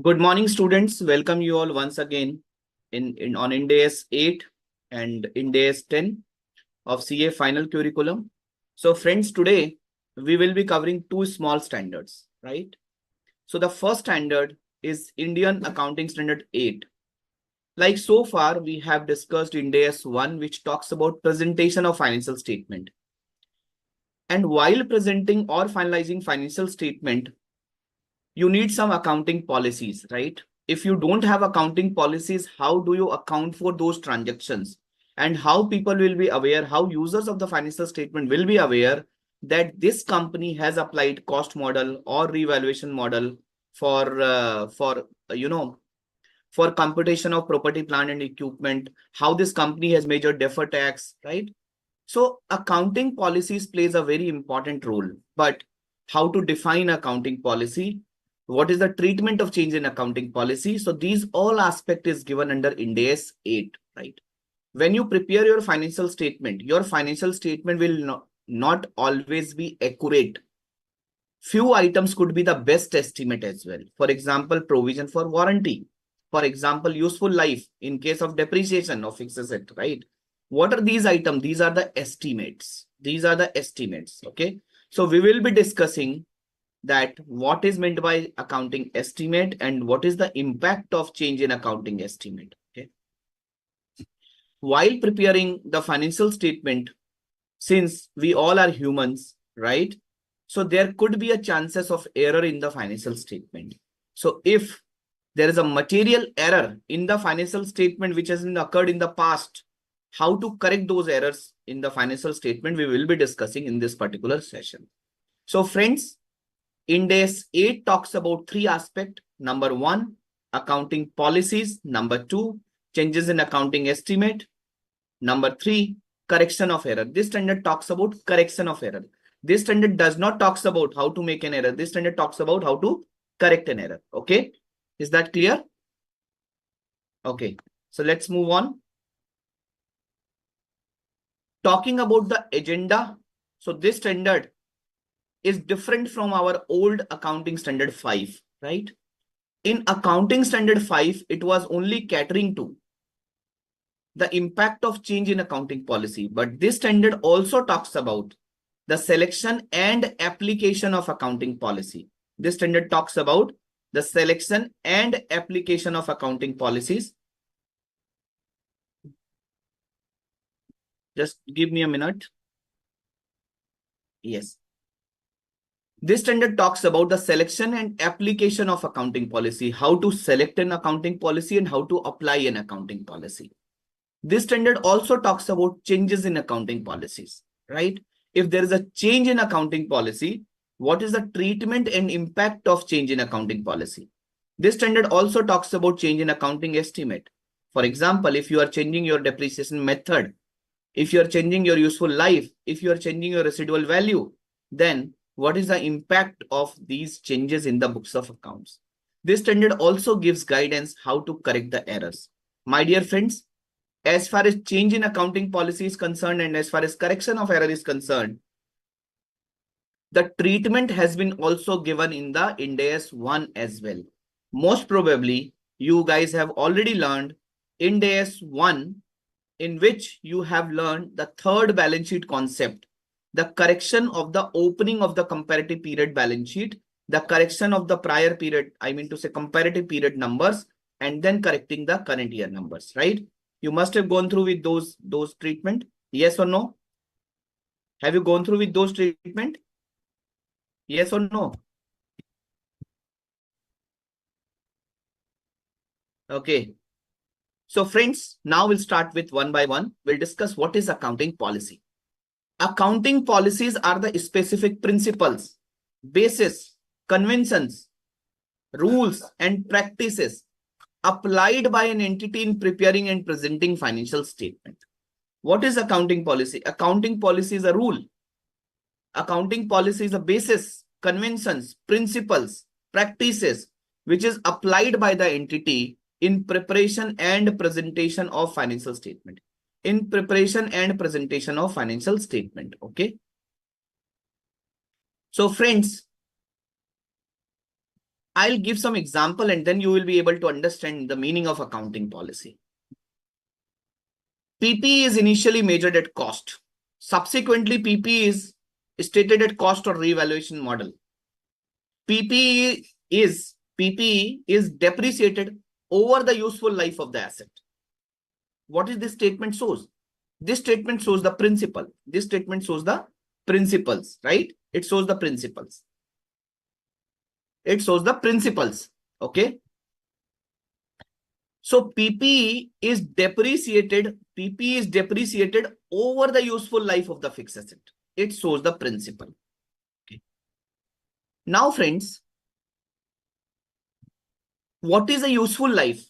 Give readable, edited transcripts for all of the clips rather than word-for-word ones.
Good morning, students. Welcome you all once again on Ind AS 8 and Ind AS 10 of CA final curriculum. So friends, today we will be covering two small standards, right? So the first standard is Indian Accounting Standard 8. Like so far, we have discussed Ind AS 1, which talks about presentation of financial statement. And while presenting or finalizing financial statement, you need some accounting policies, right? If you don't have accounting policies, how do you account for those transactions? And how people will be aware, how users of the financial statement will be aware that this company has applied cost model or revaluation model for computation of property, plant and equipment, how this company has measured deferred tax, right? So accounting policies plays a very important role, but how to define accounting policy? What is the treatment of change in accounting policy? So these all aspect is given under Ind AS 8, right? When you prepare your financial statement will not always be accurate. Few items could be the best estimate as well. For example, provision for warranty. For example, useful life in case of depreciation of fixed asset, right? What are these items? These are the estimates. These are the estimates, okay? So we will be discussing that what is meant by accounting estimate and what is the impact of change in accounting estimate, okay? While preparing the financial statement, since we all are humans, right? So there could be a chances of error in the financial statement. So if there is a material error in the financial statement which has occurred in the past, how to correct those errors in the financial statement, we will be discussing in this particular session. So friends, Ind AS 8 talks about three aspects. Number one, accounting policies. Number two, changes in accounting estimate. Number three, correction of error. This standard talks about correction of error. This standard does not talks about how to make an error. This standard talks about how to correct an error. Okay. Is that clear? Okay. So let's move on. Talking about the agenda. So this standard is different from our old accounting standard 5, right? In accounting standard 5, it was only catering to the impact of change in accounting policy. But this standard also talks about the selection and application of accounting policy. This standard talks about the selection and application of accounting policies. Just give me a minute. Yes. This standard talks about the selection and application of accounting policy, how to select an accounting policy and how to apply an accounting policy. This standard also talks about changes in accounting policies, right? If there is a change in accounting policy, what is the treatment and impact of change in accounting policy? This standard also talks about change in accounting estimate. For example, if you are changing your depreciation method, if you are changing your useful life, if you are changing your residual value, then what is the impact of these changes in the books of accounts? This standard also gives guidance how to correct the errors. My dear friends, as far as change in accounting policy is concerned and as far as correction of error is concerned, the treatment has been also given in the Ind AS 1 as well. Most probably, you guys have already learned Ind AS 1, in which you have learned the third balance sheet concept, the correction of the opening of the comparative period balance sheet, the correction of the prior period, I mean to say comparative period numbers, and then correcting the current year numbers, right? You must have gone through with those treatment. Yes or no? Have you gone through with those treatment? Yes or no? Okay. So friends, now we'll start with one by one. We'll discuss what is accounting policy. Accounting policies are the specific principles, basis, conventions, rules, and practices applied by an entity in preparing and presenting financial statement. What is accounting policy? Accounting policy is a rule. Accounting policy is a basis, conventions, principles, practices, which is applied by the entity in preparation and presentation of financial statement. In preparation and presentation of financial statement. Okay. So friends, I'll give some example and then you will be able to understand the meaning of accounting policy. PP is initially measured at cost. Subsequently, PP is stated at cost or revaluation model. PPE is depreciated over the useful life of the asset. What is this statement shows? This statement shows the principle. This statement shows the principles, right? It shows the principles. It shows the principles. Okay. So PPE is depreciated. PPE is depreciated over the useful life of the fixed asset. It shows the principle. Okay. Now, friends, what is a useful life?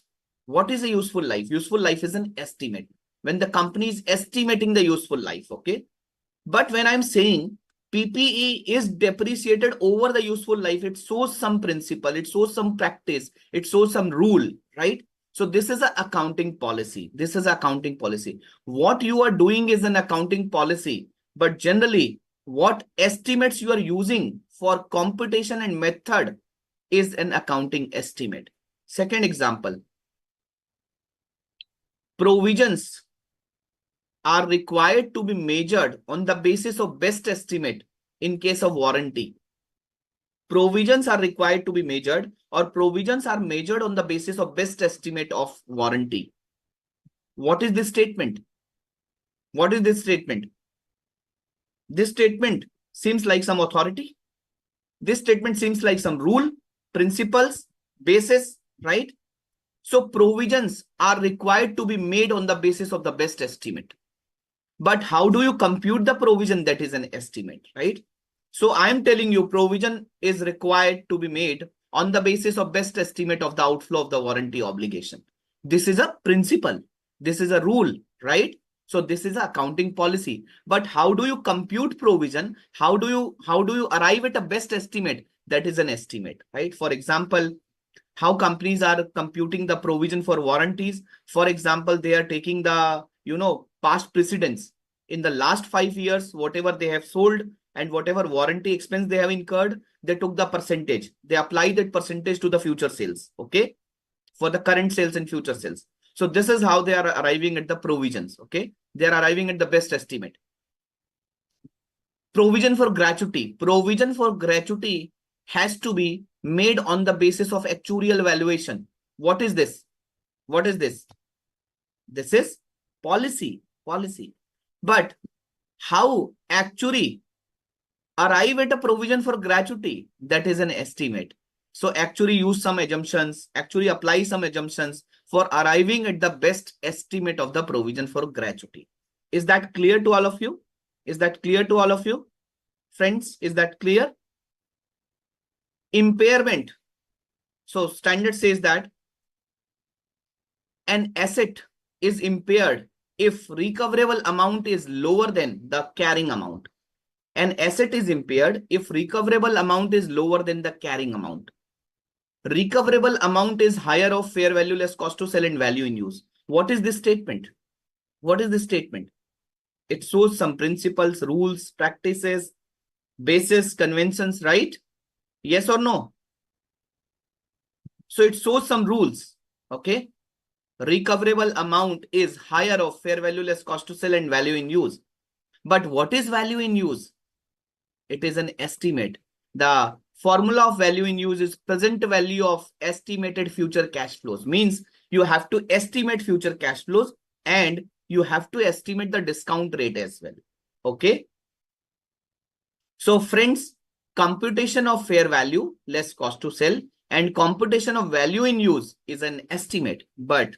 What is a useful life? Useful life is an estimate. When the company is estimating the useful life, okay? But when I'm saying PPE is depreciated over the useful life, it shows some principle, it shows some practice, it shows some rule, right? So this is an accounting policy. This is accounting policy. What you are doing is an accounting policy, but generally what estimates you are using for computation and method is an accounting estimate. Second example, provisions are required to be measured on the basis of best estimate in case of warranty. Provisions are required to be measured, or provisions are measured on the basis of best estimate of warranty. What is this statement? What is this statement? This statement seems like some authority. This statement seems like some rule, principles, basis, right? So provisions are required to be made on the basis of the best estimate. But how do you compute the provision that is an estimate, right? So I'm telling you provision is required to be made on the basis of best estimate of the outflow of the warranty obligation. This is a principle. This is a rule, right? So this is an accounting policy. But how do you compute provision? How do you arrive at a best estimate? That is an estimate, right? For example, how companies are computing the provision for warranties. For example, they are taking the, past precedents. In the last 5 years, whatever they have sold and whatever warranty expense they have incurred, they took the percentage. They applied that percentage to the future sales, okay? For the current sales and future sales. So this is how they are arriving at the provisions, okay? They are arriving at the best estimate. Provision for gratuity. Provision for gratuity has to be made on the basis of actuarial valuation. What is this? What is this? This is policy. But how actuary arrive at a provision for gratuity? That is an estimate. So actuary use some assumptions, actually apply some assumptions for arriving at the best estimate of the provision for gratuity. Is that clear to all of you? Is that clear to all of you? Friends, is that clear? Impairment. So standard says that an asset is impaired if recoverable amount is lower than the carrying amount. An asset is impaired if recoverable amount is lower than the carrying amount. Recoverable amount is higher of fair value less cost to sell and value in use. What is this statement? What is this statement? It shows some principles, rules, practices, basis, conventions, right? Yes or no? So it shows some rules, okay? Recoverable amount is higher of fair value less cost to sell and value in use. But what is value in use? It is an estimate. The formula of value in use is present value of estimated future cash flows. Means you have to estimate future cash flows and you have to estimate the discount rate as well. Okay. So friends, computation of fair value less cost to sell and computation of value in use is an estimate. But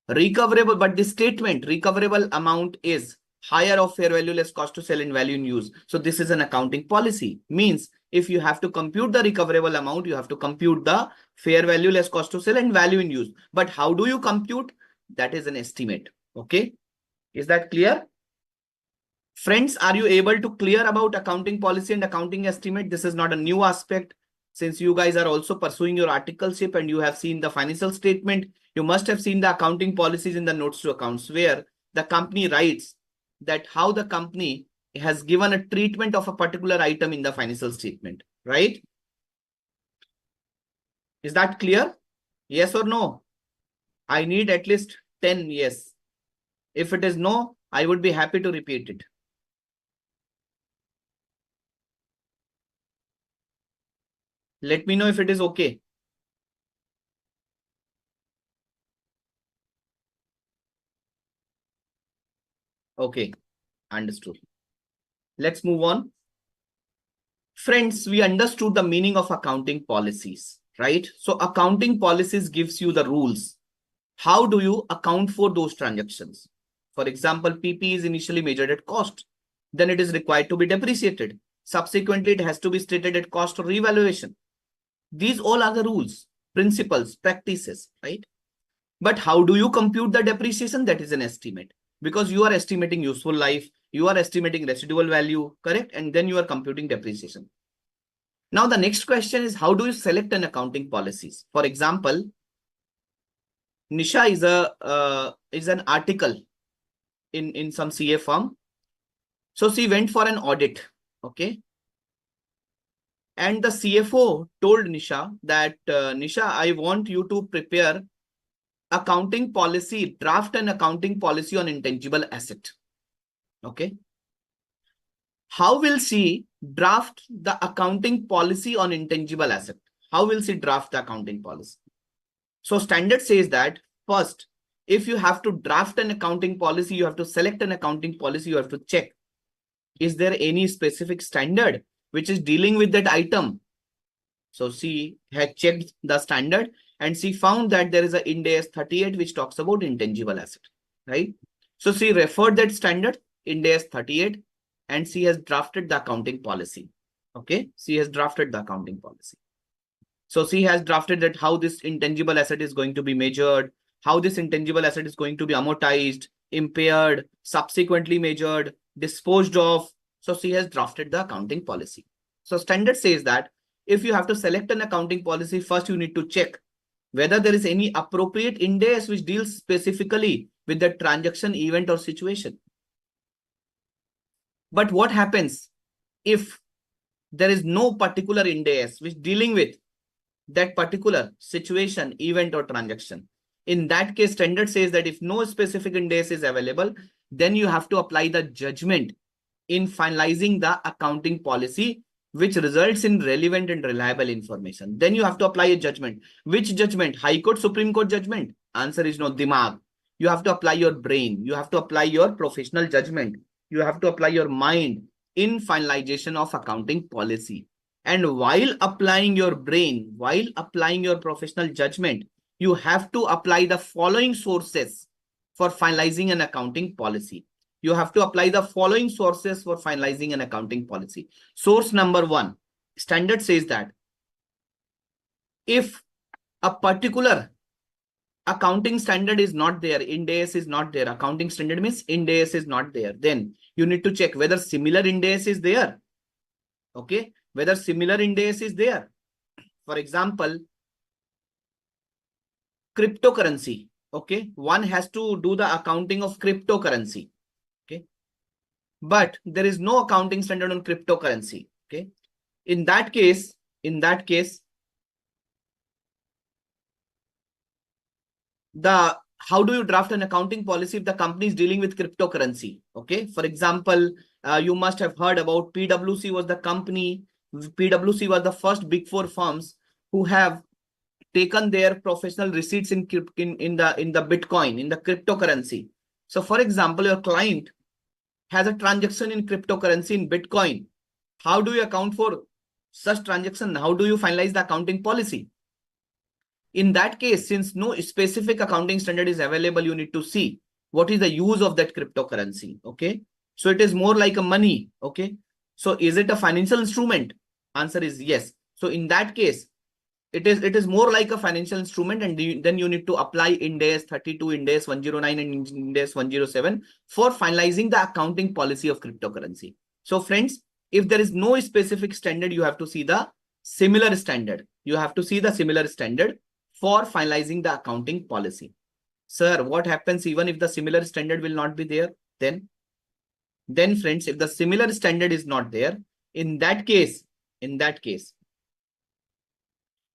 the statement recoverable amount is higher of fair value less cost to sell and value in use. So this is an accounting policy. Means if you have to compute the recoverable amount, you have to compute the fair value less cost to sell and value in use. But how do you compute? That is an estimate. Okay. Is that clear? Friends, are you able to clear about accounting policy and accounting estimate? This is not a new aspect. Since you guys are also pursuing your articleship and you have seen the financial statement, you must have seen the accounting policies in the notes to accounts where the company writes that how the company has given a treatment of a particular item in the financial statement, right? Is that clear? Yes or no? I need at least 10 yes. If it is no, I would be happy to repeat it. Let me know if it is okay. Okay, understood. Let's move on. Friends, we understood the meaning of accounting policies, right? So accounting policies gives you the rules. How do you account for those transactions? For example, PP is initially measured at cost. Then it is required to be depreciated. Subsequently, it has to be stated at cost or revaluation. These all are the rules, principles, practices, right? But how do you compute the depreciation? That is an estimate. Because you are estimating useful life, you are estimating residual value, correct? And then you are computing depreciation. Now, the next question is, how do you select an accounting policies? For example, Nisha is an article in some CA firm. So she went for an audit, okay? And the CFO told Nisha that, Nisha, I want you to prepare accounting policy, draft an accounting policy on intangible asset, okay? How will she draft the accounting policy on intangible asset? How will she draft the accounting policy? So standard says that first, if you have to draft an accounting policy, you have to select an accounting policy, you have to check, is there any specific standard which is dealing with that item? So she had checked the standard and she found that there is a Ind AS 38 which talks about intangible asset, right? So she referred that standard, Ind AS 38, and she has drafted the accounting policy. Okay, she has drafted the accounting policy. So she has drafted that how this intangible asset is going to be measured, how this intangible asset is going to be amortized, impaired, subsequently measured, disposed of. So she has drafted the accounting policy. So standard says that if you have to select an accounting policy, first you need to check whether there is any appropriate Ind AS which deals specifically with the transaction, event, or situation. But what happens if there is no particular Ind AS which dealing with that particular situation, event, or transaction? In that case, standard says that if no specific Ind AS is available, then you have to apply the judgment in finalizing the accounting policy, which results in relevant and reliable information. Then you have to apply a judgment. Which judgment? High Court, Supreme Court judgment? Answer is no. Dimag. You have to apply your brain. You have to apply your professional judgment. You have to apply your mind in finalization of accounting policy. And while applying your brain, while applying your professional judgment, you have to apply the following sources for finalizing an accounting policy. You have to apply the following sources for finalizing an accounting policy. Source number one, standard says that if a particular accounting standard is not there, Ind AS is not there, accounting standard means Ind AS is not there, then you need to check whether similar Ind AS is there. Okay, whether similar Ind AS is there. For example, cryptocurrency. Okay, one has to do the accounting of cryptocurrency. Okay, but there is no accounting standard on cryptocurrency. Okay, in that case, the how do you draft an accounting policy if the company is dealing with cryptocurrency? Okay, for example, you must have heard about PwC was the company. PwC was the first big four firms who have taken their professional receipts in the Bitcoin, in the cryptocurrency. So, for example, your client has a transaction in cryptocurrency in Bitcoin. How do you account for such transaction? How do you finalize the accounting policy? In that case, since no specific accounting standard is available, you need to see what is the use of that cryptocurrency. Okay, so it is more like a money. Okay, so is it a financial instrument? Answer is yes. So in that case, it is more like a financial instrument, and then you need to apply Ind AS 32, Ind AS 109, and Ind AS 107 for finalizing the accounting policy of cryptocurrency. So friends, if there is no specific standard, you have to see the similar standard. You have to see the similar standard for finalizing the accounting policy. Sir, what happens even if the similar standard will not be there? Then friends, if the similar standard is not there, in that case,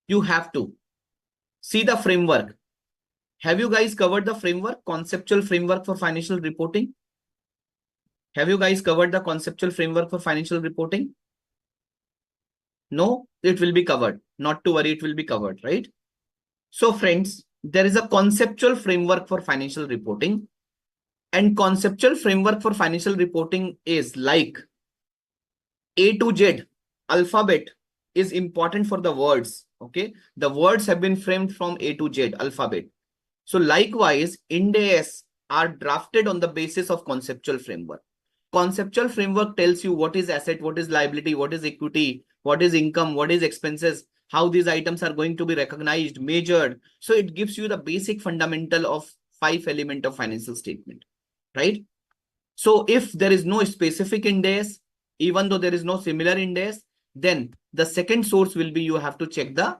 you have to See the framework. Have you guys covered the framework, conceptual framework for financial reporting? Have you guys covered the conceptual framework for financial reporting? No, it will be covered. Not to worry, it will be covered, right? So friends, there is a conceptual framework for financial reporting, and conceptual framework for financial reporting is like A to Z alphabet is important for the words. Okay, the words have been framed from A to Z alphabet. So likewise, Ind AS are drafted on the basis of conceptual framework. Conceptual framework tells you what is asset, what is liability, what is equity, what is income, what is expenses, how these items are going to be recognized, measured. So it gives you the basic fundamental of 5 elements of financial statement, right? So if there is no specific Ind AS, even though there is no similar Ind AS, then the second source will be you have to check the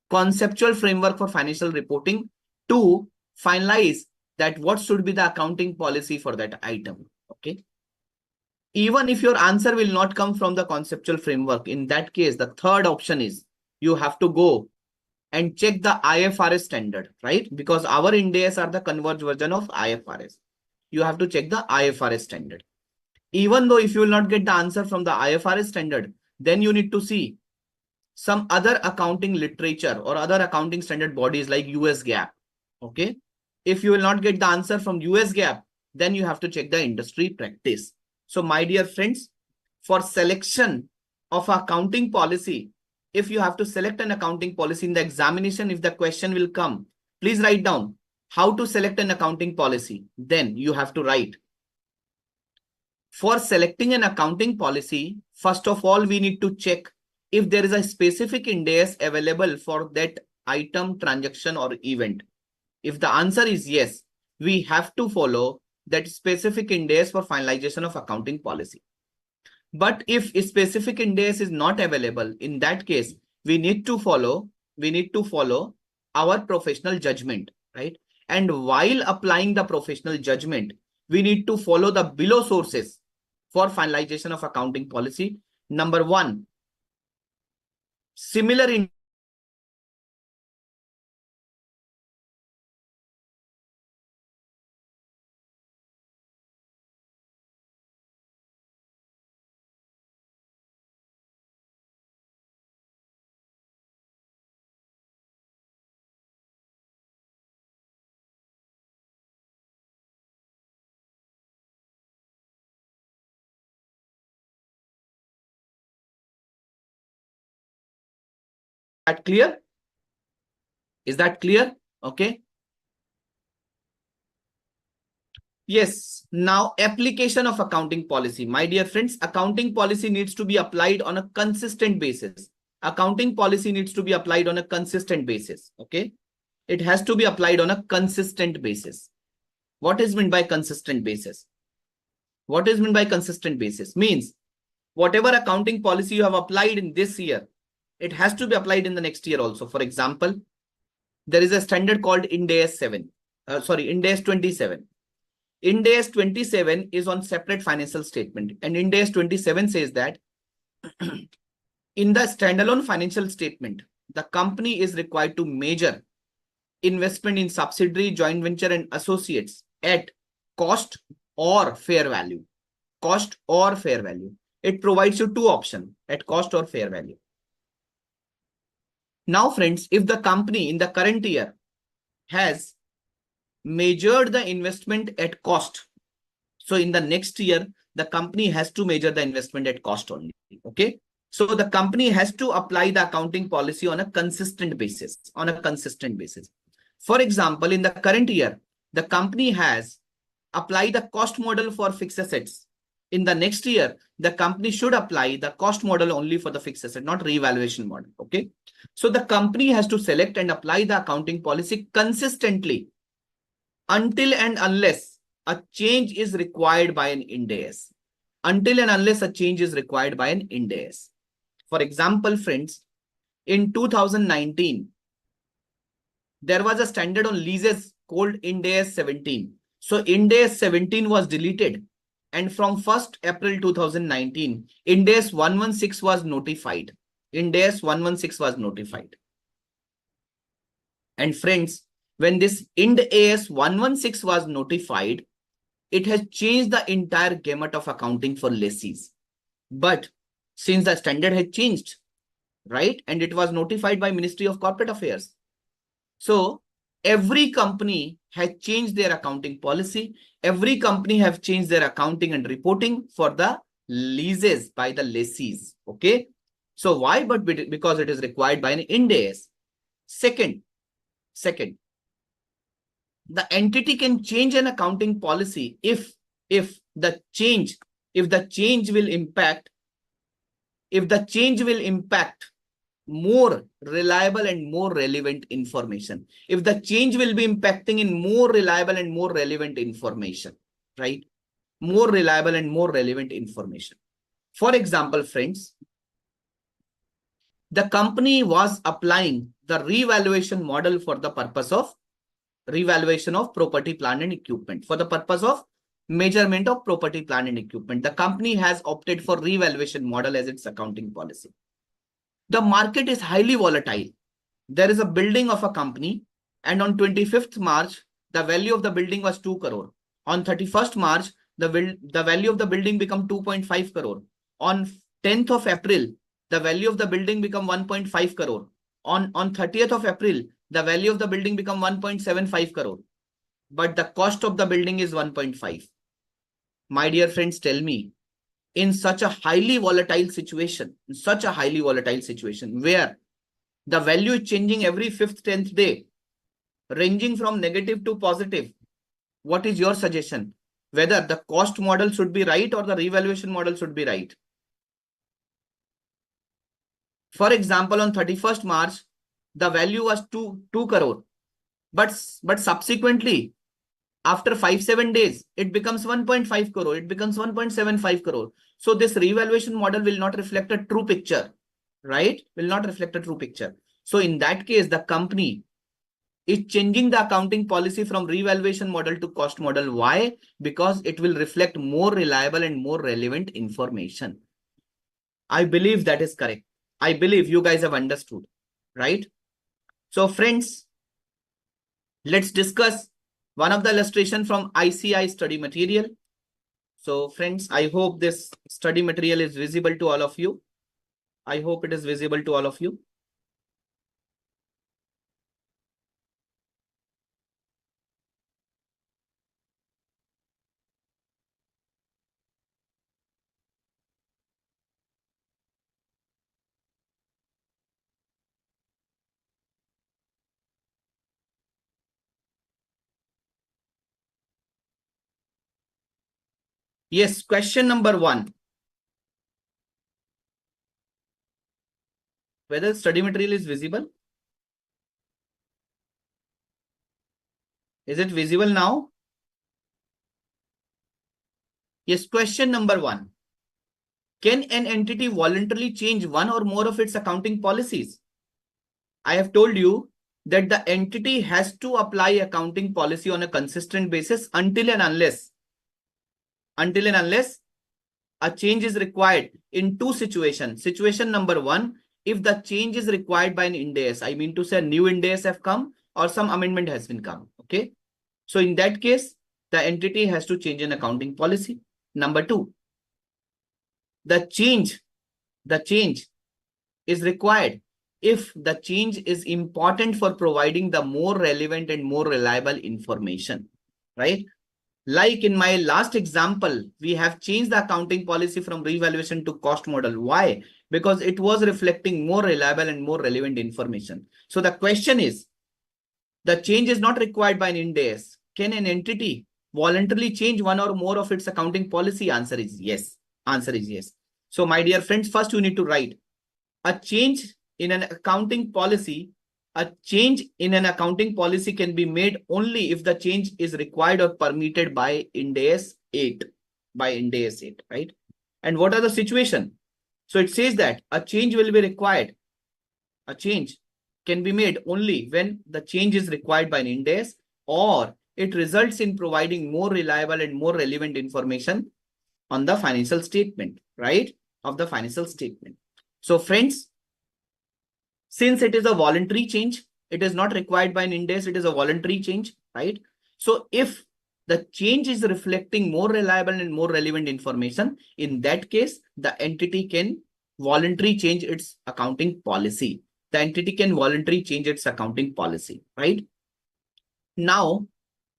conceptual framework for financial reporting to finalize that what should be the accounting policy for that item. Okay. Even if your answer will not come from the conceptual framework, in that case, the third option is you have to go and check the IFRS standard, right? Because our Ind AS are the converged version of IFRS. You have to check the IFRS standard. Even though if you will not get the answer from the IFRS standard, then you need to see some other accounting literature or other accounting standard bodies like US GAAP. Okay. If you will not get the answer from US GAAP, then you have to check the industry practice. So my dear friends, for selection of accounting policy, if you have to select an accounting policy in the examination, if the question will come, please write down how to select an accounting policy. Then you have to write. For selecting an accounting policy, first of all, we need to check if there is a specific Ind AS available for that item, transaction, or event. If the answer is yes, we have to follow that specific Ind AS for finalization of accounting policy. But if a specific Ind AS is not available, in that case, we need to follow our professional judgment, right? And while applying the professional judgment, we need to follow the below sources for finalization of accounting policy. Number one, similar in that clear? Is that clear? Okay. Yes. Now, application of accounting policy. My dear friends, accounting policy needs to be applied on a consistent basis. Accounting policy needs to be applied on a consistent basis. Okay. It has to be applied on a consistent basis. What is meant by consistent basis? What is meant by consistent basis? Means whatever accounting policy you have applied in this year, it has to be applied in the next year also. For example, there is a standard called Ind AS 7. Ind AS 27. Ind AS 27 is on separate financial statement. And Ind AS 27 says that in the standalone financial statement, the company is required to measure investment in subsidiary, joint venture, and associates at cost or fair value. Cost or fair value. It provides you two options, at cost or fair value. Now, friends, if the company in the current year has measured the investment at cost, so in the next year, the company has to measure the investment at cost only. Okay. So the company has to apply the accounting policy on a consistent basis. For example, in the current year, the company has applied the cost model for fixed assets. In the next year, the company should apply the cost model only for the fixed asset, not revaluation model. Okay. So the company has to select and apply the accounting policy consistently until and unless a change is required by an Ind AS. Until and unless a change is required by an Ind AS. For example, friends, in 2019, there was a standard on leases called Ind AS 17. So Ind AS 17 was deleted. And from 1st April 2019, Ind AS 116 was notified. Ind AS 116 was notified. And friends, when this Ind AS 116 was notified, it has changed the entire gamut of accounting for lessees. But since the standard had changed, right, and it was notified by Ministry of Corporate Affairs, so every company has changed their accounting policy. Every company have changed their accounting and reporting for the leases by the lessees. Okay. So why? But because it is required by an Ind AS. Second, the entity can change an accounting policy if the change will impact more reliable and more relevant information. If the change will be impacting in more reliable and more relevant information, right? More reliable and more relevant information. For example, friends, the company was applying the revaluation model for the purpose of revaluation of property, plant and equipment. For the purpose of measurement of property, plant and equipment, the company has opted for revaluation model as its accounting policy. The market is highly volatile. There is a building of a company, and on 25th March, the value of the building was 2 crore. On 31st March, the value of the building become 2.5 crore. On 10th of April, the value of the building become 1.5 crore. On 30th of April, the value of the building become 1.75 crore. But the cost of the building is 1.5. My dear friends, tell me, in such a highly volatile situation, where the value is changing every 5th, 10th day, ranging from negative to positive, what is your suggestion? Whether the cost model should be right or the revaluation model should be right? For example, on 31st March, the value was 2 crore. But subsequently, after 5-7 days, it becomes 1.5 crore. It becomes 1.75 crore. So this revaluation model will not reflect a true picture, right? Will not reflect a true picture. So in that case, the company is changing the accounting policy from revaluation model to cost model. Why? Because it will reflect more reliable and more relevant information. I believe that is correct. I believe you guys have understood, right? So friends, let's discuss one of the illustration from ICAI study material. So friends, I hope this study material is visible to all of you. I hope it is visible to all of you. Yes, question number 1. Whether study material is visible? Is it visible now? Yes, question number 1. Can an entity voluntarily change one or more of its accounting policies? I have told you that the entity has to apply accounting policy on a consistent basis until and unless a change is required in 2 situations. Situation number 1, if the change is required by an Ind AS, I mean to say new Ind AS have come or some amendment has been come. Okay. So in that case, the entity has to change an accounting policy. Number 2, the change is required if the change is important for providing the more relevant and more reliable information, right? Like in my last example, we have changed the accounting policy from revaluation to cost model. Why? Because it was reflecting more reliable and more relevant information. So the question is, the change is not required by an Ind AS. Can an entity voluntarily change one or more of its accounting policy? Answer is yes. So my dear friends, first you need to write a change in an accounting policy. A change in an accounting policy can be made only if the change is required or permitted by Ind AS 8, right? And what are the situation? So it says that a change will be required. A change can be made only when the change is required by an Ind AS or it results in providing more reliable and more relevant information on the financial statement, right? Of the financial statement. So friends, since it is a voluntary change, It is not required by an Ind AS. It is a voluntary change, right? So if the change is reflecting more reliable and more relevant information, in that case, the entity can voluntarily change its accounting policy. The entity can voluntarily change its accounting policy, right? Now,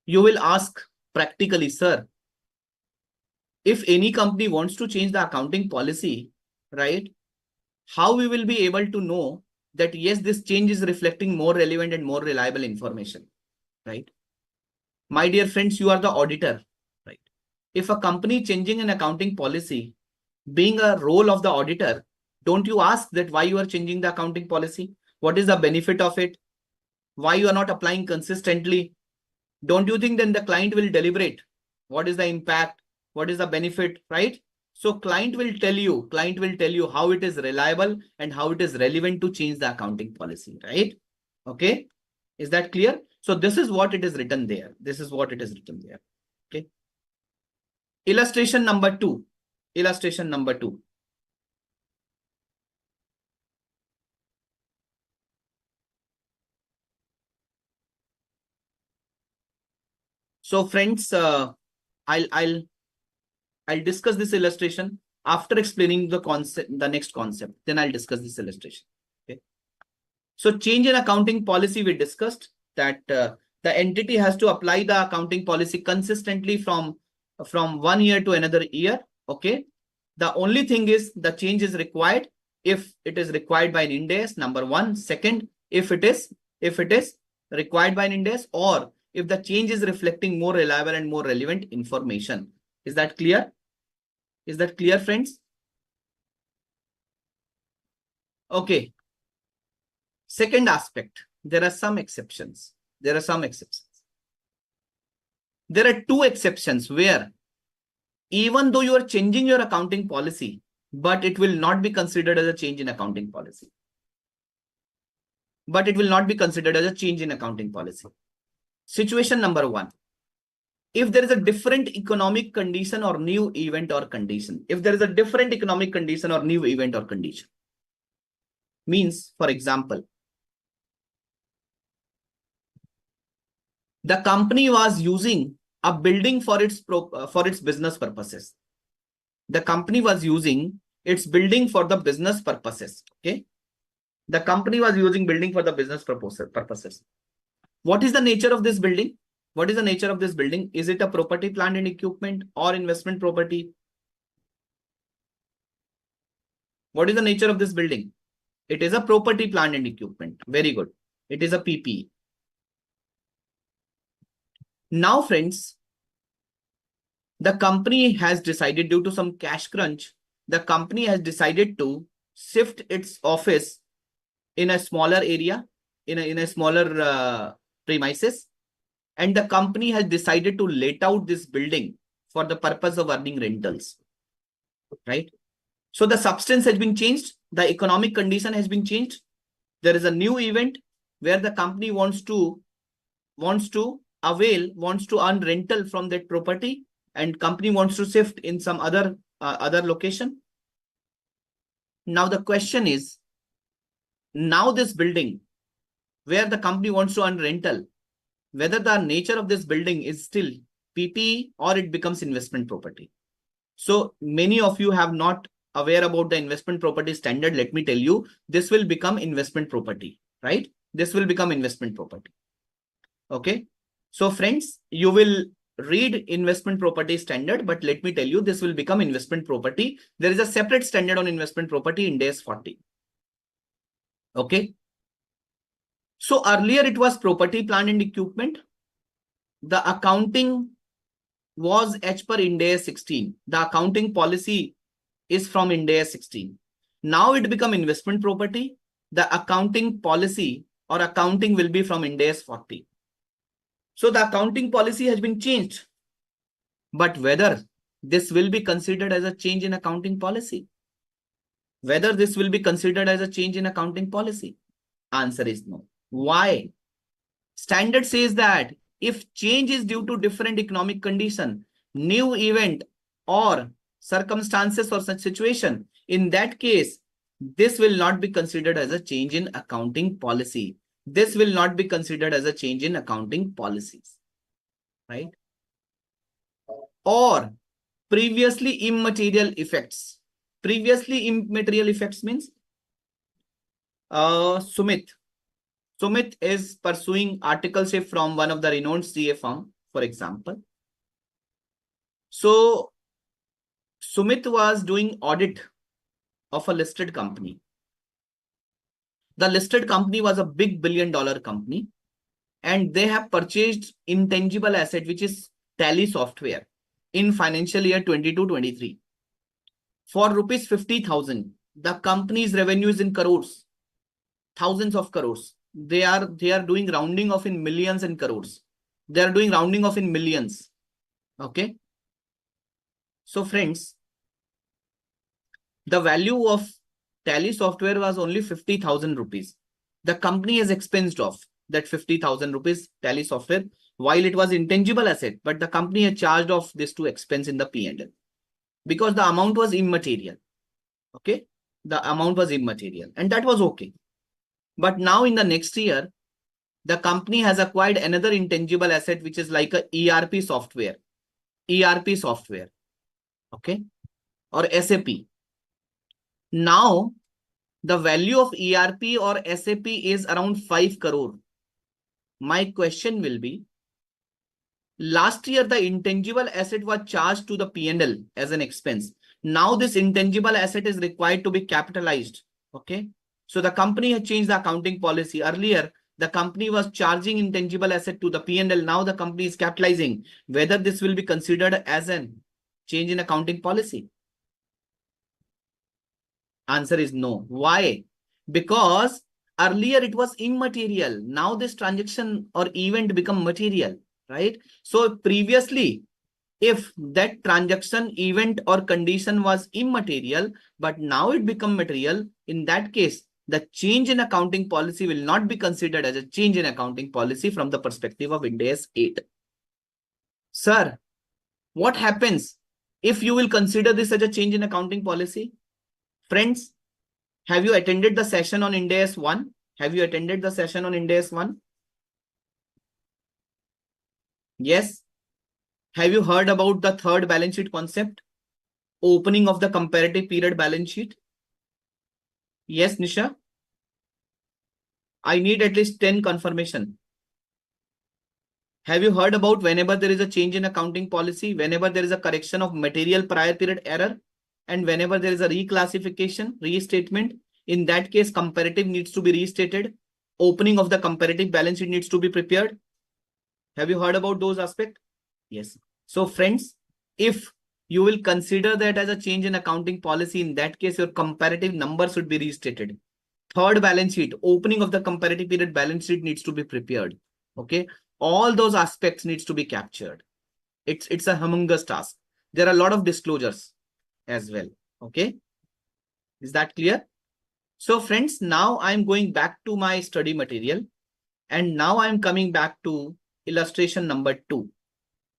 you will ask practically, sir, if any company wants to change the accounting policy, right, how we will be able to know that, yes, this change is reflecting more relevant and more reliable information, right? My dear friends, you are the auditor, right? If a company changing an accounting policy, being a role of the auditor, don't you ask that why you are changing the accounting policy? What is the benefit of it? Why you are not applying consistently? Don't you think then the client will deliberate? What is the impact? What is the benefit, right? So client will tell you how it is reliable and how it is relevant to change the accounting policy, right? Okay. Is that clear? So this is what it is written there. This is what it is written there. Okay. Illustration number 2. Illustration number 2. So friends, I'll discuss this illustration after explaining the concept, the next concept. Then I'll discuss this illustration. Okay. So change in accounting policy, we discussed that the entity has to apply the accounting policy consistently from 1 year to another year. Okay. The only thing is the change is required if it is required by an Ind AS, number one. Second, if it is required by an Ind AS, or if the change is reflecting more reliable and more relevant information. Is that clear? Is that clear, friends? Okay. Second aspect, there are some exceptions. There are some exceptions. There are 2 exceptions where even though you are changing your accounting policy, but it will not be considered as a change in accounting policy. But it will not be considered as a change in accounting policy. Situation number 1. If there is a different economic condition or new event or condition. If there is a different economic condition or new event or condition. Means, for example, the company was using a building for its business purposes. The company was using its building for the business purposes. Okay. The company was using building for the business purposes. What is the nature of this building? What is the nature of this building? Is it a property, plant and equipment or investment property? What is the nature of this building? It is a property, plant and equipment. Very good. It is a PPE. Now, friends, the company has decided, due to some cash crunch, the company has decided to shift its office in a smaller area, in a smaller premises. And the company has decided to let out this building for the purpose of earning rentals, right? So the substance has been changed. The economic condition has been changed. There is a new event where the company wants to earn rental from that property, and company wants to shift in some other location. Now the question is, now this building where the company wants to earn rental, whether the nature of this building is still PPE or it becomes investment property. So many of you have not aware about the investment property standard. Let me tell you, this will become investment property, right? This will become investment property. Okay. So friends, you will read investment property standard, but let me tell you, this will become investment property. There is a separate standard on investment property in Ind AS 40. Okay. So earlier it was property, plant and equipment. The accounting was as per Ind AS 16. The accounting policy is from Ind AS 16. Now it become investment property. The accounting policy or accounting will be from Ind AS 40. So the accounting policy has been changed. But whether this will be considered as a change in accounting policy? Whether this will be considered as a change in accounting policy? Answer is no. Why? Standard says that if change is due to different economic condition, new event or circumstances or such situation, in that case, this will not be considered as a change in accounting policy. this will not be considered as a change in accounting policies, right? Or previously immaterial effects. Previously immaterial effects means Sumit. Sumit is pursuing articleship from one of the renowned CA firm, for example. So Sumit was doing audit of a listed company. The listed company was a big billion-dollar company, and they have purchased intangible asset, which is Tally software, in financial year 22-23 for rupees 50,000. The company's revenue is in crores, thousands of crores. They are doing rounding off in millions and crores. They are doing rounding off in millions. Okay. So friends, the value of Tally software was only 50,000 rupees. The company has expensed off that 50,000 rupees Tally software while it was intangible asset, but the company had charged off this to expense in the P&L because the amount was immaterial. Okay. The amount was immaterial and that was okay. But now in the next year, the company has acquired another intangible asset, which is like a ERP software. ERP software. Okay. Or SAP. Now, the value of ERP or SAP is around 5 crore. My question will be, last year, the intangible asset was charged to the P&L as an expense. Now, this intangible asset is required to be capitalized. Okay. So the company has changed the accounting policy. Earlier, the company was charging intangible asset to the P&L. Now the company is capitalizing. Whether this will be considered as a change in accounting policy? Answer is no. Why? Because earlier it was immaterial. Now this transaction or event become material, right? So previously, if that transaction, event or condition was immaterial, but now it become material, in that case, the change in accounting policy will not be considered as a change in accounting policy from the perspective of Ind AS 8. Sir, what happens if you will consider this as a change in accounting policy? Friends, have you attended the session on Ind AS 1? Have you attended the session on Ind AS 1? Yes. Have you heard about the third balance sheet concept? Opening of the comparative period balance sheet? Yes, Nisha? I need at least 10 confirmation. Have you heard about whenever there is a change in accounting policy, whenever there is a correction of material prior period error, and whenever there is a reclassification, restatement, in that case, comparative needs to be restated. Opening of the comparative balance sheet needs to be prepared. Have you heard about those aspects? Yes. So friends, if you will consider that as a change in accounting policy, in that case, your comparative numbers should be restated. Third balance sheet, opening of the comparative period balance sheet needs to be prepared. Okay. All those aspects needs to be captured. It's a humongous task. There are a lot of disclosures as well. Okay. Is that clear? So friends, now I'm going back to my study material. And now I'm coming back to illustration number 2.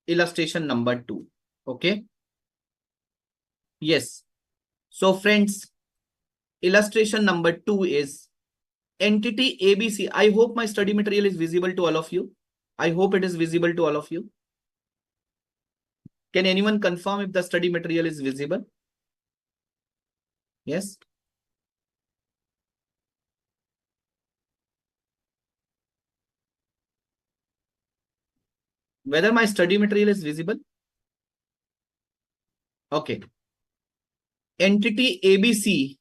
Illustration number 2. Okay. Yes. So friends, illustration number 2 is entity ABC. I hope my study material is visible to all of you. I hope it is visible to all of you. Can anyone confirm if the study material is visible? Yes. Whether my study material is visible? Okay. Entity ABC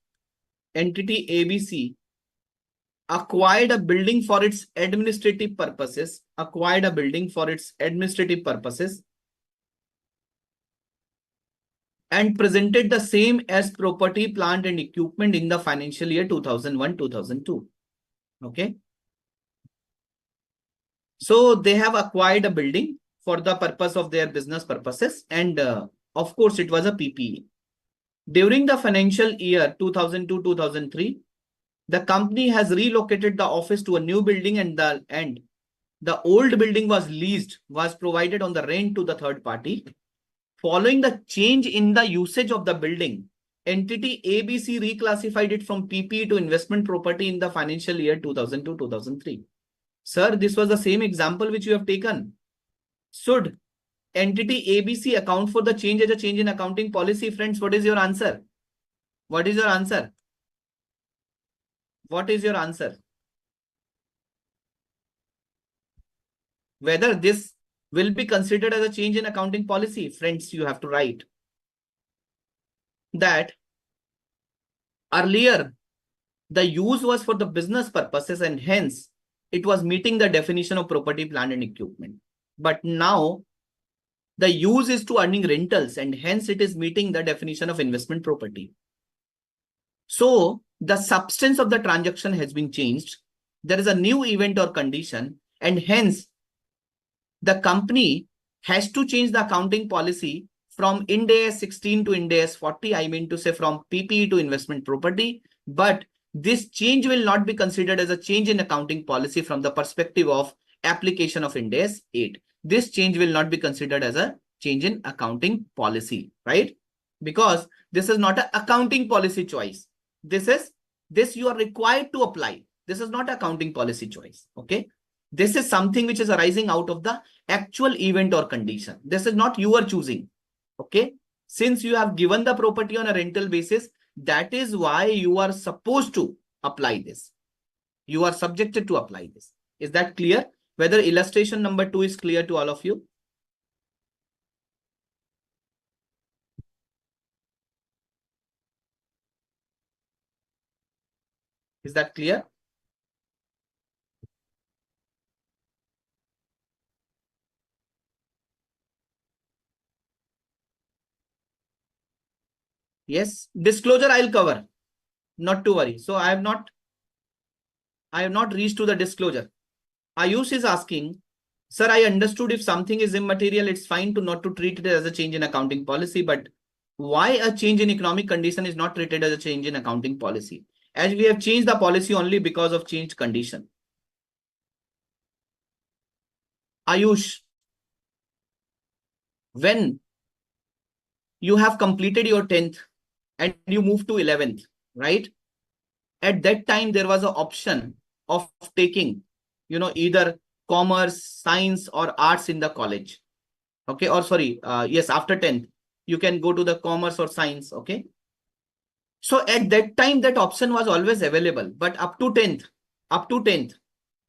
acquired a building for its administrative purposes, and presented the same as property, plant and equipment in the financial year 2001-2002. Okay. So they have acquired a building for the purpose of their business purposes. And of course, it was a PPE. During the financial year 2002-2003, the company has relocated the office to a new building, and the old building was provided on the rent to the third party. Following the change in the usage of the building, entity ABC reclassified it from PPE to investment property in the financial year 2002-2003. Sir, this was the same example which you have taken. Should entity ABC account for the change as a change in accounting policy? Friends, what is your answer? What is your answer? What is your answer? Whether this will be considered as a change in accounting policy, friends, you have to write that earlier the use was for the business purposes and hence it was meeting the definition of property, plant and equipment. But now the use is to earning rentals and hence it is meeting the definition of investment property. So the substance of the transaction has been changed. There is a new event or condition and hence the company has to change the accounting policy from Ind AS 16 to Ind AS 40. I mean to say from PPE to investment property. But this change will not be considered as a change in accounting policy from the perspective of application of Ind AS 8. This change will not be considered as a change in accounting policy, right? Because this is not an accounting policy choice. This you are required to apply. This is not accounting policy choice. Okay. This is something which is arising out of the actual event or condition. This is not you are choosing. Okay. Since you have given the property on a rental basis, that is why you are supposed to apply this. You are subjected to apply this. Is that clear? Whether illustration number 2 is clear to all of you? Is that clear? Yes. Disclosure I'll cover. Not to worry. So I have not reached to the disclosure. Ayush is asking, sir, I understood if something is immaterial, it's fine to not to treat it as a change in accounting policy, but why a change in economic condition is not treated as a change in accounting policy? As we have changed the policy only because of changed condition. Ayush, when you have completed your 10th and you move to 11th, right? At that time, there was an option of taking, either commerce, science or arts in the college. Okay. Or sorry, yes, after 10th, you can go to the commerce or science. Okay. So at that time, that option was always available, but up to 10th,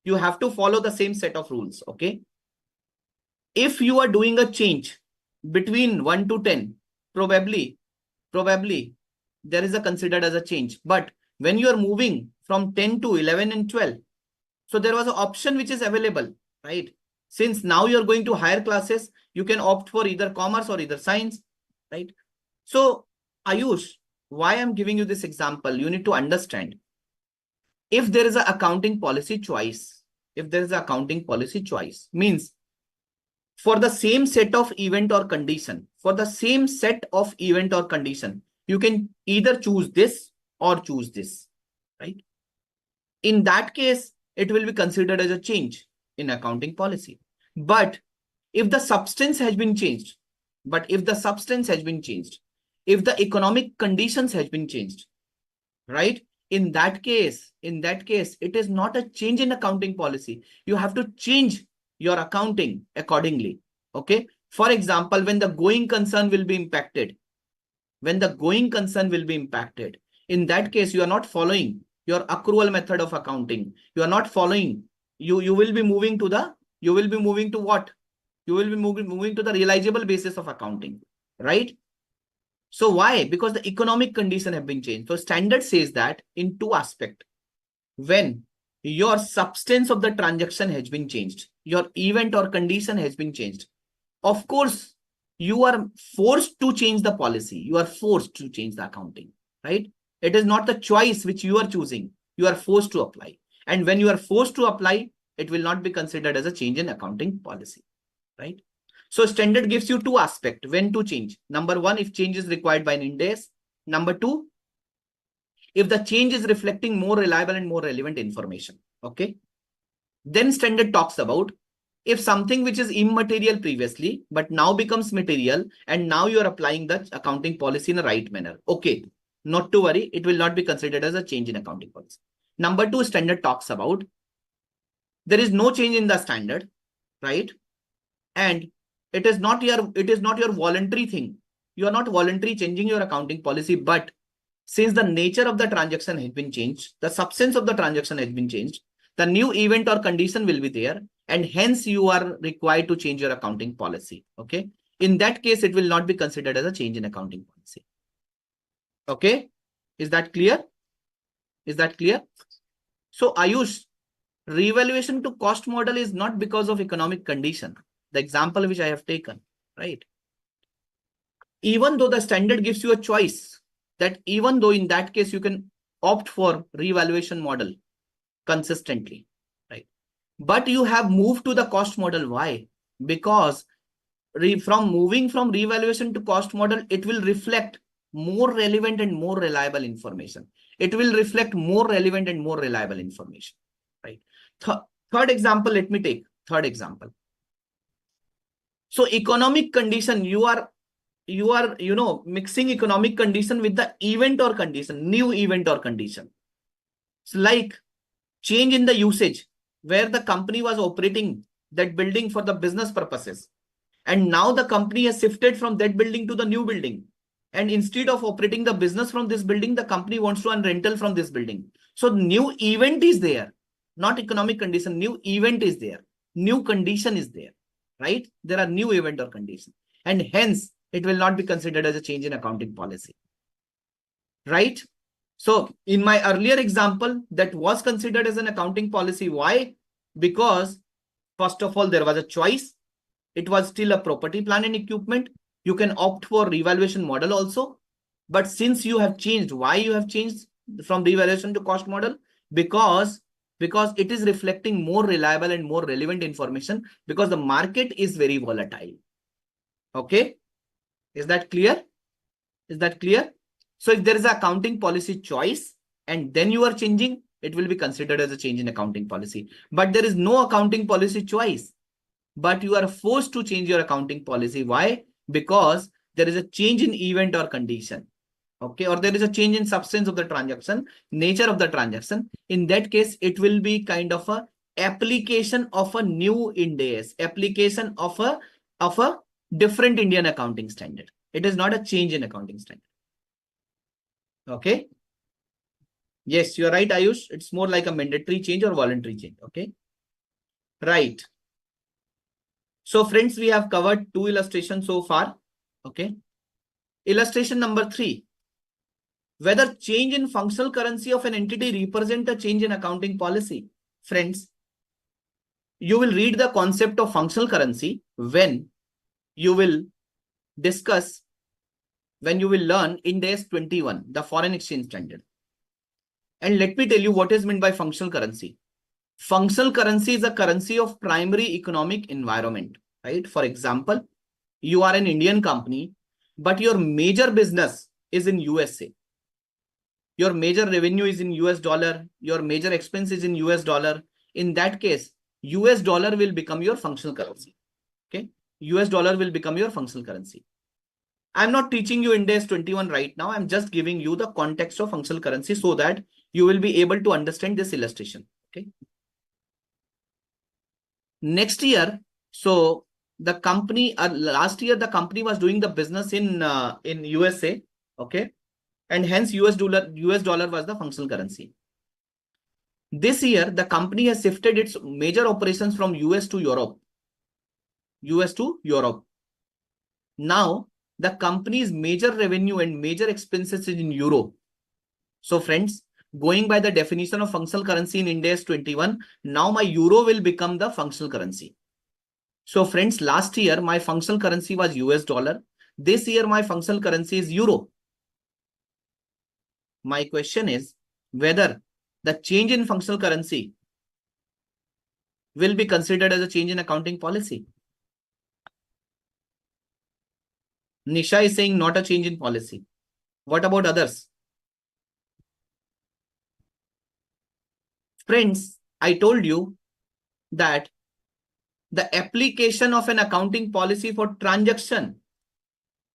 you have to follow the same set of rules. Okay. If you are doing a change between 1 to 10, probably there is a considered as a change. But when you are moving from 10 to 11 and 12, so there was an option which is available, right? Since now you're going to higher classes, you can opt for either commerce or either science, right? So Ayush, why I'm giving you this example, you need to understand. If there is an accounting policy choice, means for the same set of event or condition, you can either choose this or choose this, right? In that case, it will be considered as a change in accounting policy. But if the substance has been changed, if the economic conditions has been changed, right? In that case, it is not a change in accounting policy. You have to change your accounting accordingly. Okay. For example, when the going concern will be impacted, in that case, you are not following your accrual method of accounting. You are not following, you will be moving to what? You will be moving to the realizable basis of accounting, right? So why? Because the economic condition have been changed. So standard says that in two aspects. When your substance of the transaction has been changed, your event or condition has been changed, of course, you are forced to change the policy. You are forced to change the accounting, right? It is not the choice which you are choosing. You are forced to apply. And when you are forced to apply, it will not be considered as a change in accounting policy, right? So standard gives you two aspects when to change. Number one, if change is required by an Ind AS. Number two, if the change is reflecting more reliable and more relevant information. Okay. Then standard talks about if something which is immaterial previously, but now becomes material, and now you are applying the accounting policy in a right manner. Okay. Not to worry, it will not be considered as a change in accounting policy. Number two, standard talks about There is no change in the standard, right? And it is not your voluntary thing. You are not voluntarily changing your accounting policy, but since the nature of the transaction has been changed, the substance of the transaction has been changed, the new event or condition will be there, and hence you are required to change your accounting policy. Okay. In that case, it will not be considered as a change in accounting policy. Okay. Is that clear? Is that clear? So Ayush, revaluation to cost model is not because of economic condition. The example which I have taken, right? Even though the standard gives you a choice, that even though in that case you can opt for revaluation model consistently, right? But you have moved to the cost model. Why? Because from moving from revaluation to cost model, it will reflect more relevant and more reliable information. It will reflect more relevant and more reliable information, right? Third example, let me take third example. So economic condition, you are mixing economic condition with the event or condition, new event or condition. It's like change in the usage, where the company was operating that building for the business purposes. And now the company has shifted from that building to the new building. And instead of operating the business from this building, the company wants to earn rental from this building. So new event is there, not economic condition. New event is there. New condition is there, right? There are new event or condition. And hence, it will not be considered as a change in accounting policy, right? So in my earlier example, that was considered as an accounting policy. Why? Because first of all, there was a choice. It was still a property, plant and equipment. You can opt for revaluation model also. But since you have changed, why you have changed from revaluation to cost model? Because it is reflecting more reliable and more relevant information, because the market is very volatile. Okay. Is that clear? Is that clear? So if there is an accounting policy choice and then you are changing, it will be considered as a change in accounting policy. But there is no accounting policy choice, but you are forced to change your accounting policy. Why? Because there is a change in event or condition. Okay. Or there is a change in substance of the transaction, nature of the transaction. In that case, it will be kind of a application of a new Ind AS, application of a different Indian accounting standard. It is not a change in accounting standard. Okay. Yes, you're right, Ayush. It's more like a mandatory change or voluntary change. Okay. Right. So friends, we have covered 2 illustrations so far. Okay. Illustration number 3. Whether change in functional currency of an entity represent a change in accounting policy. Friends, you will read the concept of functional currency when you will discuss, when you will learn Ind AS 21, the foreign exchange standard. And let me tell you what is meant by functional currency. Functional currency is a currency of primary economic environment, right? For example, you are an Indian company, but your major business is in USA. Your major revenue is in US dollar. Your major expense is in US dollar. In that case, US dollar will become your functional currency. Okay. US dollar will become your functional currency. I'm not teaching you Ind AS 21 right now. I'm just giving you the context of functional currency so that you will be able to understand this illustration. Okay. Next year, so the company, last year, the company was doing the business in USA. Okay. And hence US dollar was the functional currency. This year, the company has shifted its major operations from US to Europe. US to Europe. Now, the company's major revenue and major expenses is in euro. So friends, going by the definition of functional currency in Ind AS 21, now my euro will become the functional currency. So friends, last year, my functional currency was US dollar. This year, my functional currency is euro. My question is whether the change in functional currency will be considered as a change in accounting policy. Nisha is saying not a change in policy. What about others? Friends, I told you that the application of an accounting policy for transaction,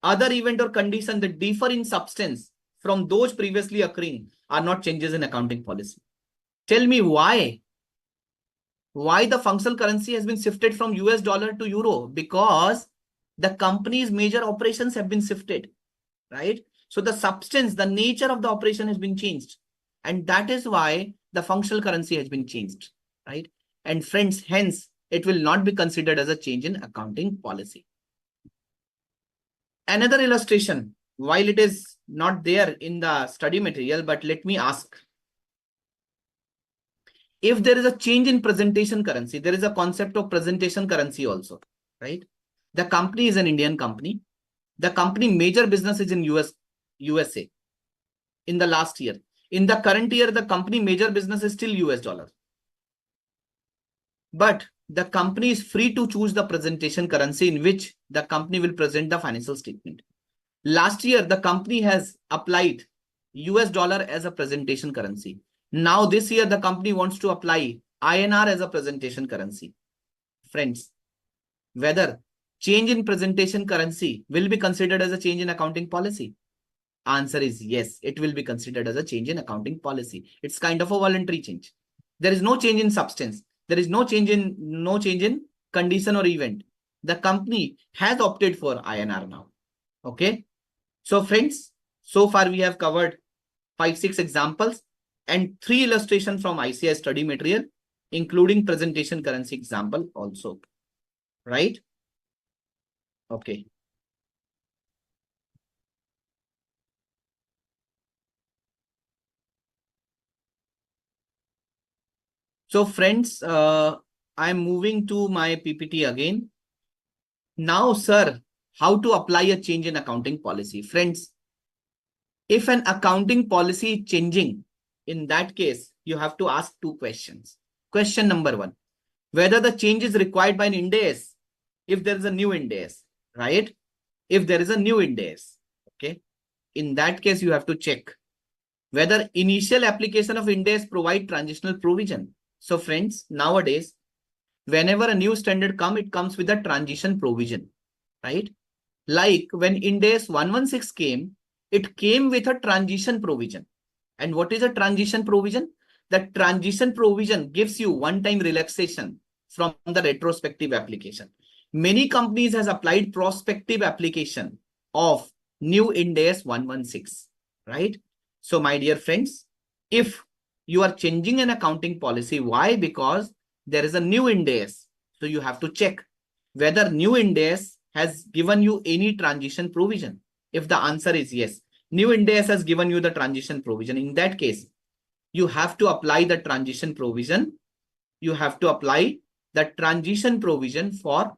other event or condition that differ in substance from those previously occurring are not changes in accounting policy. Tell me why. Why the functional currency has been shifted from US dollar to euro? Because the company's major operations have been shifted, right? So the substance, the nature of the operation has been changed. And that is why the functional currency has been changed, right? And friends, hence, it will not be considered as a change in accounting policy. Another illustration, while it is not there in the study material, but let me ask. If there is a change in presentation currency, there is a concept of presentation currency also, right? The company is an Indian company. The company major business is in USA in the last year. In the current year, the company major business is still US dollar. But the company is free to choose the presentation currency in which the company will present the financial statement. Last year, the company has applied US dollar as a presentation currency. Now, this year, the company wants to apply INR as a presentation currency. Friends, whether change in presentation currency will be considered as a change in accounting policy? Answer is yes, it will be considered as a change in accounting policy. It's kind of a voluntary change. There is no change in substance. There is no change in condition or event. The company has opted for INR now. Okay. So friends, so far we have covered 5-6 examples and 3 illustrations from ICAI study material, including presentation currency example also. Right? Okay. So friends, I'm moving to my PPT again. Now, sir, how to apply a change in accounting policy? Friends, if an accounting policy is changing, in that case, you have to ask 2 questions. Question number 1, whether the change is required by an Ind AS, if there is a new Ind AS, right? If there is a new Ind AS, okay? In that case, you have to check whether initial application of Ind AS provide transitional provision. So friends, nowadays, whenever a new standard comes, it comes with a transition provision, right? Like when Ind AS 116 came, it came with a transition provision. And what is a transition provision? The transition provision gives you one-time relaxation from the retrospective application. Many companies has applied prospective application of new Ind AS 116, right? So my dear friends, if you are changing an accounting policy, why? Because there is a new Ind AS. So you have to check whether new Ind AS has given you any transition provision. If the answer is yes, new Ind AS has given you the transition provision. In that case, you have to apply the transition provision. You have to apply the transition provision for,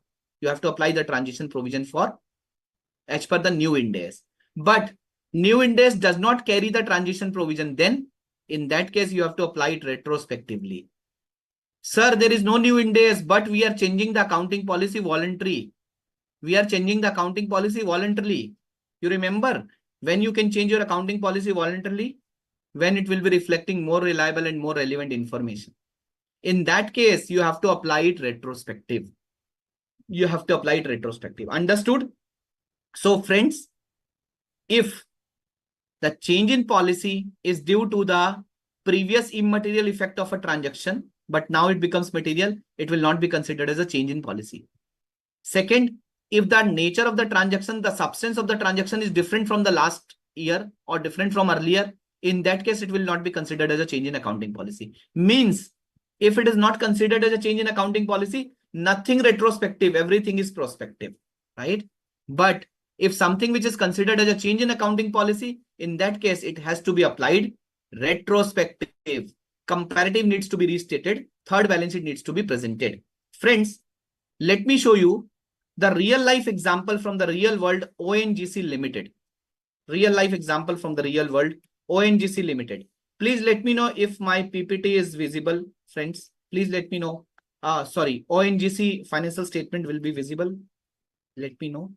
as per the new Ind AS. But new Ind AS does not carry the transition provision. Then in that case, you have to apply it retrospectively. Sir, there is no new Ind AS, but we are changing the accounting policy voluntarily. We are changing the accounting policy voluntarily. You remember when you can change your accounting policy voluntarily? When it will be reflecting more reliable and more relevant information. In that case, you have to apply it retrospective. You have to apply it retrospective. Understood? So friends, if the change in policy is due to the previous immaterial effect of a transaction, but now it becomes material, it will not be considered as a change in policy. Second, if the nature of the transaction, the substance of the transaction is different from the last year or different from earlier, in that case, it will not be considered as a change in accounting policy. Means, if it is not considered as a change in accounting policy, nothing retrospective, everything is prospective, right? But if something which is considered as a change in accounting policy, in that case, it has to be applied retrospective. Comparative needs to be restated. Third balance sheet needs to be presented. Friends, let me show you the real life example from the real world ONGC Limited. Real life example from the real world ONGC Limited. Please let me know if my PPT is visible, friends. Please let me know. Sorry, ONGC financial statement will be visible. Let me know.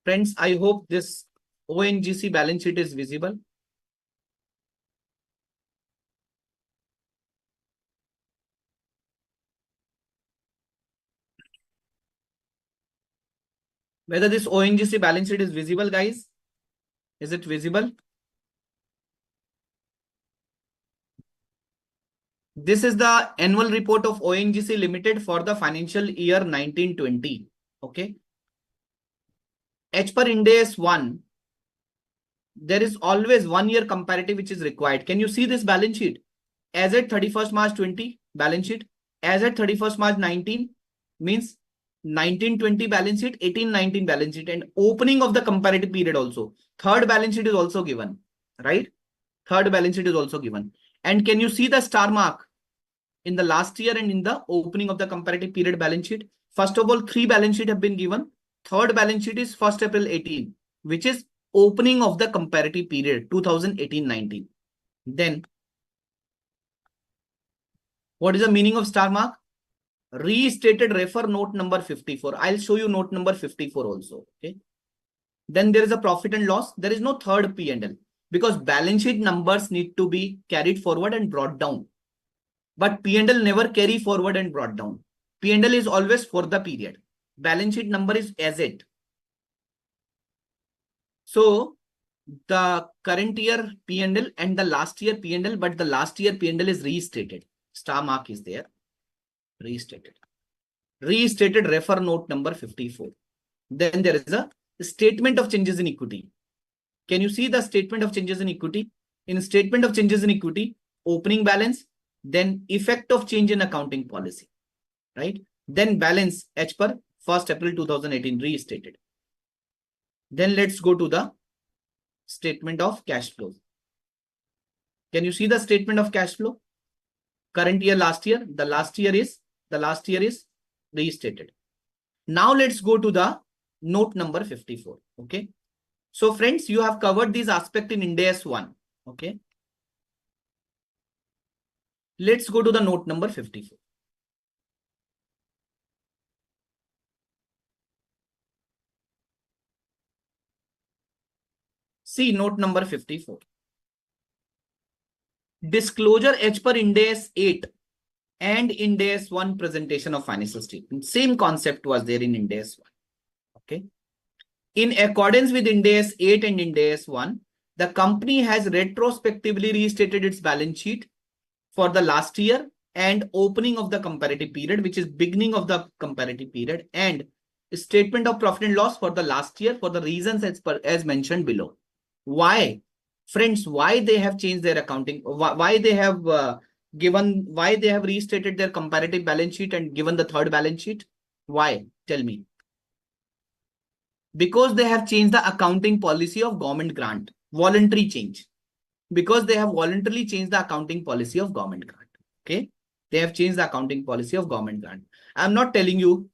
Friends, I hope this ONGC balance sheet is visible. Whether this ONGC balance sheet is visible, guys? Is it visible? This is the annual report of ONGC Limited for the financial year 1920. Okay. As per Ind AS 1, there is always 1 year comparative which is required. Can you see this balance sheet? As at 31st March 20 balance sheet, as at 31st March 19 means 1920 balance sheet, 1819 balance sheet, and opening of the comparative period also. Third balance sheet is also given, right? Third balance sheet is also given. And can you see the star mark in the last year and in the opening of the comparative period balance sheet? First of all, 3 balance sheet have been given. Third balance sheet is 1st April 18, which is opening of the comparative period 2018-19. Then what is the meaning of star mark? Restated, refer note number 54. I'll show you note number 54 also. Okay. Then there is a profit and loss. There is no third P&L because balance sheet numbers need to be carried forward and brought down. But P&L never carry forward and brought down. P&L is always for the period. Balance sheet number is as it. So the current year P&L and the last year P&L, but the last year P&L is restated. Star mark is there. Restated. Restated, refer note number 54. Then there is a statement of changes in equity. Can you see the statement of changes in equity? In statement of changes in equity, opening balance, then effect of change in accounting policy, right? Then balance as per 1st April 2018 restated. Then let's go to the statement of cash flows. Can you see the statement of cash flow? Current year, last year, the last year is restated. Now let's go to the note number 54. Okay. So friends, you have covered these aspects in Ind AS 1. Okay. Let's go to the note number 54. See note number 54. Disclosure as per Ind AS 8 and Ind AS 1 presentation of financial statement. Same concept was there in Ind AS 1. Okay. In accordance with Ind AS 8 and Ind AS 1, the company has retrospectively restated its balance sheet for the last year and opening of the comparative period, which is beginning of the comparative period, and statement of profit and loss for the last year for the reasons as mentioned below. Why? Friends, why they have changed their accounting? Why they have restated their comparative balance sheet and given the third balance sheet? Why? Tell me. Because they have changed the accounting policy of government grant. Voluntary change. Because they have voluntarily changed the accounting policy of government grant. Okay. They have changed the accounting policy of government grant. I'm not telling you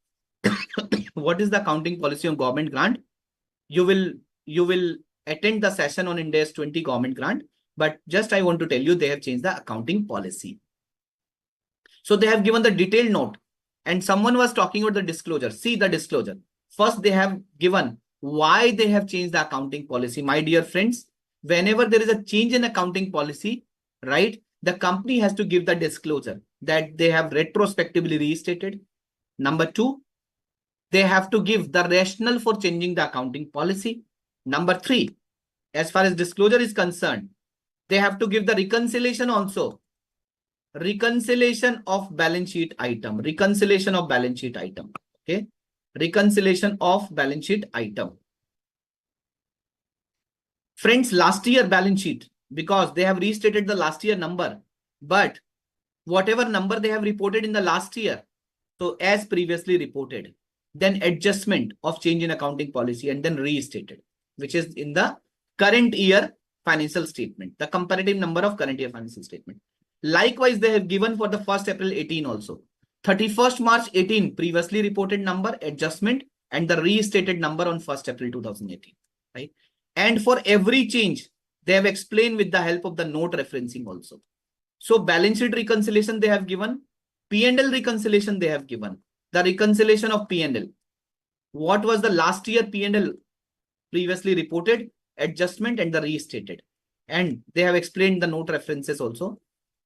what is the accounting policy of government grant. You will attend the session on Ind AS 20 government grant, but just I want to tell you they have changed the accounting policy. So they have given the detailed note and someone was talking about the disclosure. See the disclosure. First, they have given why they have changed the accounting policy. My dear friends, whenever there is a change in accounting policy, right, the company has to give the disclosure that they have retrospectively restated. Number 2, they have to give the rationale for changing the accounting policy. Number 3, as far as disclosure is concerned, they have to give the reconciliation also. Reconciliation of balance sheet item. Reconciliation of balance sheet item. Okay. Reconciliation of balance sheet item. Friends, last year balance sheet, because they have restated the last year number, but whatever number they have reported in the last year, so as previously reported, then adjustment of change in accounting policy and then restated, which is in the current year financial statement, the comparative number of current year financial statement. Likewise, they have given for the 1st April 18 also. 31st March 18, previously reported number, adjustment, and the restated number on 1st April 2018. Right? And for every change, they have explained with the help of the note referencing also. So balance sheet reconciliation they have given, P&L reconciliation they have given, the reconciliation of P&L. What was the last year P&L previously reported, adjustment, and the restated. And they have explained the note references also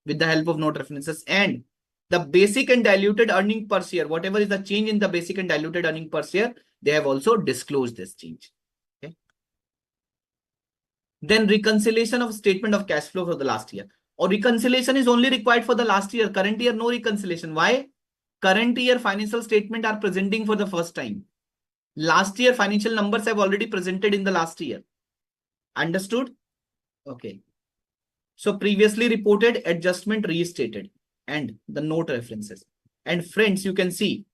with the help of note references, and the basic and diluted earning per share, whatever is the change in the basic and diluted earning per share, they have also disclosed this change. Okay. Then reconciliation of statement of cash flow for the last year. Or reconciliation is only required for the last year. Current year, no reconciliation. Why? Current year financial statement are presenting for the first time. Last year financial numbers have already presented in the last year. Understood? Okay. So previously reported, adjustment restated, and the note references. And friends, you can see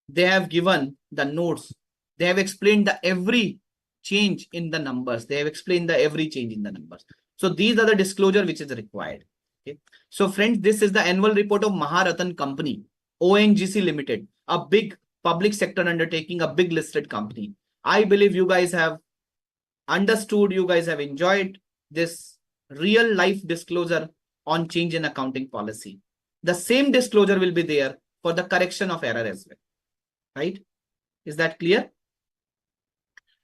they have given the notes. They have explained the every change in the numbers. They have explained the every change in the numbers. So these are the disclosure which is required. Okay. So friends, this is the annual report of Maharatan Company, ONGC Limited, a big public sector undertaking, a big listed company. I believe you guys have understood, you guys have enjoyed this real life disclosure on change in accounting policy. The same disclosure will be there for the correction of error as well. Right? Is that clear?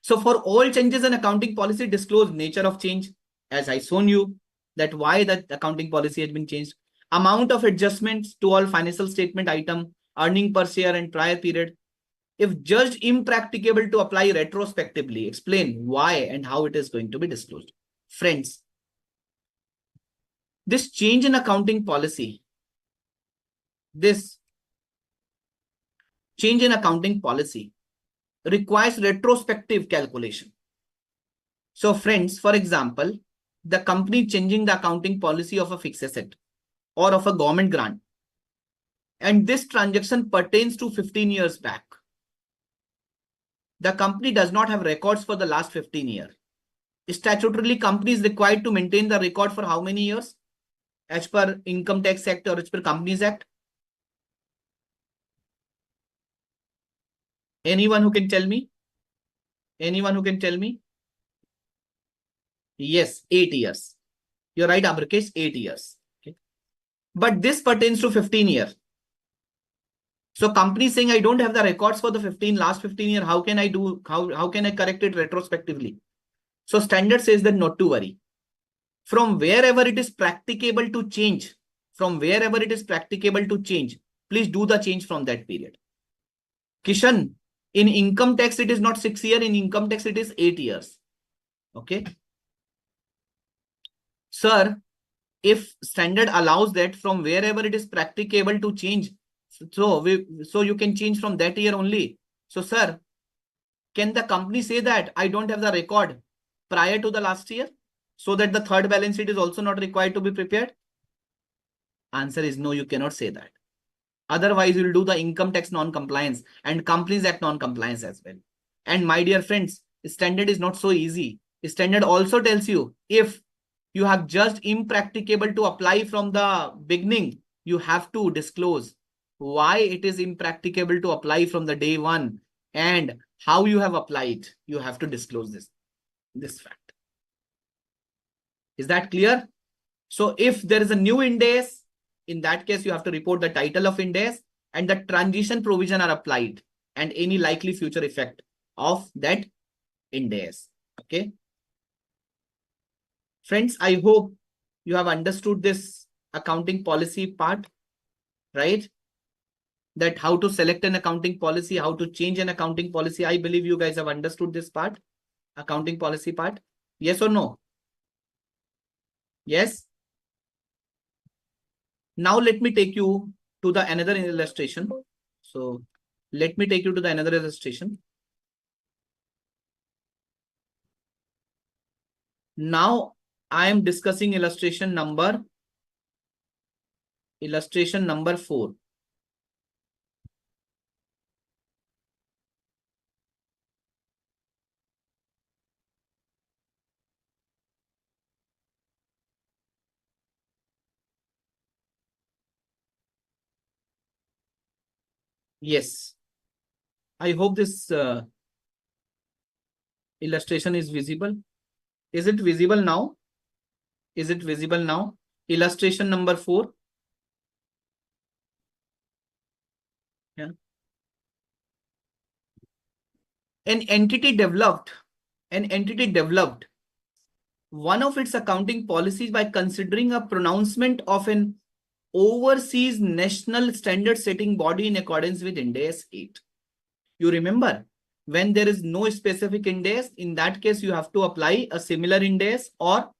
So for all changes in accounting policy, disclose nature of change, as I shown you that why that accounting policy has been changed, amount of adjustments to all financial statement item, earning per share and prior period. If judged impracticable to apply retrospectively, explain why and how it is going to be disclosed. Friends, this change in accounting policy, requires retrospective calculation. So friends, for example, the company changing the accounting policy of a fixed asset or of a government grant, and this transaction pertains to 15 years back. The company does not have records for the last 15 years. Statutorily, company is required to maintain the record for how many years? As per Income Tax Act or as per Companies Act? Anyone who can tell me? Anyone who can tell me? Yes, 8 years. You're right, Abrakesh, 8 years. Okay. But this pertains to 15 years. So company saying I don't have the records for the last 15 years. How can I do? How can I correct it retrospectively? So standard says that not to worry. From wherever it is practicable to change, please do the change from that period. Kishan, in income tax, it is not 6 years. In income tax, it is 8 years. Okay. Sir, if standard allows that from wherever it is practicable to change, so you can change from that year only. So sir, can the company say that I don't have the record prior to the last year, so that the third balance sheet is also not required to be prepared? Answer is no, you cannot say that. Otherwise, you will do the income tax non-compliance and Companies Act non-compliance as well. And my dear friends, standard is not so easy. Standard also tells you if you have just impracticable to apply from the beginning, you have to disclose why it is impracticable to apply from the day one and how you have applied. You have to disclose this fact. Is that clear? So if there is a new Ind AS, in that case, you have to report the title of Ind AS and the transition provision are applied and any likely future effect of that Ind AS. Okay. Friends, I hope you have understood this accounting policy part, right? That how to select an accounting policy, how to change an accounting policy. I believe you guys have understood this part, accounting policy part. Yes or no? Yes. Now let me take you to the another illustration. So let me take you to the another illustration. Now I am discussing illustration number 4. Yes. I hope this illustration is visible. Is it visible now? Is it visible now? Illustration number 4. Yeah. An entity developed one of its accounting policies by considering a pronouncement of an overseas national standard setting body in accordance with Ind AS 8. You remember, when there is no specific Ind AS, in that case, you have to apply a similar Ind AS or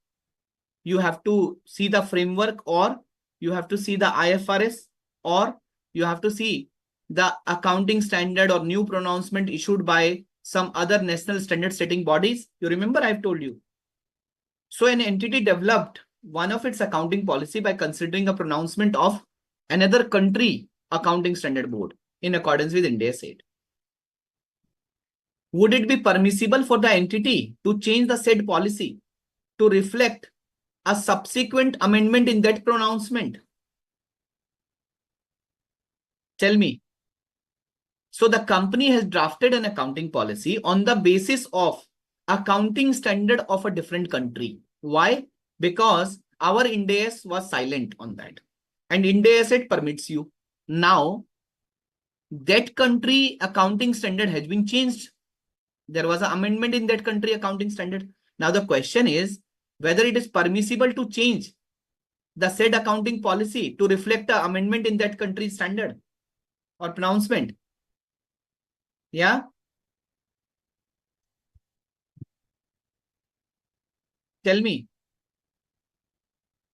you have to see the framework, or you have to see the IFRS, or you have to see the accounting standard or new pronouncement issued by some other national standard setting bodies. You remember I've told you. So an entity developed one of its accounting policy by considering a pronouncement of another country accounting standard board in accordance with Ind AS 8. Would it be permissible for the entity to change the said policy to reflect a subsequent amendment in that pronouncement? Tell me. So the company has drafted an accounting policy on the basis of accounting standard of a different country. Why? Because our Ind AS was silent on that. And Ind AS it permits you. Now, that country accounting standard has been changed. There was an amendment in that country accounting standard. Now the question is whether it is permissible to change the said accounting policy to reflect the amendment in that country's standard or pronouncement. Yeah. Tell me.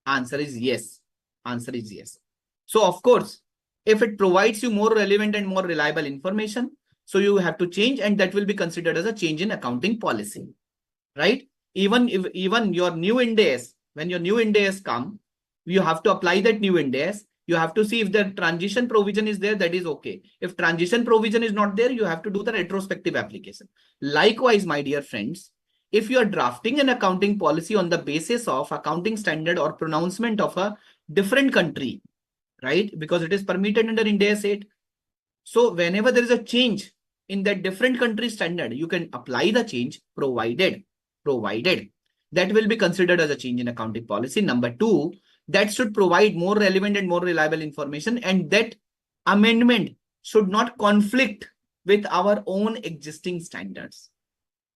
Answer is yes. Answer is yes. So of course, if it provides you more relevant and more reliable information, so you have to change, and that will be considered as a change in accounting policy, right? Even your new Ind AS, when your new Ind AS come, you have to apply that new Ind AS. You have to see if the transition provision is there, that is okay. If transition provision is not there, you have to do the retrospective application. Likewise, my dear friends, if you are drafting an accounting policy on the basis of accounting standard or pronouncement of a different country, right? Because it is permitted under Ind AS 8. So whenever there is a change in that different country standard, you can apply the change provided that will be considered as a change in accounting policy. Number two, that should provide more relevant and more reliable information, and that amendment should not conflict with our own existing standards,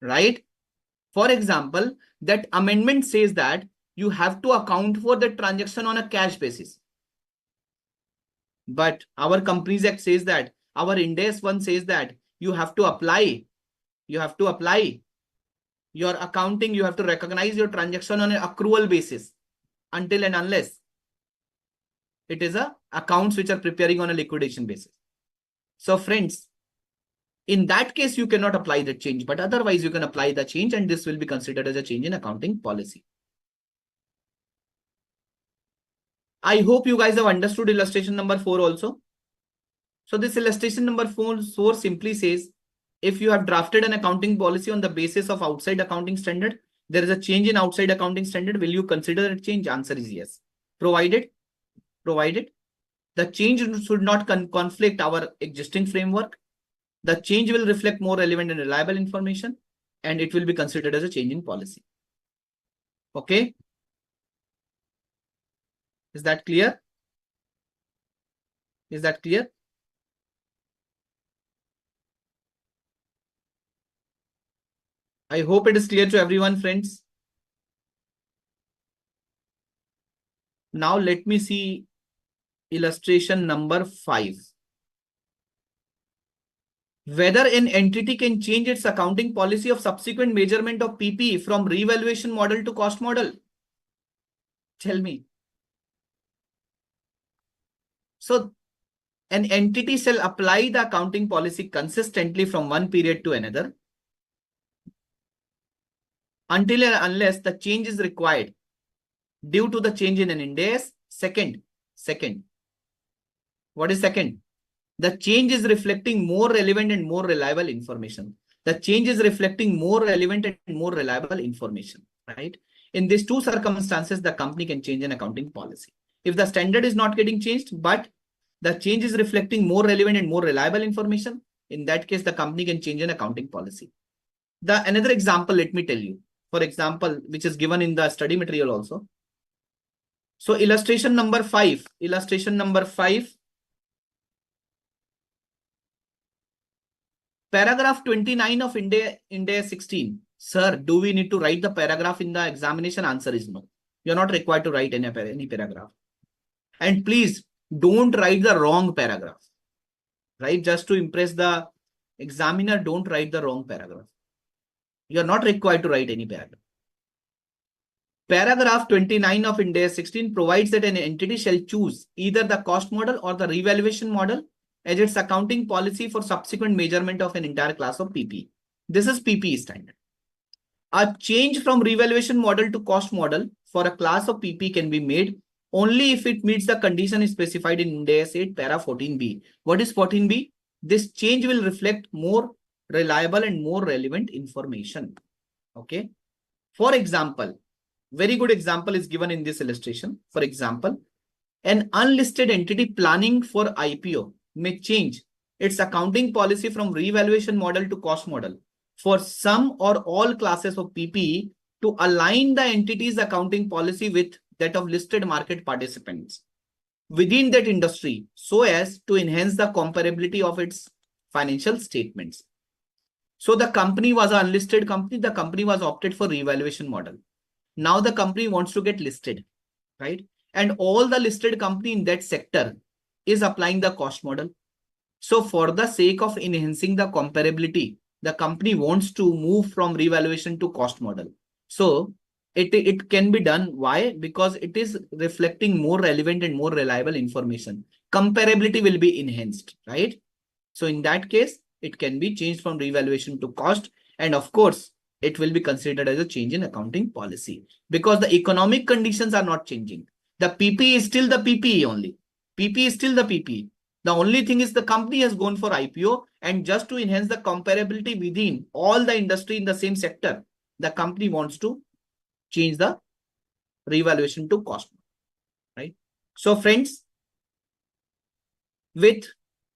right? For example, that amendment says that you have to account for the transaction on a cash basis. But our Companies Act says that, our Ind AS 1 says that you have to apply your accounting, you have to recognize your transaction on an accrual basis until and unless it is a accounts which are preparing on a liquidation basis. So friends, in that case, you cannot apply the change, but otherwise you can apply the change, and this will be considered as a change in accounting policy. I hope you guys have understood illustration number 4 also. So this illustration number 4 simply says, if you have drafted an accounting policy on the basis of outside accounting standard, there is a change in outside accounting standard, will you consider a change? Answer is yes. Provided the change should not conflict our existing framework. The change will reflect more relevant and reliable information, and it will be considered as a change in policy. Okay. Is that clear? Is that clear? I hope it is clear to everyone, friends. Now let me see illustration number 5. Whether an entity can change its accounting policy of subsequent measurement of PP from revaluation model to cost model. Tell me. So an entity shall apply the accounting policy consistently from one period to another until and unless the change is required due to the change in an Ind AS. Second, what is second? The change is reflecting more relevant and more reliable information. The change is reflecting more relevant and more reliable information, right? In these two circumstances, the company can change an accounting policy. If the standard is not getting changed, but the change is reflecting more relevant and more reliable information, in that case, the company can change an accounting policy. Another example, let me tell you. For example, which is given in the study material also. So illustration number 5. Paragraph 29 of Ind AS 16. Sir, do we need to write the paragraph in the examination? Answer is no. You're not required to write any paragraph. And please don't write the wrong paragraph. Right? Just to impress the examiner, don't write the wrong paragraph. You're not required to write any paragraph. Paragraph 29 of Ind AS 16 provides that an entity shall choose either the cost model or the revaluation model as its accounting policy for subsequent measurement of an entire class of PPE. This is PPE standard. A change from revaluation model to cost model for a class of PP can be made only if it meets the condition specified in Ind AS 8 para 14b. What is 14b? This change will reflect more reliable and more relevant information. Okay. For example, very good example is given in this illustration. For example, an unlisted entity planning for IPO may change its accounting policy from revaluation model to cost model for some or all classes of PPE to align the entity's accounting policy with that of listed market participants within that industry so as to enhance the comparability of its financial statements. So the company was an unlisted company. The company was opted for revaluation model. Now the company wants to get listed, right? And all the listed company in that sector is applying the cost model. So for the sake of enhancing the comparability, the company wants to move from revaluation to cost model. So it can be done. Why? Because it is reflecting more relevant and more reliable information. Comparability will be enhanced, right? So in that case, it can be changed from revaluation to cost. And of course, it will be considered as a change in accounting policy because the economic conditions are not changing. The PP is still the PPE only. PP is still the PPE. The only thing is the company has gone for IPO, and just to enhance the comparability within all the industry in the same sector, the company wants to change the revaluation to cost, right? So friends, with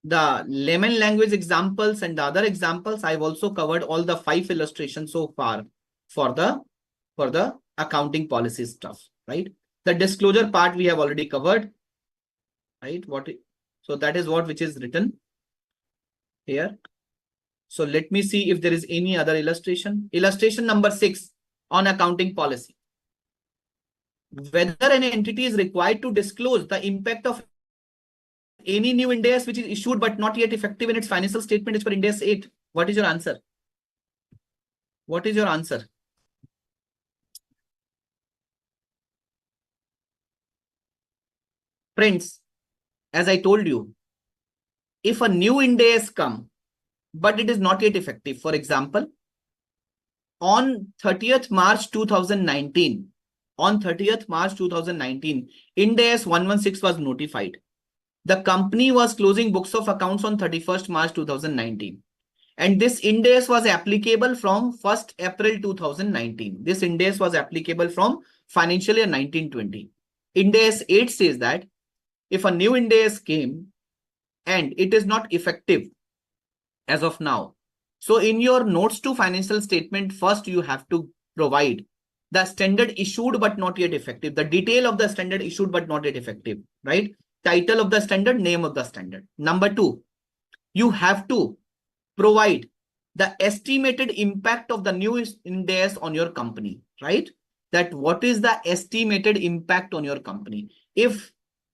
the layman language examples and the other examples, I've also covered all the 5 illustrations so far for the accounting policy stuff, right? The disclosure part we have already covered, right? So that is what which is written here. So let me see if there is any other illustration. Illustration number 6 on accounting policy. Whether an entity is required to disclose the impact of any new Ind AS which is issued but not yet effective in its financial statement is for Ind AS 8. What is your answer? What is your answer? Friends, as I told you, if a new Ind AS come, but it is not yet effective, for example, on 30th March 2019, Ind AS 116 was notified. The company was closing books of accounts on 31st March 2019. And this Ind AS was applicable from 1st April 2019. This Ind AS was applicable from financial year 1920. Ind AS 8 says that if a new Ind AS came and it is not effective as of now, so in your notes to financial statement, first you have to provide the standard issued but not yet effective, the detail of the standard issued but not yet effective, right? Title of the standard, name of the standard. Number 2, you have to provide the estimated impact of the new Ind AS on your company, right? That what is the estimated impact on your company? If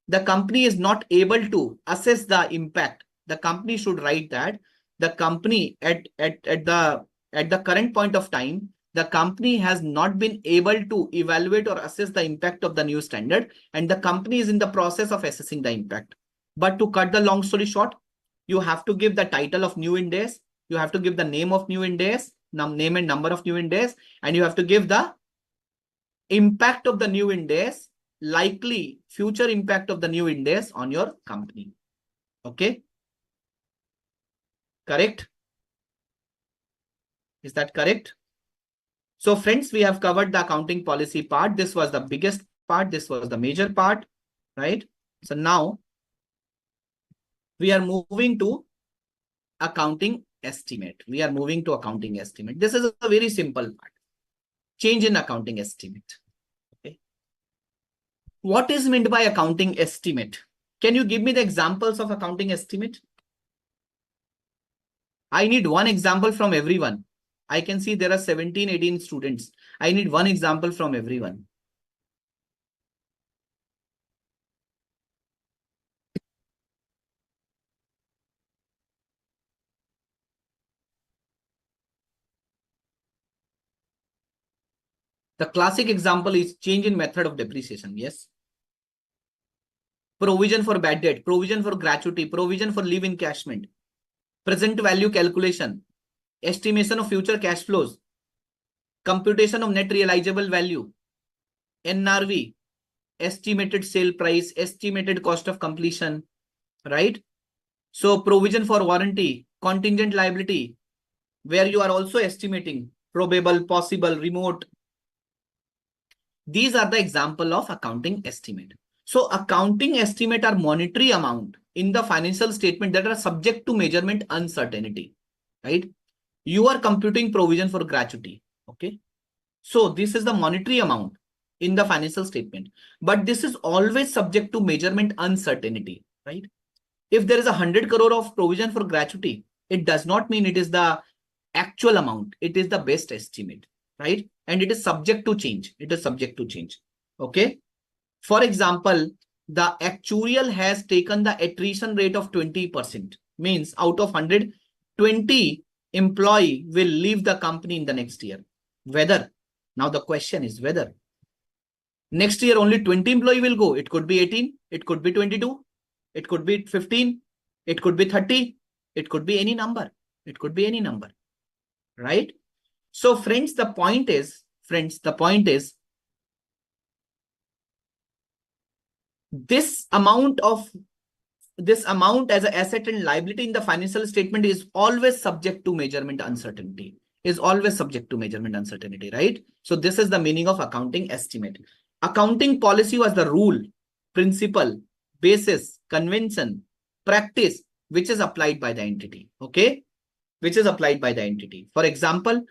the company is not able to assess the impact, the company should write that the company at the current point of time, the company has not been able to evaluate or assess the impact of the new standard, and the company is in the process of assessing the impact. But to cut the long story short, you have to give the title of new Ind AS, you have to give the name of new Ind AS, name and number of new Ind AS, and you have to give the impact of the new Ind AS, likely future impact of the new Ind AS on your company. Okay? Correct? Is that correct? So friends, we have covered the accounting policy part. This was the biggest part. This was the major part, right? So now we are moving to accounting estimate. We are moving to accounting estimate. This is a very simple part. Change in accounting estimate. Okay. What is meant by accounting estimate? Can you give me the examples of accounting estimate? I need one example from everyone. I can see there are 17, 18 students. I need one example from everyone. The classic example is change in method of depreciation. Yes. Provision for bad debt, provision for gratuity, provision for leave encashment, present value calculation, estimation of future cash flows, computation of net realizable value, NRV, estimated sale price, estimated cost of completion, right? So provision for warranty, contingent liability, where you are also estimating probable, possible, remote. These are the example of accounting estimate. So accounting estimate are monetary amount in the financial statement that are subject to measurement uncertainty, right? You are computing provision for gratuity, okay? So this is the monetary amount in the financial statement, but this is always subject to measurement uncertainty, right? If there is 100 crore of provision for gratuity, it does not mean it is the actual amount. It is the best estimate, right? And it is subject to change. It is subject to change. Okay. For example, the actuarial has taken the attrition rate of 20%. Means out of 100, 20 employee will leave the company in the next year. Whether, now the question is whether next year only 20 employee will go. It could be 18. It could be 22. It could be 15. It could be 30. It could be any number. It could be any number. Right? So friends, the point is, this amount as an asset and liability in the financial statement is always subject to measurement uncertainty. Right? So this is the meaning of accounting estimate. Accounting policy was the rule, principle, basis, convention, practice, which is applied by the entity. Okay? Which is applied by the entity. For example,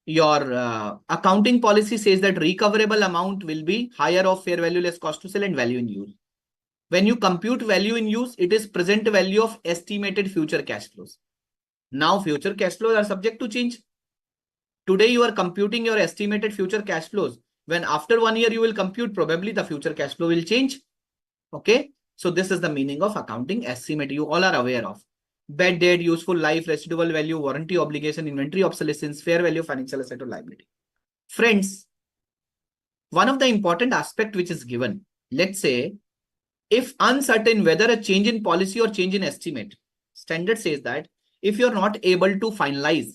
your accounting policy says that recoverable amount will be higher of fair value less cost to sell and value in use. When you compute value in use, it is present value of estimated future cash flows. Now future cash flows are subject to change. Today you are computing your estimated future cash flows. When after 1 year you will compute, probably the future cash flow will change. Okay. So this is the meaning of accounting estimate. You all are aware of. Bad debt, useful life, residual value, warranty obligation, inventory obsolescence, fair value, financial asset or liability. Friends, one of the important aspect which is given, let's say, if uncertain whether a change in policy or change in estimate, standard says that if you're not able to finalize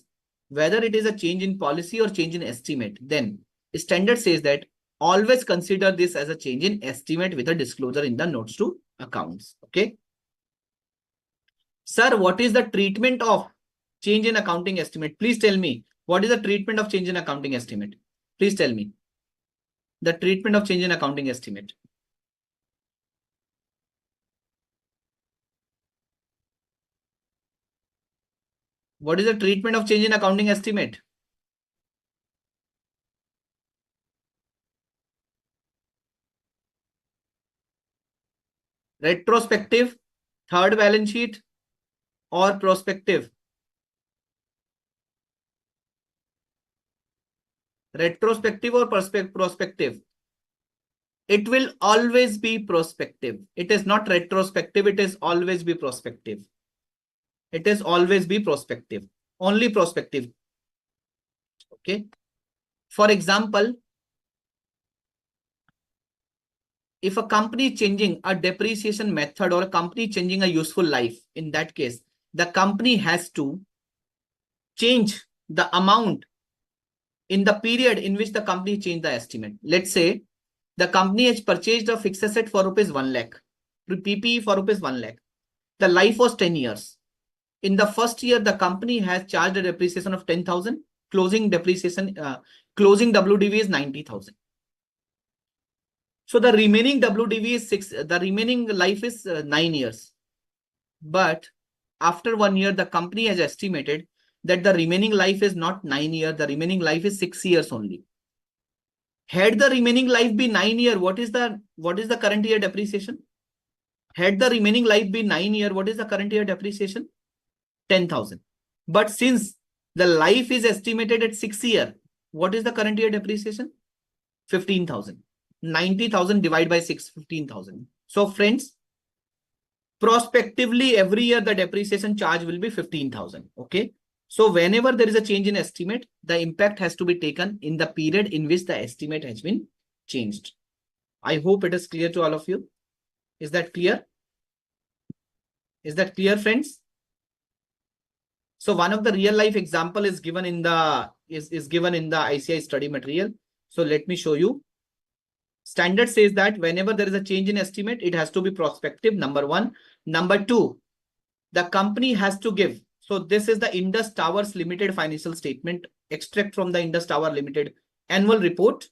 whether it is a change in policy or change in estimate, then standard says that always consider this as a change in estimate with a disclosure in the notes to accounts. Okay. Sir, what is the treatment of change in accounting estimate? Please tell me, what is the treatment of change in accounting estimate? Please tell me the treatment of change in accounting estimate. What is the treatment of change in accounting estimate? Retrospective, third balance sheet, or prospective? Retrospective or prospective? It will always be prospective. It is not retrospective. It is always be prospective. It is always be prospective. Only prospective. Okay. For example, if a company changing a depreciation method or a company changing a useful life, in that case, the company has to change the amount in the period in which the company changed the estimate. Let's say the company has purchased a fixed asset for rupees 1 lakh, PPE for rupees 1 lakh. The life was 10 years. In the first year, the company has charged a depreciation of 10,000. Closing depreciation, closing WDV is 90,000. So the remaining WDV is 6. The remaining life is 9 years. But after 1 year, the company has estimated that the remaining life is not 9 years. The remaining life is 6 years only. Had the remaining life be 9 years, what is the current year depreciation? Had the remaining life be 9 years, what is the current year depreciation? 10,000. But since the life is estimated at 6 years, what is the current year depreciation? 15,000. 90,000 divided by 6, 15,000. So friends, prospectively every year the depreciation charge will be 15,000. Okay. So whenever there is a change in estimate, the impact has to be taken in the period in which the estimate has been changed. I hope it is clear to all of you. Is that clear? Is that clear, friends? So one of the real life example is given in the given in the ICAI study material. So let me show you. Standard says that whenever there is a change in estimate, it has to be prospective, number one. Number two, the company has to give. So this is the Indus Towers Limited financial statement, extract from the Indus Tower Limited annual report.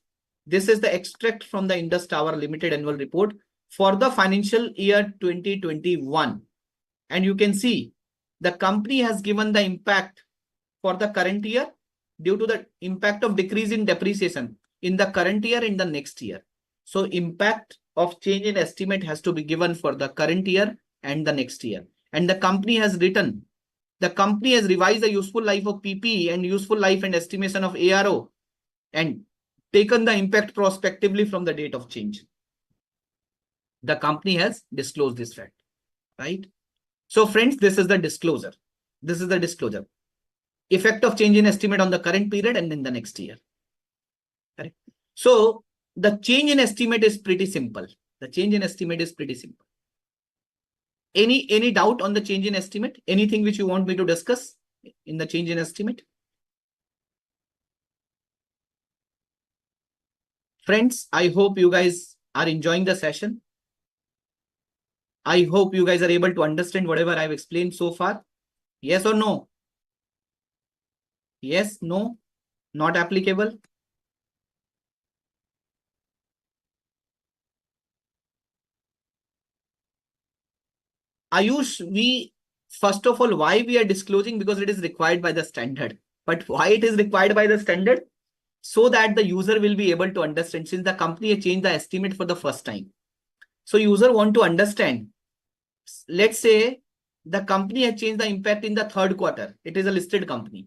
This is the extract from the Indus Tower Limited annual report for the financial year 2021. And you can see the company has given the impact for the current year due to the impact of decrease in depreciation in the current year and the next year. So impact of change in estimate has to be given for the current year and the next year. And the company has written, the company has revised the useful life of PPE and useful life and estimation of ARO and taken the impact prospectively from the date of change. The company has disclosed this fact, right? So friends, this is the disclosure. This is the disclosure. Effect of change in estimate on the current period and in the next year. Correct? So the change in estimate is pretty simple. The change in estimate is pretty simple. Any doubt on the change in estimate? Anything which you want me to discuss in the change in estimate? Friends, I hope you guys are enjoying the session. I hope you guys are able to understand whatever I've explained so far. Yes or no? Yes, no, not applicable. Ayush, first of all, why we are disclosing? Because it is required by the standard. But why it is required by the standard? So that the user will be able to understand, since the company has changed the estimate for the first time. So user want to understand. Let's say the company has changed the impact in the third quarter. It is a listed company.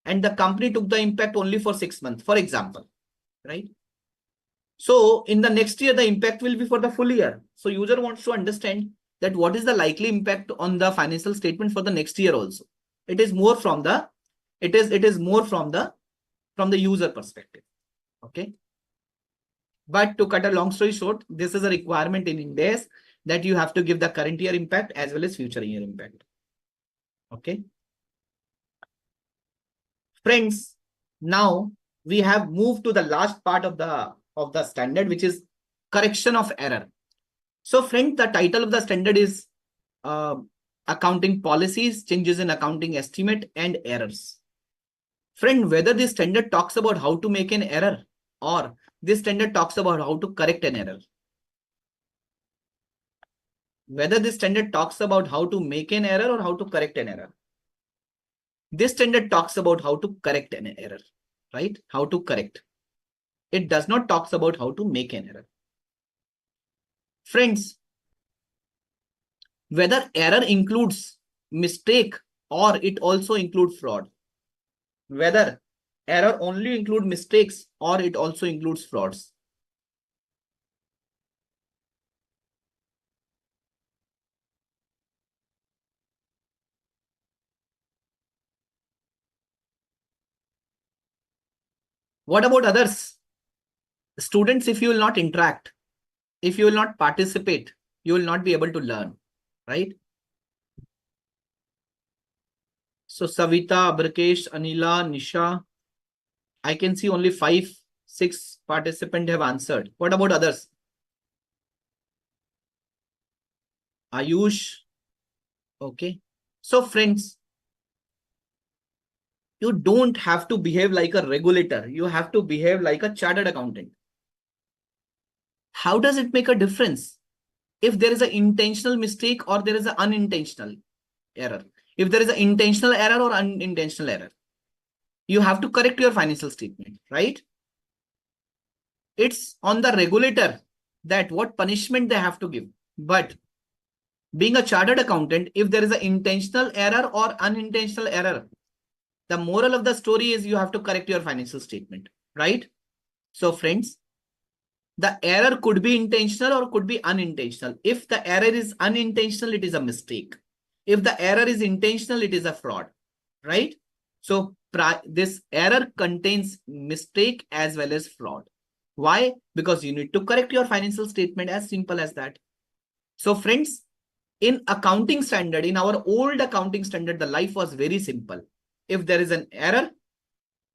And the company took the impact only for 6 months, for example, right? So in the next year, the impact will be for the full year. So user wants to understand that what is the likely impact on the financial statement for the next year also. It is more from the, it is more from the user perspective. Okay. But to cut a long story short, this is a requirement in Ind AS that you have to give the current year impact as well as future year impact. Okay. Friends, now we have moved to the last part of the standard, which is correction of error. So friends, the title of the standard is accounting policies, changes in accounting estimate and errors. Friend, whether this standard talks about how to make an error or this standard talks about how to correct an error. Whether this standard talks about how to make an error or how to correct an error. This standard talks about how to correct an error, right? How to correct. It does not talks about how to make an error. Friends, whether error includes mistake or it also includes fraud. Whether error only includes mistakes or it also includes frauds. What about others? Students, if you will not interact, if you will not participate, you will not be able to learn, right? So Savita, Abrakesh, Anila, Nisha, I can see only 5, 6 participants have answered. What about others? Ayush. Okay. So friends, you don't have to behave like a regulator. You have to behave like a chartered accountant. How does it make a difference if there is an intentional mistake or there is an unintentional error? If there is an intentional error or unintentional error, you have to correct your financial statement, right? It's on the regulator that what punishment they have to give. But being a chartered accountant, if there is an intentional error or unintentional error, the moral of the story is you have to correct your financial statement, right? So friends, the error could be intentional or could be unintentional. If the error is unintentional, it is a mistake. If the error is intentional, it is a fraud, right? So this error contains mistake as well as fraud. Why? Because you need to correct your financial statement, as simple as that. So friends, in accounting standard, in our old accounting standard, the life was very simple. If there is an error,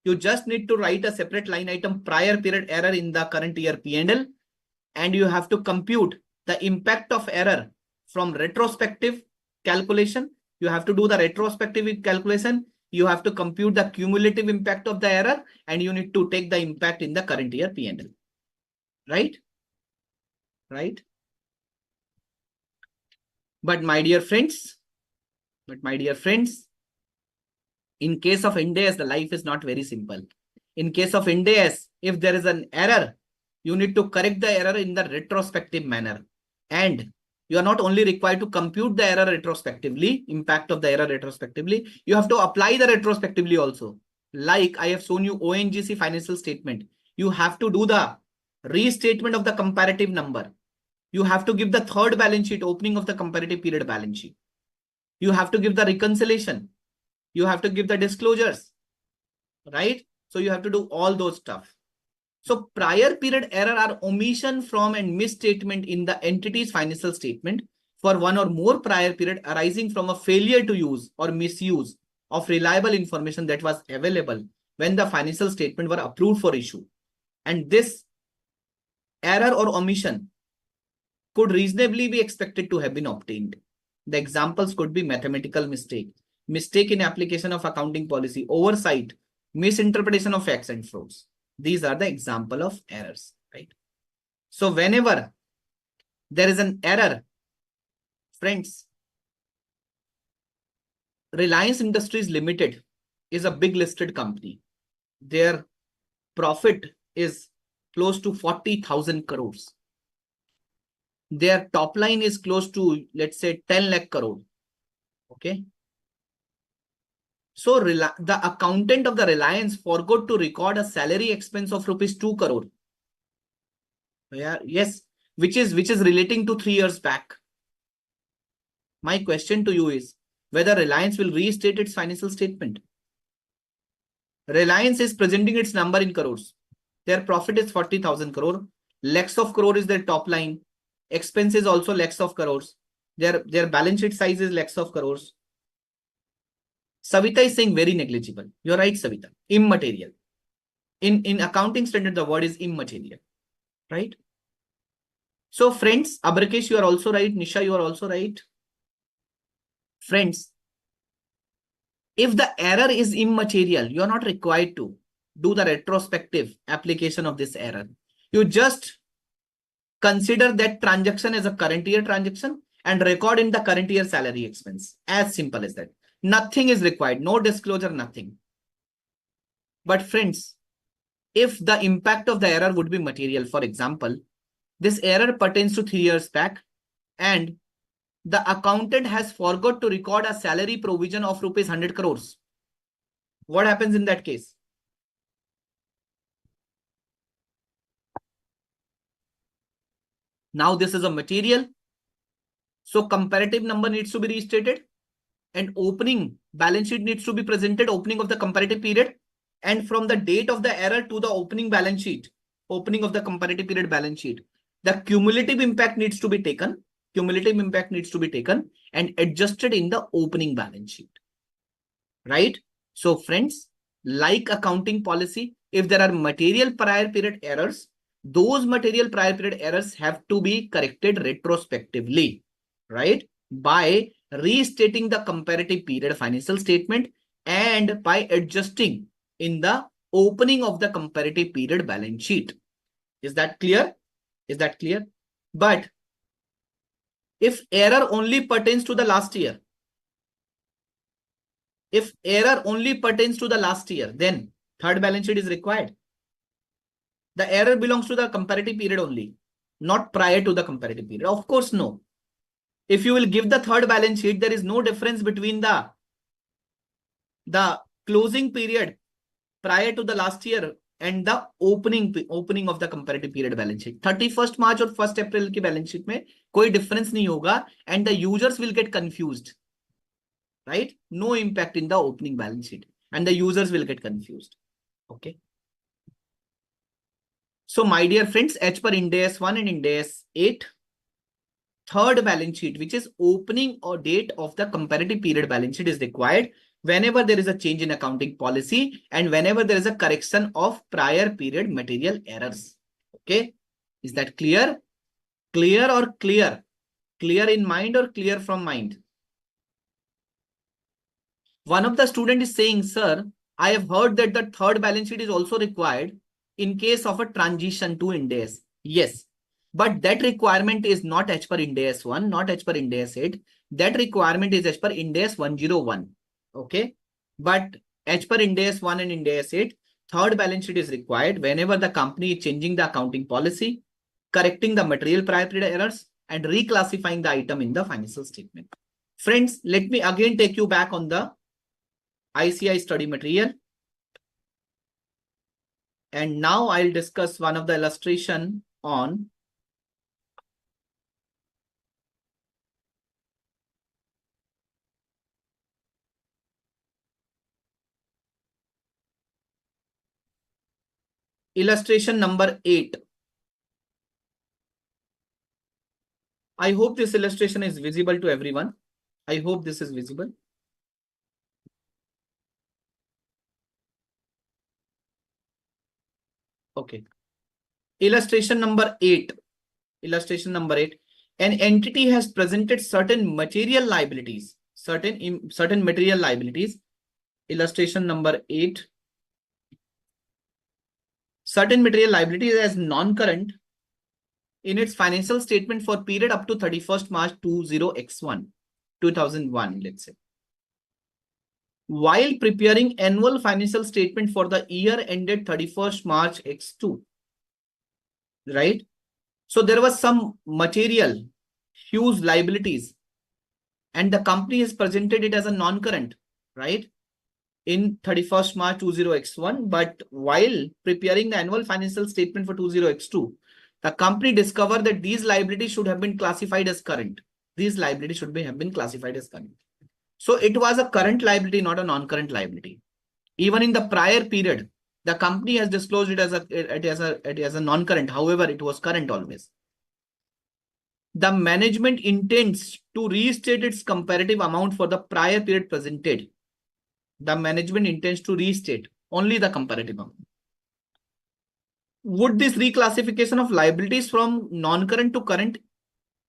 you just need to write a separate line item prior period error in the current year P&L, and you have to compute the impact of error from retrospective calculation. You have to do the retrospective calculation. You have to compute the cumulative impact of the error, and you need to take the impact in the current year P&L. Right? Right? But my dear friends, in case of Ind AS, the life is not very simple. In case of Ind AS, if there is an error, you need to correct the error in the retrospective manner. And you are not only required to compute the error retrospectively, impact of the error retrospectively, you have to apply the retrospectively also. Like I have shown you ONGC financial statement. You have to do the restatement of the comparative number. You have to give the third balance sheet, opening of the comparative period balance sheet. You have to give the reconciliation. You have to give the disclosures, right? So you have to do all those stuff. So prior period error are omission from and misstatement in the entity's financial statement for one or more prior period arising from a failure to use or misuse of reliable information that was available when the financial statement were approved for issue. And this error or omission could reasonably be expected to have been obtained. The examples could be mathematical mistake, mistake in application of accounting policy, oversight, misinterpretation of facts and frauds. These are the example of errors, right? So whenever there is an error, friends, Reliance Industries Limited is a big listed company. Their profit is close to 40,000 crores. Their top line is close to, let's say, 10 lakh crore. Okay. So the accountant of the Reliance forgot to record a salary expense of rupees 2 crore. Yeah, yes, which is relating to 3 years back. My question to you is whether Reliance will restate its financial statement. Reliance is presenting its number in crores. Their profit is 40,000 crore. Lakhs of crore is their top line. Expense is also lakhs of crores. Their balance sheet size is lakhs of crores. Savita is saying very negligible. You're right, Savita. Immaterial. In accounting standard, the word is immaterial. Right? So friends, Abrakesh, you are also right. Nisha, you are also right. Friends, if the error is immaterial, you are not required to do the retrospective application of this error. You just consider that transaction as a current year transaction and record in the current year salary expense. As simple as that. Nothing is required. No disclosure, nothing. But friends, if the impact of the error would be material, for example, this error pertains to 3 years back and the accountant has forgot to record a salary provision of rupees 100 crores. What happens in that case? Now this is a material. So comparative number needs to be restated and opening balance sheet needs to be presented, opening of the comparative period. And from the date of the error to the opening balance sheet, opening of the comparative period balance sheet, the cumulative impact needs to be taken. Cumulative impact needs to be taken and adjusted in the opening balance sheet. Right? So friends, like accounting policy, if there are material prior period errors, those material prior period errors have to be corrected retrospectively, right? By restating the comparative period financial statement and by adjusting in the opening of the comparative period balance sheet. Is that clear? Is that clear? But if error only pertains to the last year, if error only pertains to the last year, then third balance sheet is required. The error belongs to the comparative period only, not prior to the comparative period. Of course, no. If you will give the third balance sheet, there is no difference between the closing period prior to the last year and the opening of the comparative period balance sheet. 31st March or 1st April की balance sheet में कोई difference नहीं होगा and the users will get confused. Right? No impact in the opening balance sheet. and the users will get confused. Okay. So my dear friends, as per Ind AS 1 and Ind AS 8, third balance sheet, which is opening or date of the comparative period balance sheet, is required whenever there is a change in accounting policy and whenever there is a correction of prior period material errors. Okay. Is that clear? Clear or clear? Clear in mind or clear from mind? One of the student is saying, sir, I have heard that the third balance sheet is also required in case of a transition to Ind AS. Yes, but that requirement is not as per Ind AS 1, not as per Ind AS 8. That requirement is as per Ind AS 101. Okay, but as per Ind AS 1 and Ind AS 8, third balance sheet is required whenever the company is changing the accounting policy, correcting the material prior period errors, and reclassifying the item in the financial statement. Friends, let me again take you back on the ICAI study material. And now I'll discuss one of the illustration on illustration number 8. I hope this illustration is visible to everyone. I hope this is visible. Okay. Illustration number 8. Illustration number 8. An entity has presented certain material liabilities. Certain material liabilities. Illustration number 8. Certain material liabilities as non-current in its financial statement for period up to 31st March 2001, let's say. While preparing annual financial statement for the year ended 31st March X2, right? So there was some material, huge liabilities, and the company has presented it as a non-current, right? In 31st March 20X1, but while preparing the annual financial statement for 20X2, the company discovered that these liabilities should have been classified as current. These liabilities should have been classified as current. So it was a current liability, not a non-current liability. Even in the prior period, the company has disclosed it as a non-current. However, it was current always. The management intends to restate its comparative amount for the prior period presented. The management intends to restate only the comparative amount. Would this reclassification of liabilities from non-current to current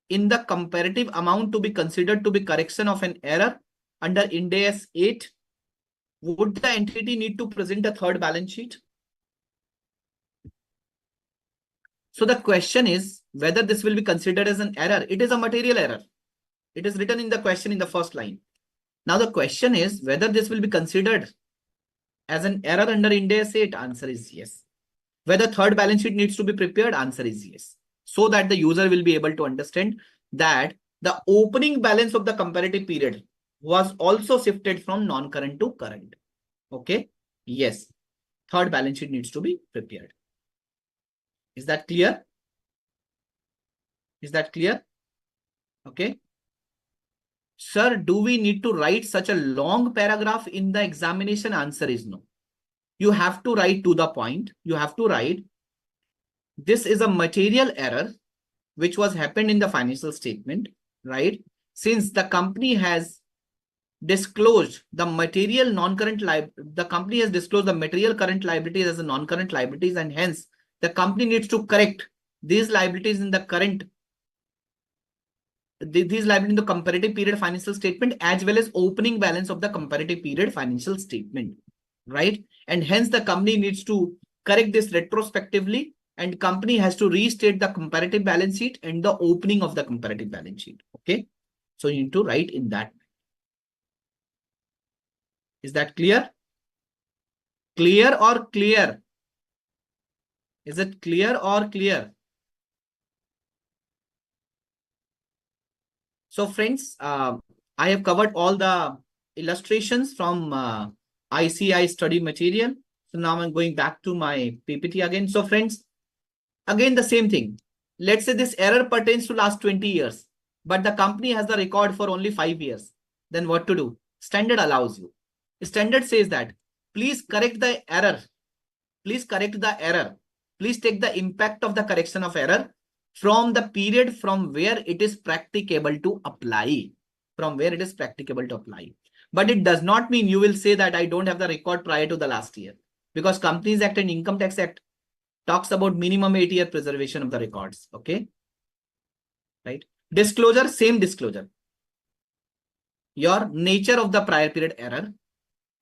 in the comparative amount to be considered to be correction of an error under Ind AS 8? Would the entity need to present a third balance sheet? So the question is whether this will be considered as an error. It is a material error. It is written in the question in the first line. Now the question is whether this will be considered as an error under Ind AS 8. Answer is yes. Whether third balance sheet needs to be prepared. Answer is yes. So that the user will be able to understand that the opening balance of the comparative period was also shifted from non-current to current. Okay. Yes. Third balance sheet needs to be prepared. Is that clear? Is that clear? Okay. Sir, do we need to write such a long paragraph in the examination? Answer is no. You have to write to the point. You have to write, this is a material error which was happened in the financial statement, right? Since the company has disclosed the material non-current liability, the company has disclosed the material current liabilities as a non-current liabilities, and hence the company needs to correct these liabilities in the current, these liabilities in the comparative period financial statement as well as opening balance of the comparative period financial statement, right? And hence the company needs to correct this retrospectively, and company has to restate the comparative balance sheet and the opening of the comparative balance sheet. Okay. So you need to write in that. Is that clear? Clear or clear? Is it clear or clear? So friends, I have covered all the illustrations from ICAI study material. So now I'm going back to my PPT again. So friends, again the same thing. Let's say this error pertains to last 20 years, but the company has the record for only 5 years. Then what to do? Standard allows you. Standard says that please correct the error. Please correct the error. Please take the impact of the correction of error from the period from where it is practicable to apply. From where it is practicable to apply. But it does not mean you will say that I don't have the record prior to the last year. Because Companies Act and Income Tax Act talks about minimum 8-year preservation of the records. Okay. Right. Disclosure, same disclosure. Your nature of the prior period error,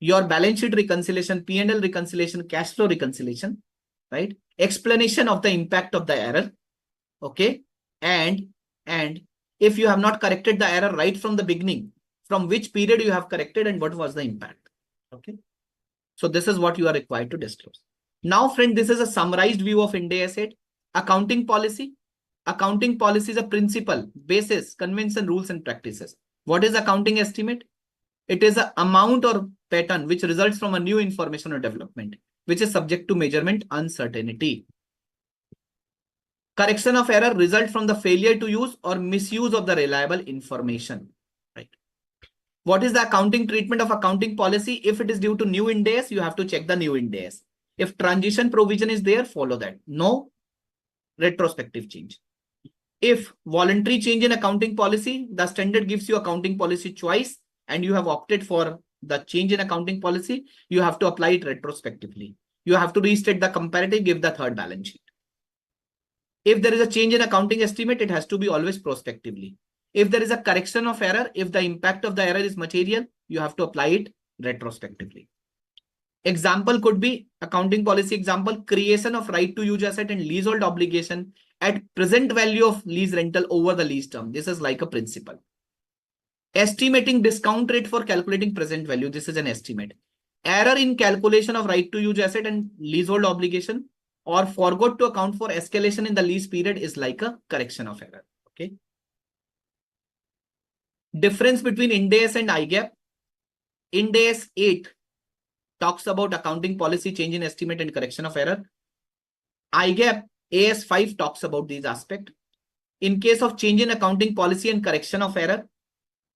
your balance sheet reconciliation, P&L reconciliation, cash flow reconciliation, right? Explanation of the impact of the error. Okay. And if you have not corrected the error right from the beginning, from which period you have corrected and what was the impact. Okay. So this is what you are required to disclose. Now, friend, this is a summarized view of Ind AS 8. Accounting policy. Accounting policy is a principle, basis, convention, rules, and practices. What is accounting estimate? It is an amount or pattern which results from a new information or development, which is subject to measurement uncertainty. Correction of error result from the failure to use or misuse of the reliable information. Right. What is the accounting treatment of accounting policy? If it is due to new Ind AS, you have to check the new Ind AS. If transition provision is there, follow that. No retrospective change. If voluntary change in accounting policy, the standard gives you accounting policy choice and you have opted for the change in accounding policy, you have to apply it retrospectively. You have to restate the comparative, give the third balance sheet. If there is a change in accounting estimate, it has to be always prospectively. If there is a correction of error, if the impact of the error is material, you have to apply it retrospectively. Example could be accounting policy example, creation of right to use asset and leasehold obligation at present value of lease rental over the lease term. This is like a principle. Estimating discount rate for calculating present value. This is an estimate. Error in calculation of right to use asset and leasehold obligation or forgot to account for escalation in the lease period is like a correction of error. Okay. Difference between Ind AS and ICAI. Ind AS 8 talks about accounting policy change in estimate and correction of error. ICAI AS 5 talks about these aspects. In case of change in accounting policy and correction of error,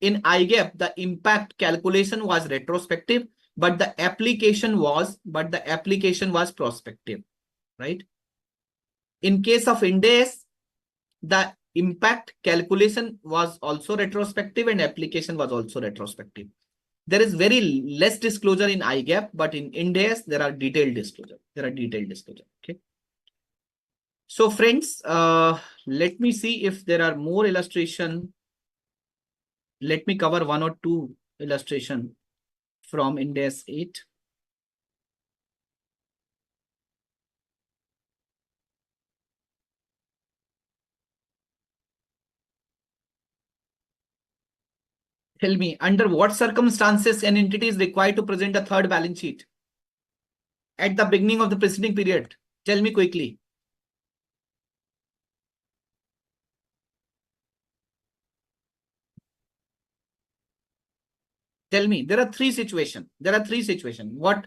in ICAI, the impact calculation was retrospective, but the application was prospective, right? In case of Ind AS, the impact calculation was also retrospective and application was also retrospective. There is very less disclosure in ICAI, but in Ind AS, there are detailed disclosure. Okay. So friends, let me see if there are more illustration. Let me cover one or two illustration from Ind AS 8. Tell me, under what circumstances an entity is required to present a third balance sheet at the beginning of the preceding period? Tell me quickly. Tell me, there are three situations. What?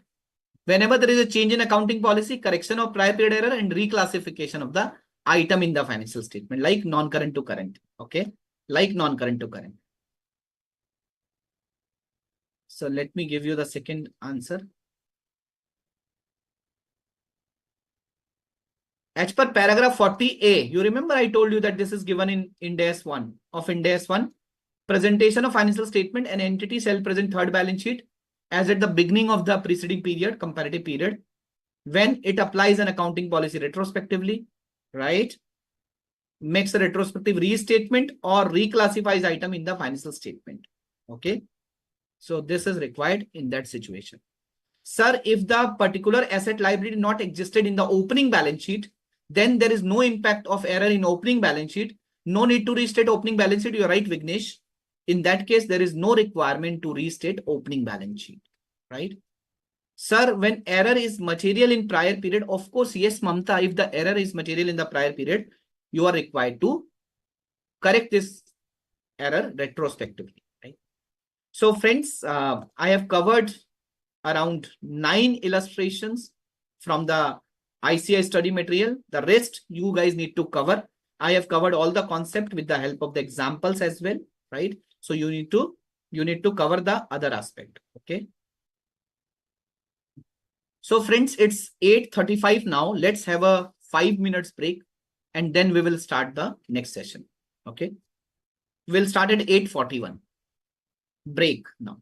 Whenever there is a change in accounting policy, correction of prior period error and reclassification of the item in the financial statement, like non-current to current. Okay. Like non-current to current. So let me give you the second answer. As per paragraph 40A, you remember I told you that this is given in Ind AS 1 of Ind AS 1. Presentation of financial statement, an entity shall present third balance sheet as at the beginning of the preceding period, comparative period, when it applies an accounting policy retrospectively, right? Makes a retrospective restatement or reclassifies item in the financial statement. Okay. So this is required in that situation. Sir, if the particular asset liability not existed in the opening balance sheet, then there is no impact of error in opening balance sheet. No need to restate opening balance sheet. You're right, Vignesh. In that case, there is no requirement to restate opening balance sheet, right? Sir, when error is material in prior period, of course, yes, Mamta, if the error is material in the prior period, you are required to correct this error retrospectively, right? So friends, I have covered around 9 illustrations from the ICAI study material. The rest you guys need to cover. I have covered all the concept with the help of the examples as well, right? So you need to cover the other aspect. Okay. So friends, it's 8:35 now. Let's have a 5 minutes break and then we will start the next session. Okay. We'll start at 8:41. Break now.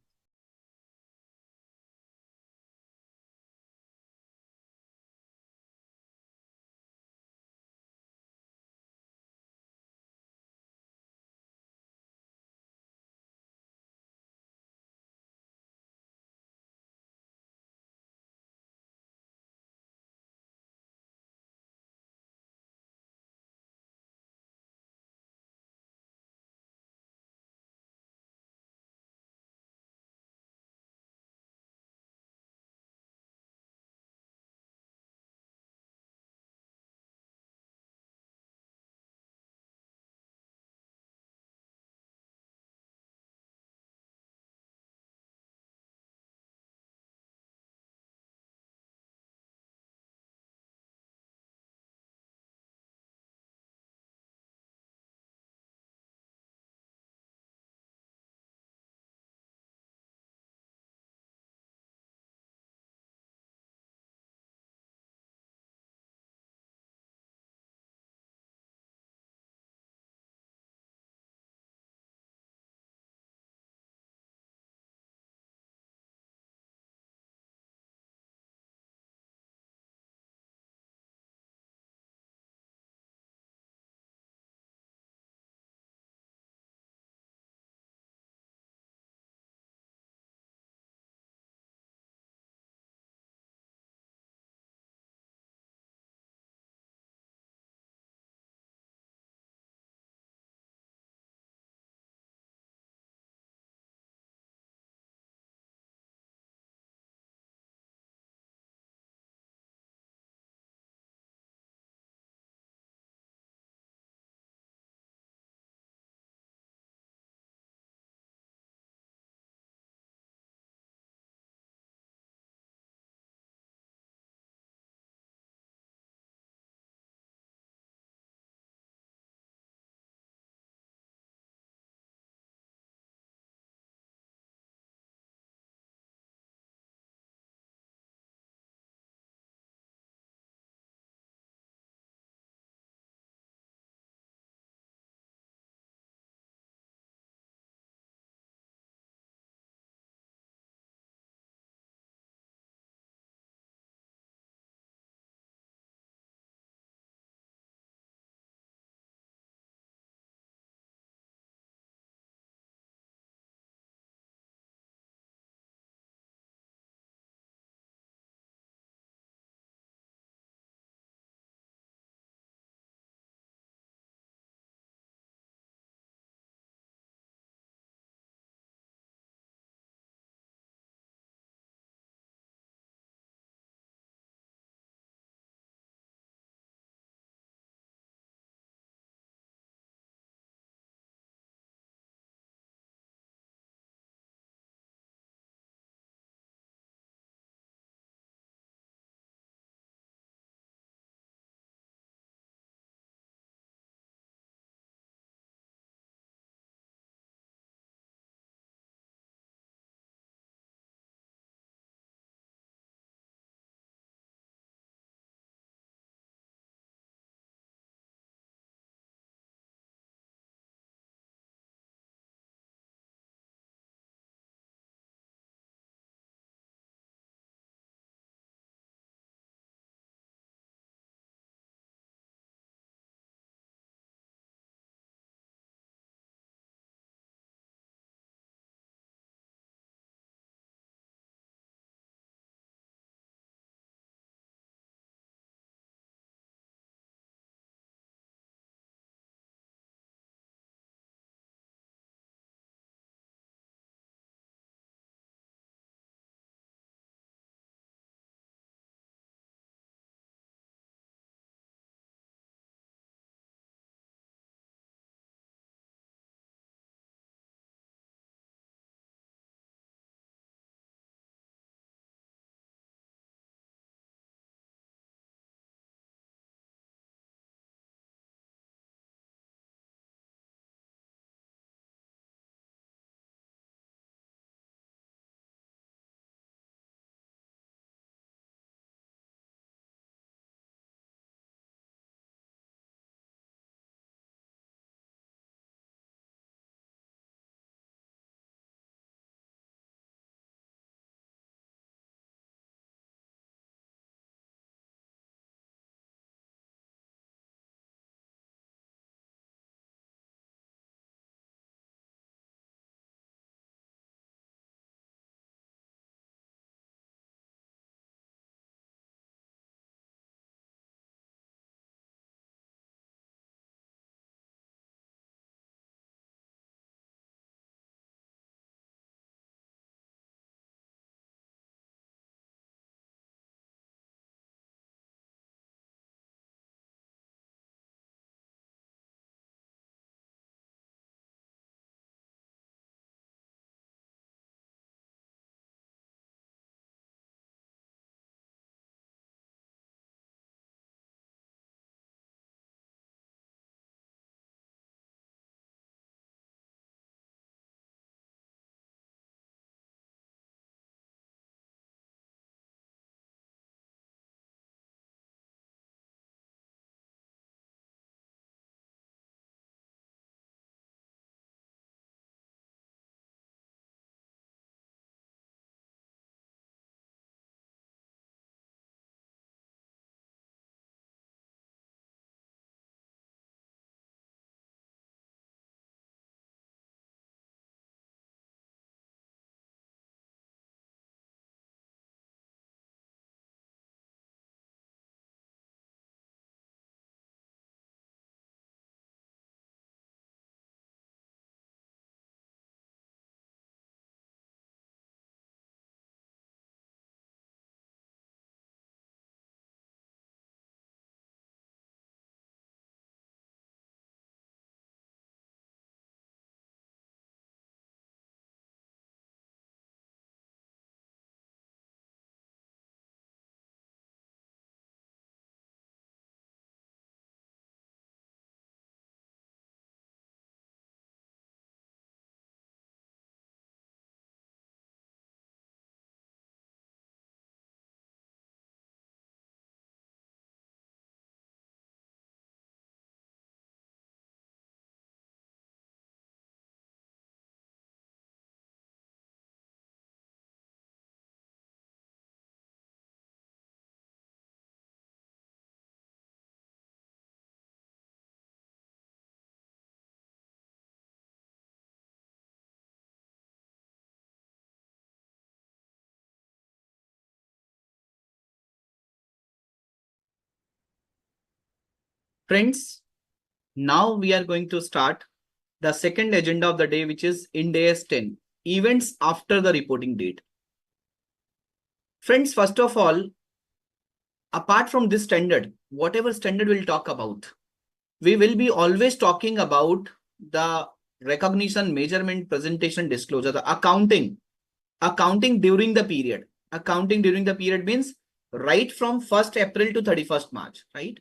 Friends, now we are going to start the second agenda of the day, which is Ind AS 10, events after the reporting date. Friends, first of all, apart from this standard, whatever standard we'll talk about, we will be always talking about the recognition, measurement, presentation, disclosure, the accounting during the period. Accounting during the period means right from 1st April to 31st March, right?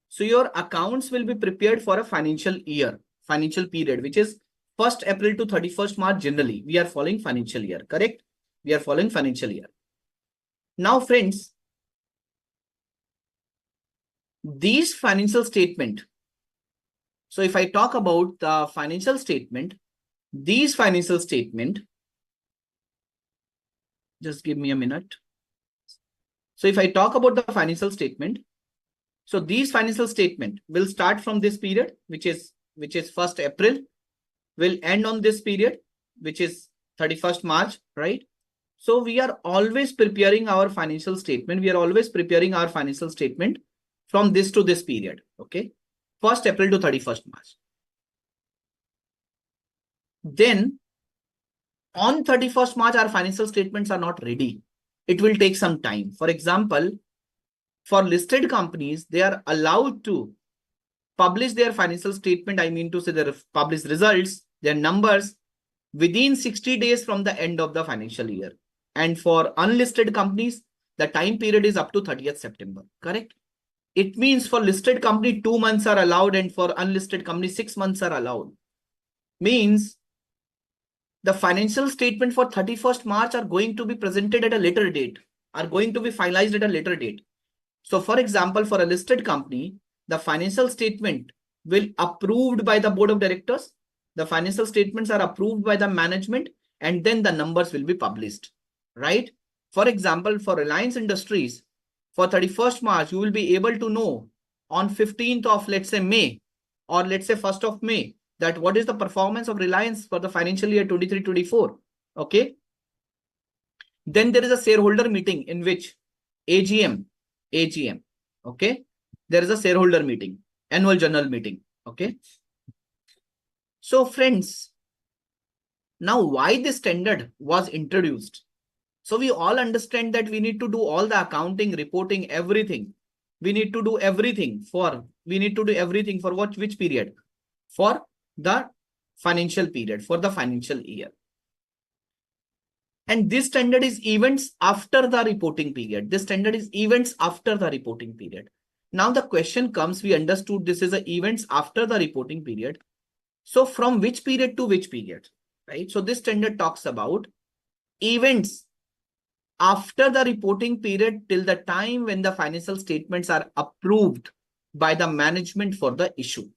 So your accounts will be prepared for a financial year, financial period, which is 1st April to 31st March. Generally, we are following financial year, correct? We are following financial year. Now, friends, these financial statement. So if I talk about the financial statement, these financial statement, just give me a minute. So if I talk about the financial statement, so these financial statement will start from this period, which is 1st April, will end on this period, which is 31st March, right? So we are always preparing our financial statement. We are always preparing our financial statement from this to this period, okay? 1st April to 31st March. Then on 31st March, our financial statements are not ready. It will take some time. For example, for listed companies, they are allowed to publish their financial statement. I mean to say their published results, their numbers within 60 days from the end of the financial year. And for unlisted companies, the time period is up to 30th September, correct? It means for listed company, 2 months are allowed, and for unlisted company, 6 months are allowed. Means the financial statement for 31st March are going to be presented at a later date, are going to be finalized at a later date. So for example, for a listed company, the financial statement will approved by the board of directors. The financial statements are approved by the management, and then the numbers will be published, right? For example, for Reliance Industries, for 31st March, you will be able to know on 15th of, let's say, May, or let's say 1st of May, that what is the performance of Reliance for the financial year 23-24, okay? Then there is a shareholder meeting in which AGM, okay? There is a shareholder meeting, annual general meeting, okay? So friends, now why this standard was introduced? So we all understand that we need to do all the accounting, reporting, everything. We need to do everything for what, which period? For the financial period, for the financial year. And this standard is events after the reporting period. This standard is events after the reporting period. Now the question comes, we understood this is a events after the reporting period. So from which period to which period, right? So this standard talks about events after the reporting period till the time when the financial statements are approved by the management for the issue.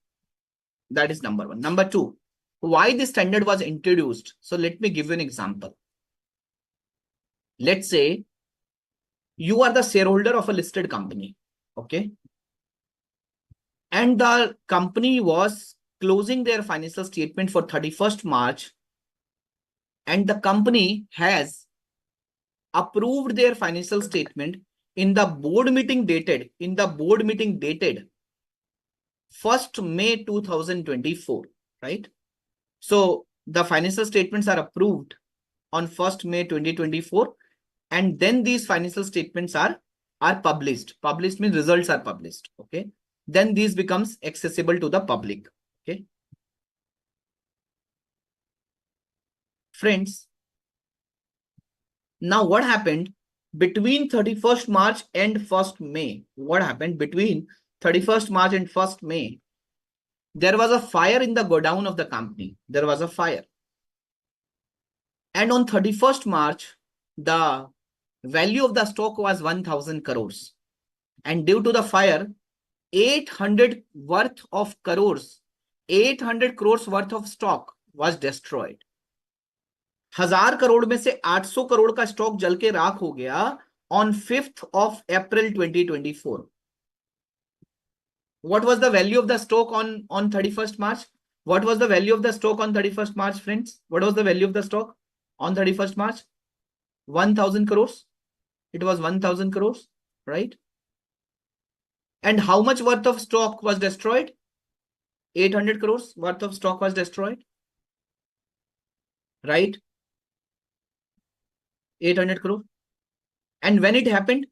That is number one. Number two, why this standard was introduced? So let me give you an example. Let's say you are the shareholder of a listed company, okay? And the company was closing their financial statement for 31st March, and the company has approved their financial statement in the board meeting dated 1st May 2024, right? So the financial statements are approved on 1st May 2024, and then these financial statements are published. Published means results are published, okay? Then these becomes accessible to the public, okay? Friends, now what happened between 31st March and 1st May? What happened between 31st March and 1st May? There was a fire in the godown of the company. There was a fire. And on 31st March, the value of the stock was 1,000 crores. And due to the fire, 800 crores worth of stock was destroyed. 1000 crore में से 800 करोड़ का stock जल के राख हो गया on 5th of April 2024. What was the value of the stock on 31st March? What was the value of the stock on 31st March, friends? What was the value of the stock on 31st March? 1,000 crores. It was 1,000 crores, right? And how much worth of stock was destroyed? 800 crores worth of stock was destroyed, right? 800 crore. And when it happened?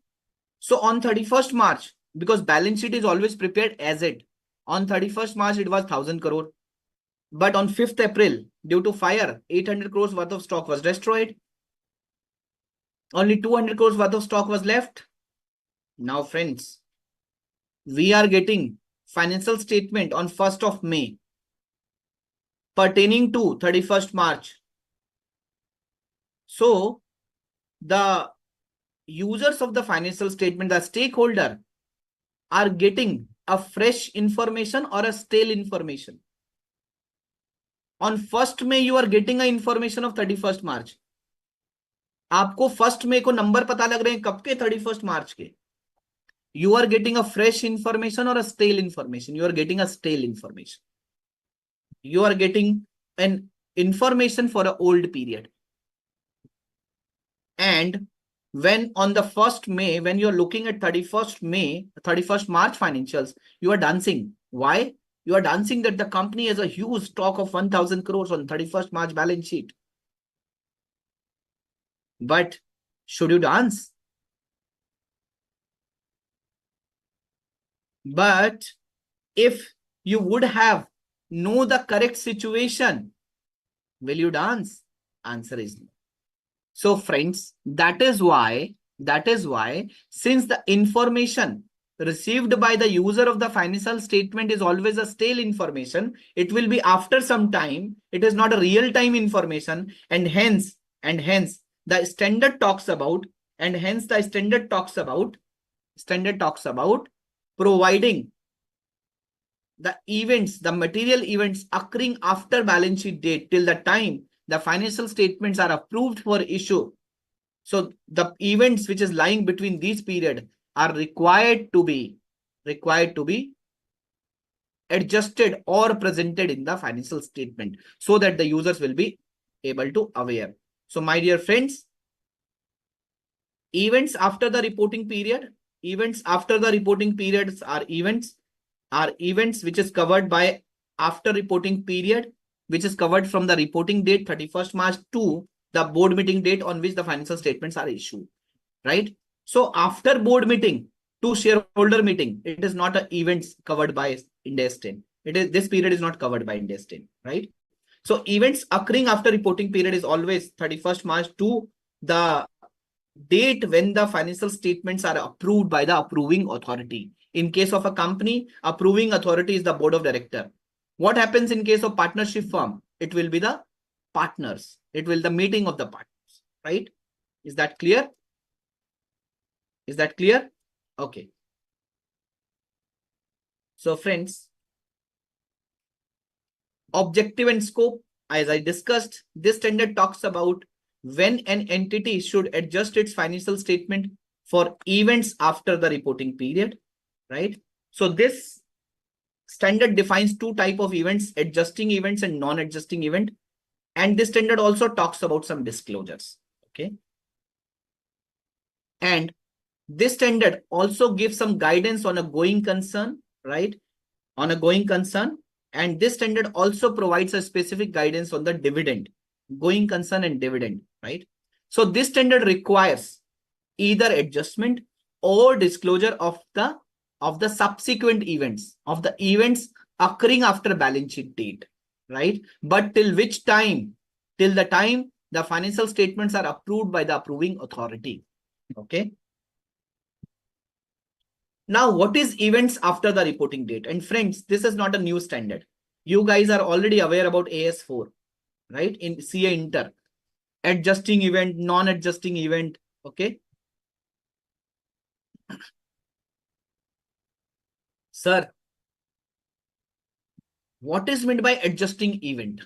So on 31st March, because balance sheet is always prepared as it, on 31st March, it was 1000 crore. But on 5th April, due to fire, 800 crores worth of stock was destroyed. Only 200 crores worth of stock was left. Now, friends, we are getting financial statement on 1st of May pertaining to 31st March. So the users of the financial statement, the stakeholder, are getting a fresh information or a stale information. On 1st May, you are getting a information of 31st March. आपको 1st May को number पता लग रहे हैं कब के? 31st March के. You are getting a fresh information or a stale information? You are getting a stale information. You are getting an information for an old period. And when on the 1st May, when you're looking at 31st May, 31st March financials, you are dancing. Why? You are dancing that the company has a huge stock of 1000 crores on 31st March balance sheet. But should you dance? But if you would have know the correct situation, will you dance? Answer is no. So friends, that is why, since the information received by the user of the financial statement is always a stale information, it will be after some time, it is not a real time information, and hence the standard talks about, providing the events, the material events occurring after balance sheet date till the time the financial statements are approved for issue. So the events which is lying between these period are required to be adjusted or presented in the financial statement so that the users will be able to aware. So my dear friends, events after the reporting period, are events which is covered by after reporting period, which is covered from the reporting date 31st March to the board meeting date on which the financial statements are issued, right? So after board meeting to shareholder meeting, it is not an events covered by Ind AS 10. This period is not covered by Ind AS 10, right? So events occurring after reporting period is always 31st March to the date when the financial statements are approved by the approving authority. In case of a company, approving authority is the board of director. What happens in case of partnership firm? It will be the partners. It will the meeting of the partners, right? Is that clear? Is that clear? Okay. So friends, objective and scope, as I discussed, this standard talks about when an entity should adjust its financial statement for events after the reporting period, right? So this standard defines two types of events, adjusting events and non-adjusting event. And this standard also talks about some disclosures, okay? And this standard also gives some guidance on a going concern, right? On a going concern. And this standard also provides a specific guidance on the dividend, going concern and dividend, right? So this standard requires either adjustment or disclosure of the subsequent events, of the events occurring after balance sheet date, right? But till which time? Till the time the financial statements are approved by the approving authority, okay? Now, what is events after the reporting date? And friends, this is not a new standard. You guys are already aware about AS4, right? In CA Inter, adjusting event, non-adjusting event, okay? Sir, what is meant by adjusting event?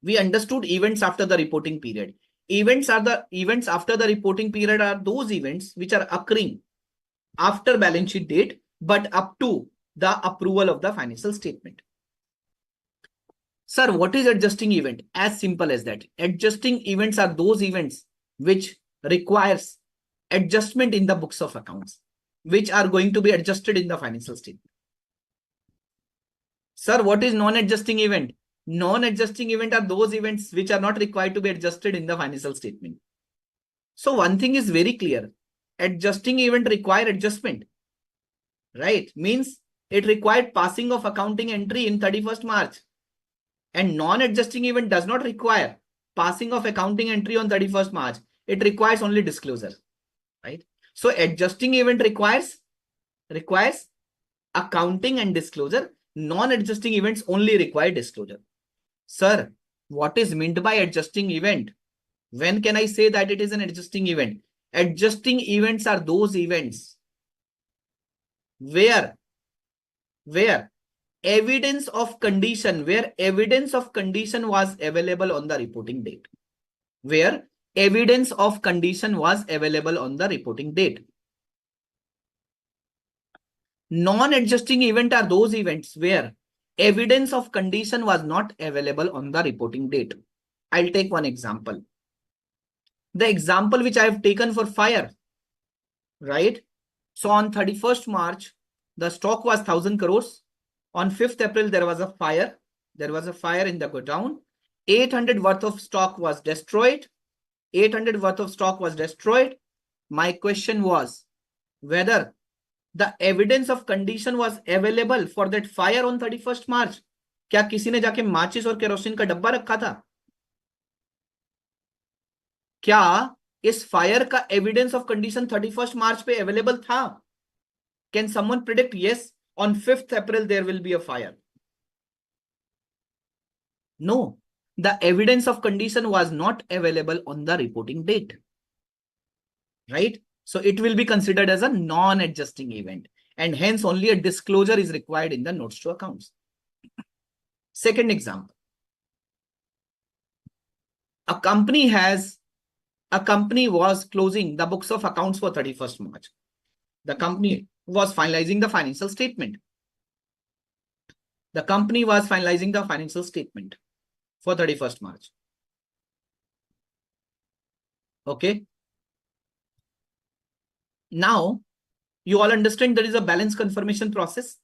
We understood events after the reporting period. Events after the reporting period are those events which are occurring after balance sheet date, but up to the approval of the financial statement. Sir, what is adjusting event? As simple as that. Adjusting events are those events which requires adjustment in the books of accounts. which are going to be adjusted in the financial statement. Sir, what is non-adjusting event? Non-adjusting event are those events which are not required to be adjusted in the financial statement. So one thing is very clear. Adjusting event require adjustment, right? Means it required passing of accounting entry in 31st March. And non-adjusting event does not require passing of accounting entry on 31st March. It requires only disclosure, right? So adjusting event requires accounting and disclosure. Non-adjusting events only require disclosure. Sir, what is meant by adjusting event? When can I say that it is an adjusting event? Adjusting events are those events where evidence of condition was available on the reporting date. Where evidence of condition was available on the reporting date. Non-adjusting event are those events where evidence of condition was not available on the reporting date. I'll take one example. The example which I have taken for fire, right? So on 31st March, the stock was 1,000 crores. On 5th April, there was a fire. There was a fire in the godown. 800 worth of stock was destroyed. 800 worth of stock was destroyed. My question was whether the evidence of condition was available for that fire on 31st March. क्या किसी ने जाके माचिस और kerosene का डब्बा रखा था? क्या इस फायर का एविडेंस ऑफ कंडीशन 31st मार्च पे अवेलेबल था? Can someone predict? Yes, on 5th April there will be a fire. No, the evidence of condition was not available on the reporting date, right? So it will be considered as a non-adjusting event, and hence only a disclosure is required in the notes to accounts. Second example. A company was closing the books of accounts for 31st March. The company was finalizing the financial statement. The company was finalizing the financial statement for 31st March. Okay. Now, you all understand there is a balance confirmation process.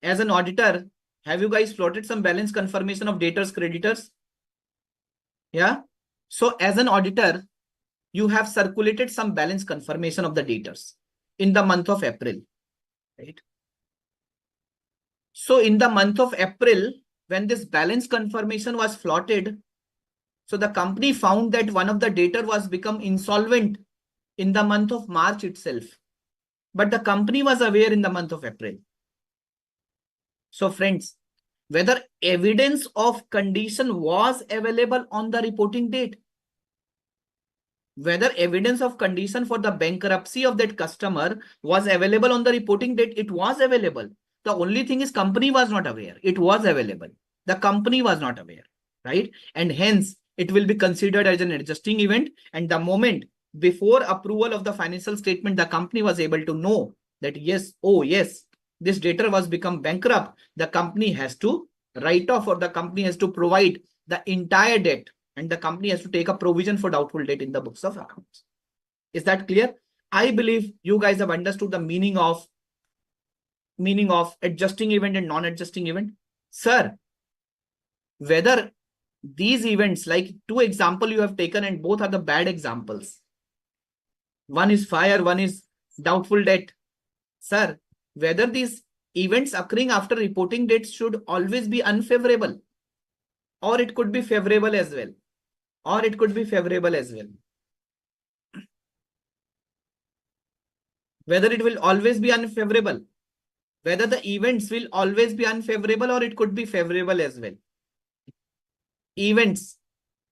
As an auditor, have you guys plotted some balance confirmation of debtors, creditors? Yeah. So as an auditor, you have circulated some balance confirmation of the debtors in the month of April, right? So in the month of April, when this balance confirmation was plotted, so the company found that one of the debtor was become insolvent in the month of March itself. But the company was aware in the month of April. So friends, whether evidence of condition was available on the reporting date, whether evidence of condition for the bankruptcy of that customer was available on the reporting date, it was available. The only thing is company was not aware. It was available. The company was not aware, right? And hence it will be considered as an adjusting event. And the moment before approval of the financial statement, the company was able to know that yes, oh yes, this debtor was become bankrupt. The company has to write off, or the company has to provide the entire debt, and the company has to take a provision for doubtful debt in the books of accounts. Is that clear? I believe you guys have understood the meaning of adjusting event and non-adjusting event. Sir, whether these events, like two examples you have taken and both are the bad examples. One is fire, one is doubtful debt. Sir, whether these events occurring after reporting dates should always be unfavorable, or it could be favorable as well. Or it could be favorable as well. Whether it will always be unfavorable, whether the events will always be unfavorable, or it could be favorable as well. Events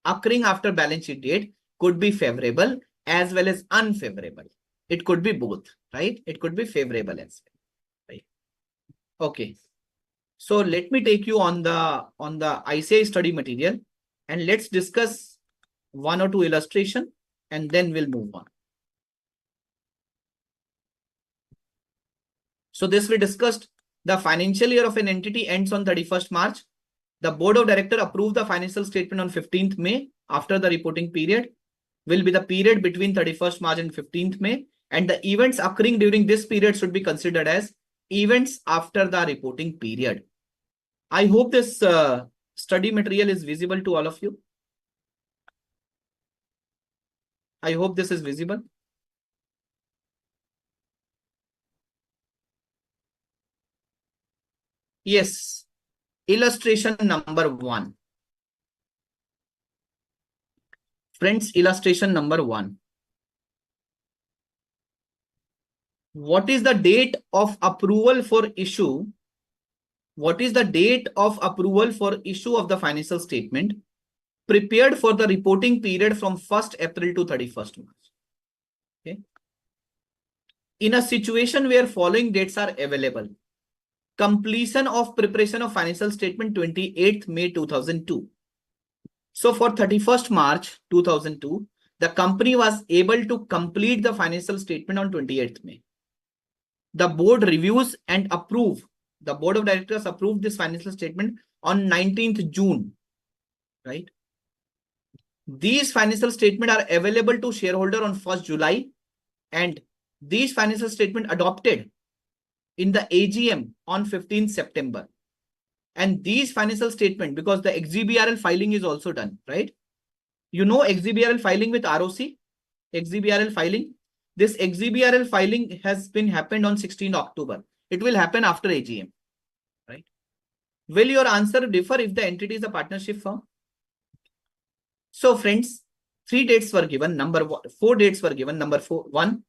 occurring after balance sheet date could be favorable as well as unfavorable. It could be both, right? It could be favorable as well, right? Okay. So let me take you on the ICAI study material, and let's discuss one or two illustration, and then we'll move on. So this we discussed. The financial year of an entity ends on 31st March. The board of directors approved the financial statement on 15th May after the reporting period. Will be the period between 31st March and 15th May. And the events occurring during this period should be considered as events after the reporting period. I hope this study material is visible to all of you. I hope this is visible. Yes. Illustration number 1. Friends, illustration number 1. What is the date of approval for issue? What is the date of approval for issue of the financial statement prepared for the reporting period from 1st April to 31st March? Okay. In a situation where following dates are available: completion of preparation of financial statement 28th May 2002. So for 31st March 2002, the company was able to complete the financial statement on 28th May. The board reviews and approve. The board of directors approved this financial statement on 19th June, right? These financial statements are available to shareholder on 1st July, and these financial statement adopted in the AGM on 15th September. And these financial statement, because the XBRL filing is also done, right? You know XBRL filing with ROC, XBRL filing. This XBRL filing has been happened on 16th October. It will happen after AGM, right? Will your answer differ if the entity is a partnership firm? So friends, 3 dates were given. Number 4 dates were given. Number 1,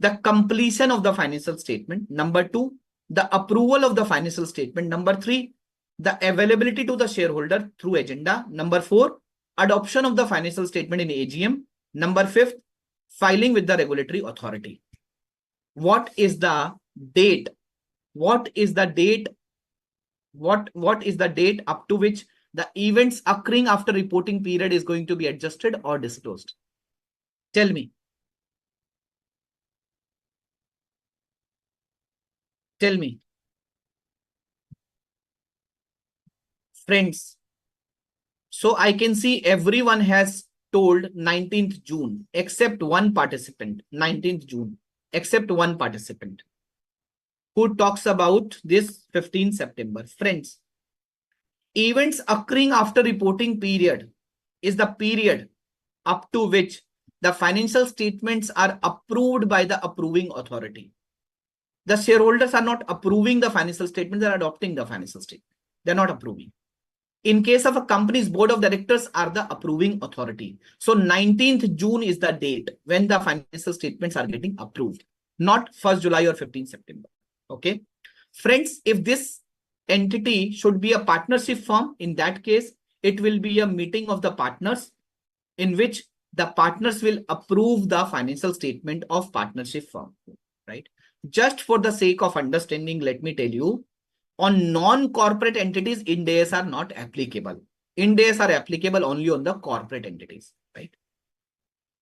the completion of the financial statement. Number 2, the approval of the financial statement. Number 3, the availability to the shareholder through agenda. Number 4, adoption of the financial statement in AGM. Number 5, filing with the regulatory authority. What is the date? What is the date? What is the date up to which the events occurring after reporting period is going to be adjusted or disclosed? Tell me. Tell me. Friends, so I can see everyone has told 19th June, except one participant, 19th June, except one participant who talks about this 15th September. Friends, events occurring after reporting period is the period up to which the financial statements are approved by the approving authority. The shareholders are not approving the financial statement, they are adopting the financial statement. They're not approving. In case of a company's board of directors are the approving authority. So 19th June is the date when the financial statements are getting approved, not 1st July or 15th September. Okay. Friends, if this entity should be a partnership firm, in that case, it will be a meeting of the partners in which the partners will approve the financial statement of partnership firm, right? Just for the sake of understanding, let me tell you, on non-corporate entities, Ind AS are not applicable. Ind AS are applicable only on the corporate entities, right?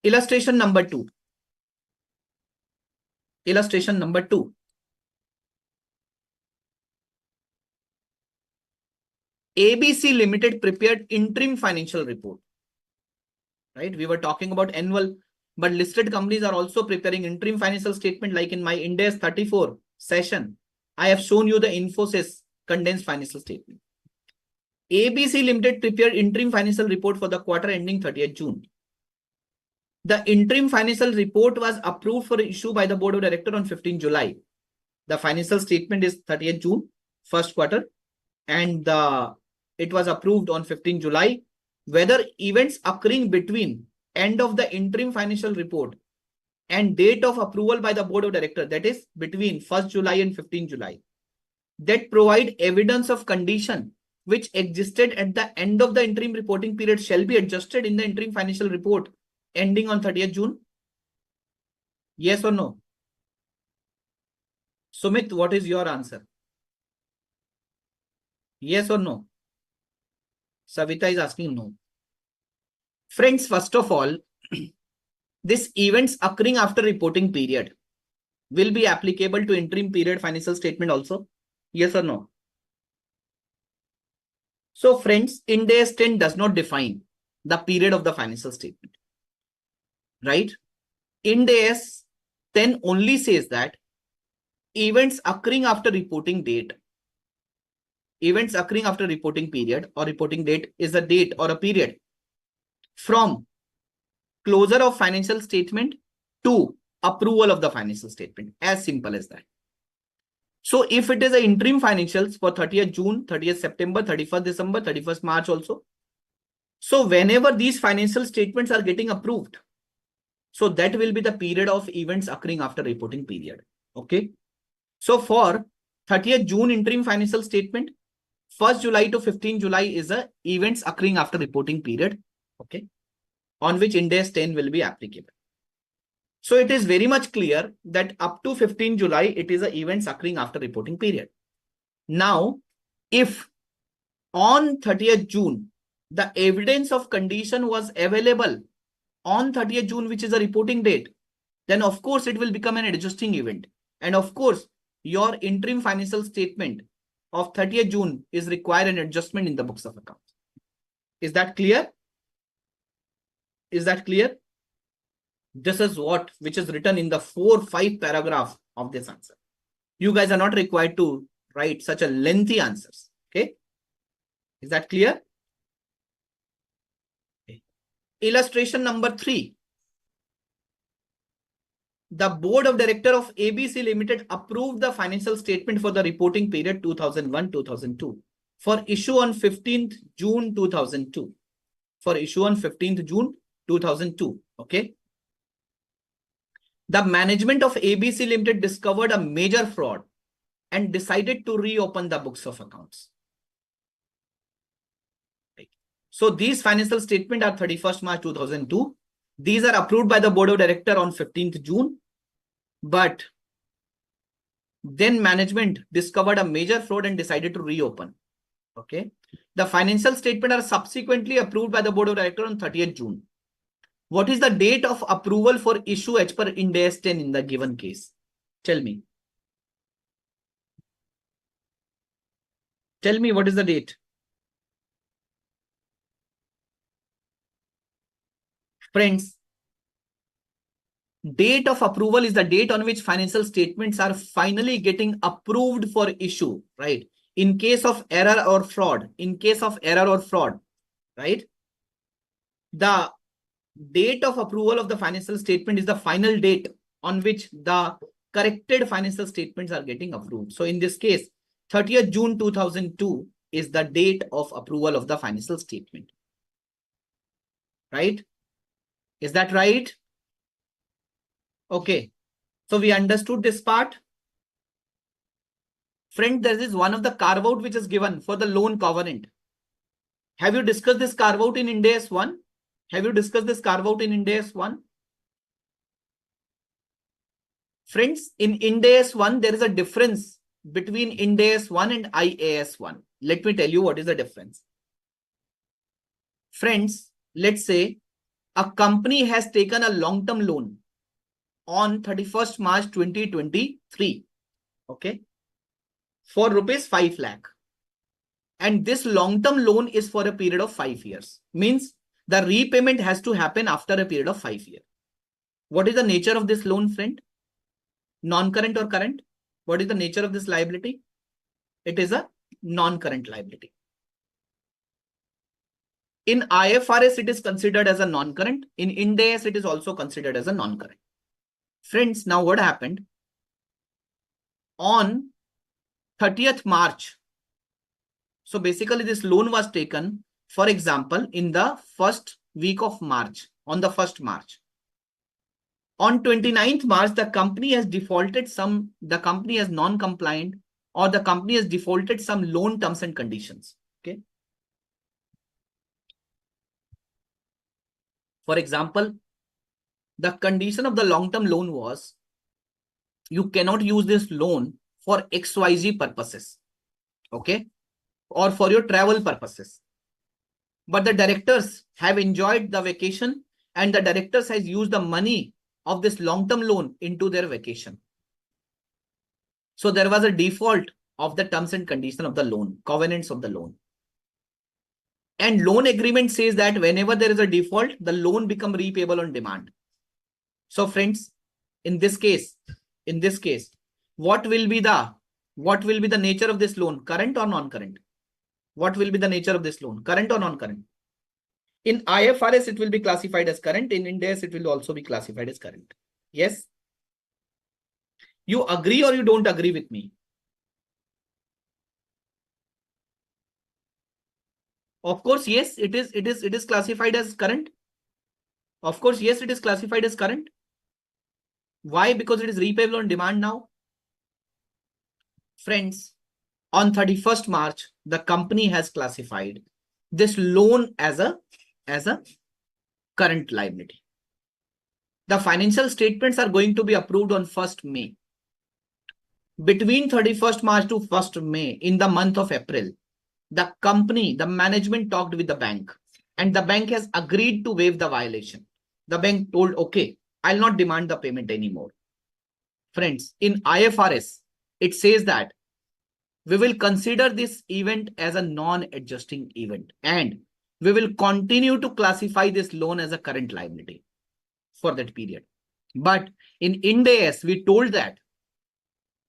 Illustration number 2. Illustration number 2. ABC Limited prepared interim financial report, right? We were talking about annual, but listed companies are also preparing interim financial statement. Like in my Ind AS 34 session, I have shown you the Infosys condensed financial statement. ABC Limited prepared interim financial report for the quarter ending 30th June. The interim financial report was approved for issue by the board of directors on 15th July. The financial statement is 30th June, first quarter, and it was approved on 15th July. Whether events occurring between end of the interim financial report and date of approval by the board of directors, that is between 1st July and 15th July, that provide evidence of condition which existed at the end of the interim reporting period shall be adjusted in the interim financial report ending on 30th June? Yes or no? Sumit, what is your answer? Yes or no? Savita is asking no. Friends, first of all, this events occurring after reporting period will be applicable to interim period financial statement also. Yes or no? So friends, Ind AS 10 does not define the period of the financial statement, right? Ind AS 10 only says that events occurring after reporting date, events occurring after reporting period or reporting date is a date or a period from closure of financial statement to approval of the financial statement. As simple as that. So if it is an interim financials for 30th June, 30th September, 31st December, 31st March also. So whenever these financial statements are getting approved, so that will be the period of events occurring after reporting period. Okay. So for 30th June interim financial statement, 1st July to 15th July is the events occurring after reporting period. Okay. On which Ind AS 10 will be applicable. So it is very much clear that up to 15th July, it is the events occurring after reporting period. Now, if on 30th June, the evidence of condition was available on 30th June, which is a reporting date, then of course it will become an adjusting event. And of course, your interim financial statement of 30th June is require an adjustment in the books of accounts. Is that clear? Is that clear? This is what which is written in the 4-5 paragraph of this answer. You guys are not required to write such a lengthy answers. Okay. Is that clear? Okay. Illustration number 3. The board of director of ABC Limited approved the financial statement for the reporting period 2001-2002 for issue on 15th June 2002. For issue on 15th June 2002. Okay. The management of ABC Limited discovered a major fraud and decided to reopen the books of accounts. Right. So these financial statements are 31st March 2002. These are approved by the board of director on 15th June. But then management discovered a major fraud and decided to reopen. Okay. The financial statements are subsequently approved by the board of director on 30th June. What is the date of approval for issue as per Ind AS 10 in the given case? Tell me. Tell me what is the date? Friends, date of approval is the date on which financial statements are finally getting approved for issue, right? In case of error or fraud, right? The date of approval of the financial statement is the final date on which the corrected financial statements are getting approved. So in this case, 30th June 2002 is the date of approval of the financial statement. Right? Is that right? Okay. So we understood this part. Friend, there is one of the carve out which is given for the loan covenant. Have you discussed this carve out in Ind AS 1? Have you discussed this carve out in Ind AS 1? Friends, in Ind AS 1, there is a difference between Ind AS 1 and IAS 1. Let me tell you what is the difference. Friends, let's say a company has taken a long-term loan on 31st March 2023. Okay. For rupees 5 lakh. And this long-term loan is for a period of 5 years. Means the repayment has to happen after a period of 5 years. What is the nature of this loan, friend? Non-current or current? What is the nature of this liability? It is a non-current liability. In IFRS, it is considered as a non-current. In Ind AS, it is also considered as a non-current. Friends, now what happened? On 30th March. So basically, this loan was taken, for example, in the first week of March, on the 1st March. On 29th March, the company has defaulted the company has non-compliant, or the company has defaulted some loan terms and conditions. Okay. For example, the condition of the long-term loan was you cannot use this loan for XYZ purposes. Okay. Or for your travel purposes. But the directors have enjoyed the vacation and the directors has used the money of this long-term loan into their vacation. So there was a default of the terms and conditions of the loan, covenants of the loan. And loan agreement says that whenever there is a default, the loan becomes repayable on demand. So friends, In this case, what will be the nature of this loan? Current or non-current? What will be the nature of this loan? Current or non-current? In IFRS, it will be classified as current. In Ind AS, it will also be classified as current. Yes? You agree or you don't agree with me? Of course, yes, it is classified as current. Of course, yes, it is classified as current. Why? Because it is repayable on demand now. Friends, on 31st March, the company has classified this loan as a current liability. The financial statements are going to be approved on 1st May. Between 31st March to 1st May, in the month of April, the company, the management talked with the bank, and the bank has agreed to waive the violation. The bank told, okay, I'll not demand the payment anymore. Friends, in IFRS, it says that we will consider this event as a non-adjusting event, and we will continue to classify this loan as a current liability for that period. But in Ind AS, we told that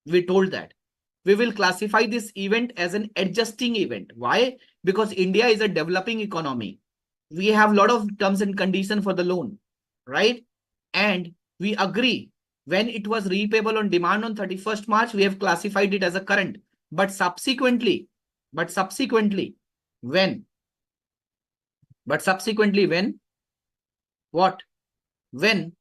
we will classify this event as an adjusting event. Why? Because India is a developing economy. We have a lot of terms and conditions for the loan, right? And we agree when it was repayable on demand on 31st March, we have classified it as a current. But subsequently, when? What? When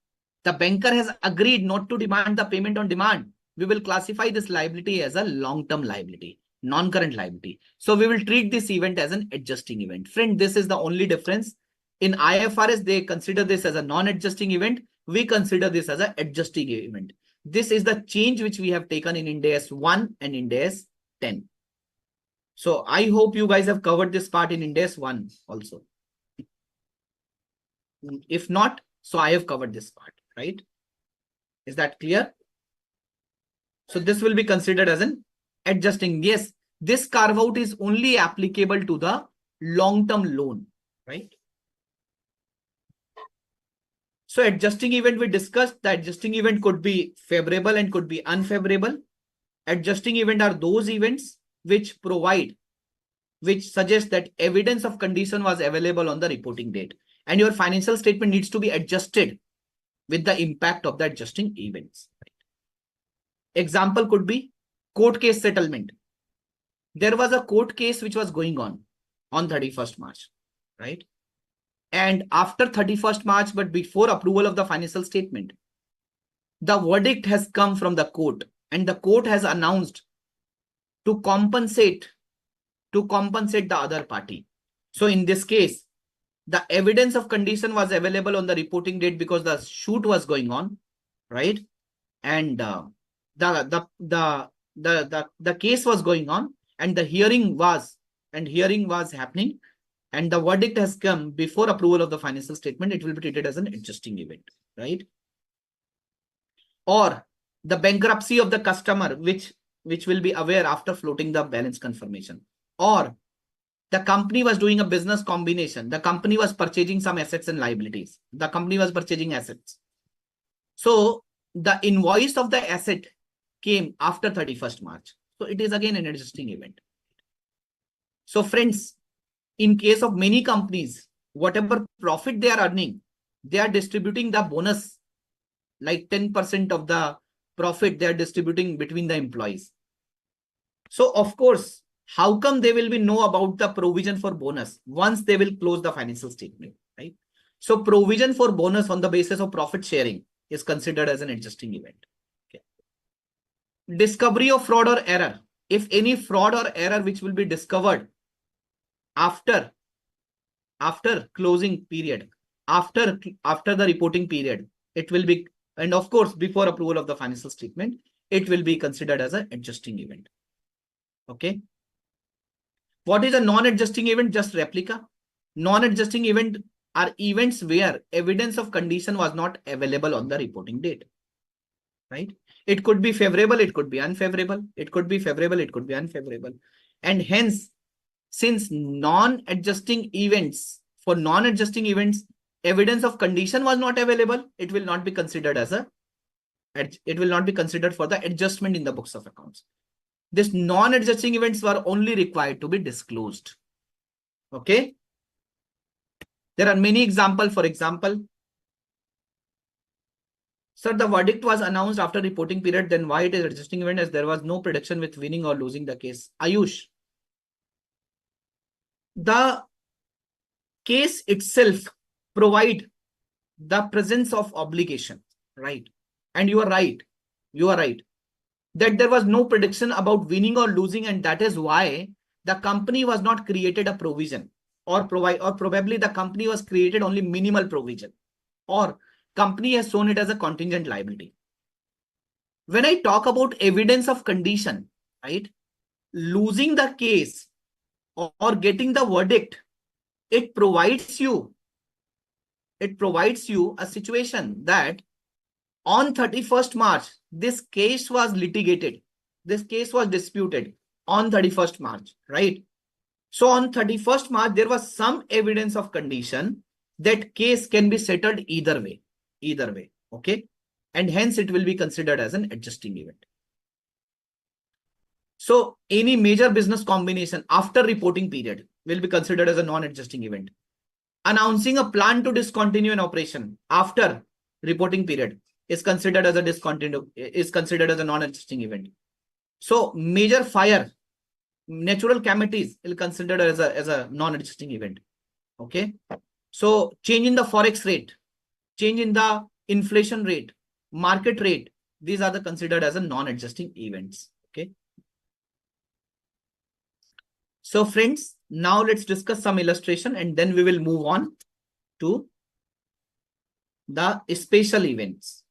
the banker has agreed not to demand the payment on demand, we will classify this liability as a long-term liability, non-current liability. So we will treat this event as an adjusting event. Friend, this is the only difference. In IFRS, they consider this as a non-adjusting event. We consider this as an adjusting event. This is the change which we have taken in Ind AS 1 and Ind AS 10. So I hope you guys have covered this part in Ind AS 1 also. If not, so I have covered this part, right? Is that clear? So this will be considered as an adjusting. Yes, this carve out is only applicable to the long-term loan, right? So adjusting event, we discussed that adjusting event could be favorable and could be unfavorable. Adjusting event are those events which suggest that evidence of condition was available on the reporting date, and your financial statement needs to be adjusted with the impact of the adjusting events. Example could be court case settlement. There was a court case which was going on 31st March, right? And after 31st March, but before approval of the financial statement, the verdict has come from the court, and the court has announced to compensate the other party. So in this case, the evidence of condition was available on the reporting date because the suit was going on, right? And the case was going on, and the hearing was happening, and the verdict has come before approval of the financial statement. It will be treated as an adjusting event, right? Or the bankruptcy of the customer, which will be aware after floating the balance confirmation. Or the company was doing a business combination. The company was purchasing some assets and liabilities. The company was purchasing assets. So the invoice of the asset came after 31st March. So it is again an adjusting event. So friends, in case of many companies, whatever profit they are earning, they are distributing the bonus, like 10% of the profit they are distributing between the employees. So of course, how come they will be know about the provision for bonus once they will close the financial statement, right? So provision for bonus on the basis of profit sharing is considered as an adjusting event. Okay. Discovery of fraud or error. If any fraud or error which will be discovered after closing period, after the reporting period, it will be, and of course, before approval of the financial statement, it will be considered as an adjusting event. Okay. What is a non-adjusting event? Just replica. Non-adjusting event are events where evidence of condition was not available on the reporting date, right? It could be favorable, it could be unfavorable, it could be favorable, it could be unfavorable. And hence, since for non-adjusting events, evidence of condition was not available, it will not be considered as a It will not be considered for the adjustment in the books of accounts. These non-adjusting events were only required to be disclosed. Okay. There are many examples. For example, sir, the verdict was announced after reporting period. Then why it is adjusting event, as there was no prediction with winning or losing the case? Ayush, the case itself provide the presence of obligation, right? And you are right. You are right that there was no prediction about winning or losing, and that is why the company was not created a provision, or probably the company was created only minimal provision, or company has shown it as a contingent liability. When I talk about evidence of condition, right, losing the case or getting the verdict, it provides you a situation that on 31st March, this case was litigated. This case was disputed on 31st March, right? So on 31st March, there was some evidence of condition that case can be settled either way, okay? And hence it will be considered as an adjusting event. So any major business combination after reporting period will be considered as a non-adjusting event. Announcing a plan to discontinue an operation after reporting period is considered as a non-adjusting event. So major fire, natural calamities will considered as a non-adjusting event. Okay. So change in the forex rate, change in the inflation rate, market rate, these are the considered as a non-adjusting events. Okay. So friends, now let's discuss some illustration and then we will move on to the special events.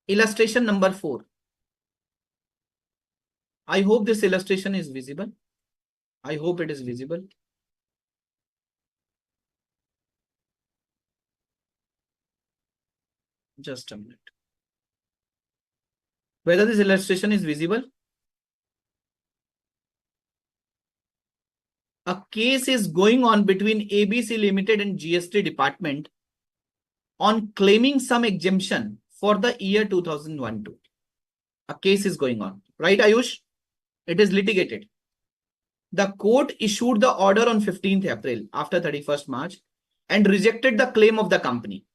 Illustration number 4. I hope this illustration is visible. I hope it is visible. Just a minute. Whether this illustration is visible? A case is going on between ABC Limited and GST Department on claiming some exemption for the year 2001-2. A case is going on, right, Ayush? It is litigated. The court issued the order on 15th April after 31st March and rejected the claim of the company.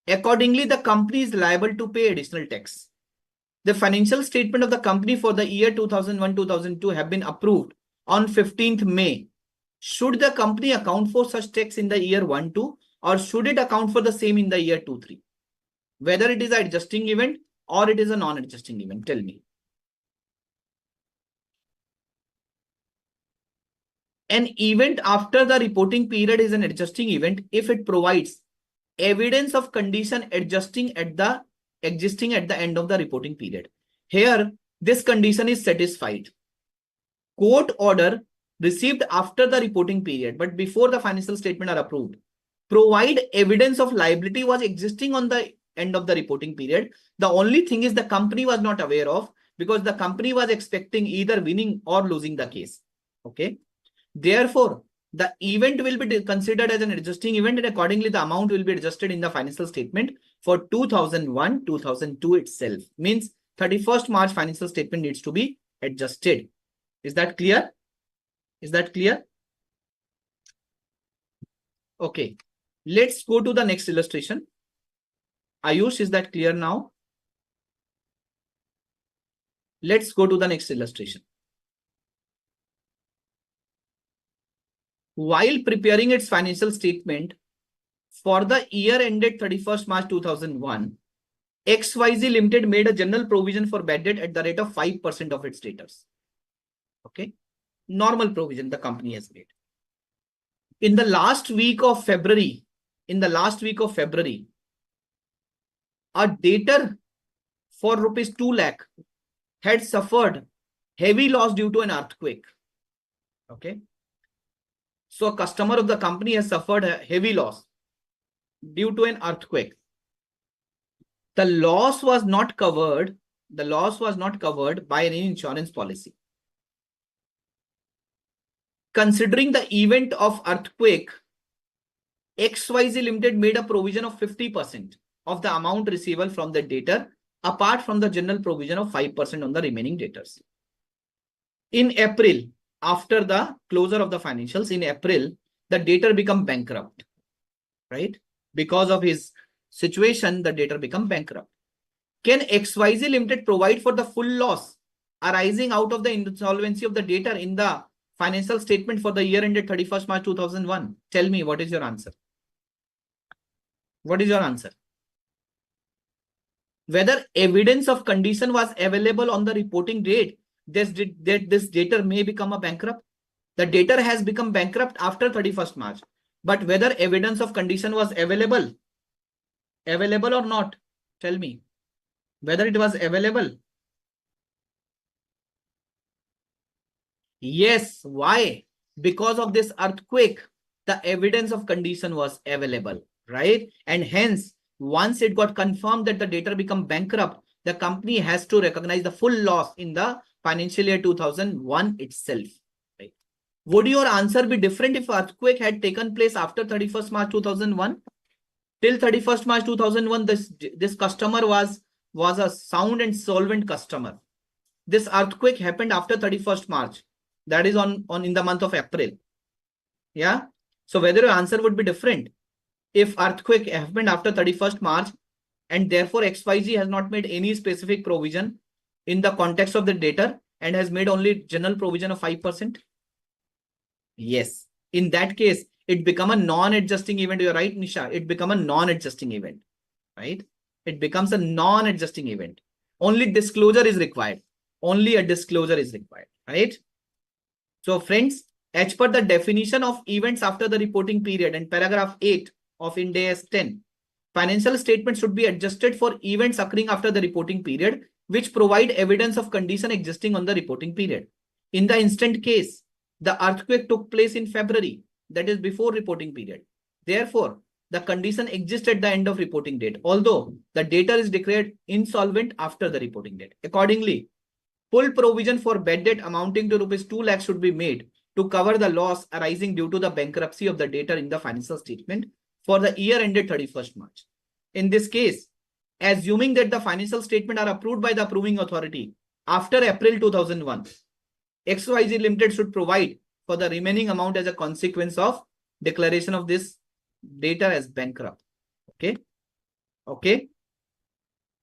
Accordingly, the company is liable to pay additional tax. The financial statement of the company for the year 2001-2002 have been approved on 15th May. Should the company account for such tax in the year 1-2 or should it account for the same in the year 2-3? Whether it is an adjusting event or it is a non-adjusting event, tell me. An event after the reporting period is an adjusting event if it provides evidence of condition existing at the end of the reporting period. Here, this condition is satisfied. Court order received after the reporting period, but before the financial statement are approved, provide evidence of liability was existing on the end of the reporting period. The only thing is the company was not aware of because the company was expecting either winning or losing the case. Okay. Therefore, the event will be considered as an adjusting event and accordingly the amount will be adjusted in the financial statement for 2001-2002 itself. Means 31st March financial statement needs to be adjusted. Is that clear? Is that clear? Okay. Let's go to the next illustration. Ayush, is that clear now? Let's go to the next illustration. While preparing its financial statement for the year ended 31st March 2001, XYZ Limited made a general provision for bad debt at the rate of 5% of its debtors. Okay. Normal provision the company has made. In the last week of February, a debtor for rupees 2 lakh had suffered heavy loss due to an earthquake. Okay. So a customer of the company has suffered a heavy loss due to an earthquake. The loss was not covered by any insurance policy. considering the event of earthquake, XYZ Limited made a provision of 50% of the amount receivable from the debtor, apart from the general provision of 5% on the remaining debtors. In April, after the closure of the financials, in April, the debtor become bankrupt, right? Because of his situation, the debtor become bankrupt. Can XYZ Limited provide for the full loss arising out of the insolvency of the debtor in the financial statement for the year ended 31st March 2001? Tell me, what is your answer? What is your answer? Whether evidence of condition was available on the reporting date, this debtor may become a bankrupt. The debtor has become bankrupt after 31st March. But whether evidence of condition was available or not, tell me. Whether it was available. Yes. Why? Because of this earthquake, the evidence of condition was available, right? And hence, once it got confirmed that the debtor become bankrupt, the company has to recognize the full loss in the financial year 2001 itself. Right? Would your answer be different if earthquake had taken place after 31st March 2001? Till 31st March 2001, this customer was a sound and solvent customer. This earthquake happened after 31st March. That is on in the month of April. Yeah. So whether your answer would be different if earthquake happened after 31st March and therefore XYZ has not made any specific provision in the context of the debtor and has made only general provision of 5%. Yes. In that case, it become a non-adjusting event. You're right, Nisha. It become a non-adjusting event, right? It becomes a non-adjusting event. Only disclosure is required. Only a disclosure is required, right? So friends, as per the definition of events after the reporting period in paragraph 8 of Ind AS 10, financial statements should be adjusted for events occurring after the reporting period, which provide evidence of condition existing on the reporting period. In the instant case, the earthquake took place in February, that is before reporting period. Therefore, the condition exists at the end of reporting date, although the debtor is declared insolvent after the reporting date. Accordingly, full provision for bad debt amounting to rupees 2 lakhs should be made to cover the loss arising due to the bankruptcy of the debtor in the financial statement for the year ended 31st March. In this case, assuming that the financial statement are approved by the approving authority after April 2001, XYZ Limited should provide for the remaining amount as a consequence of declaration of this debtor as bankrupt. Okay. Okay.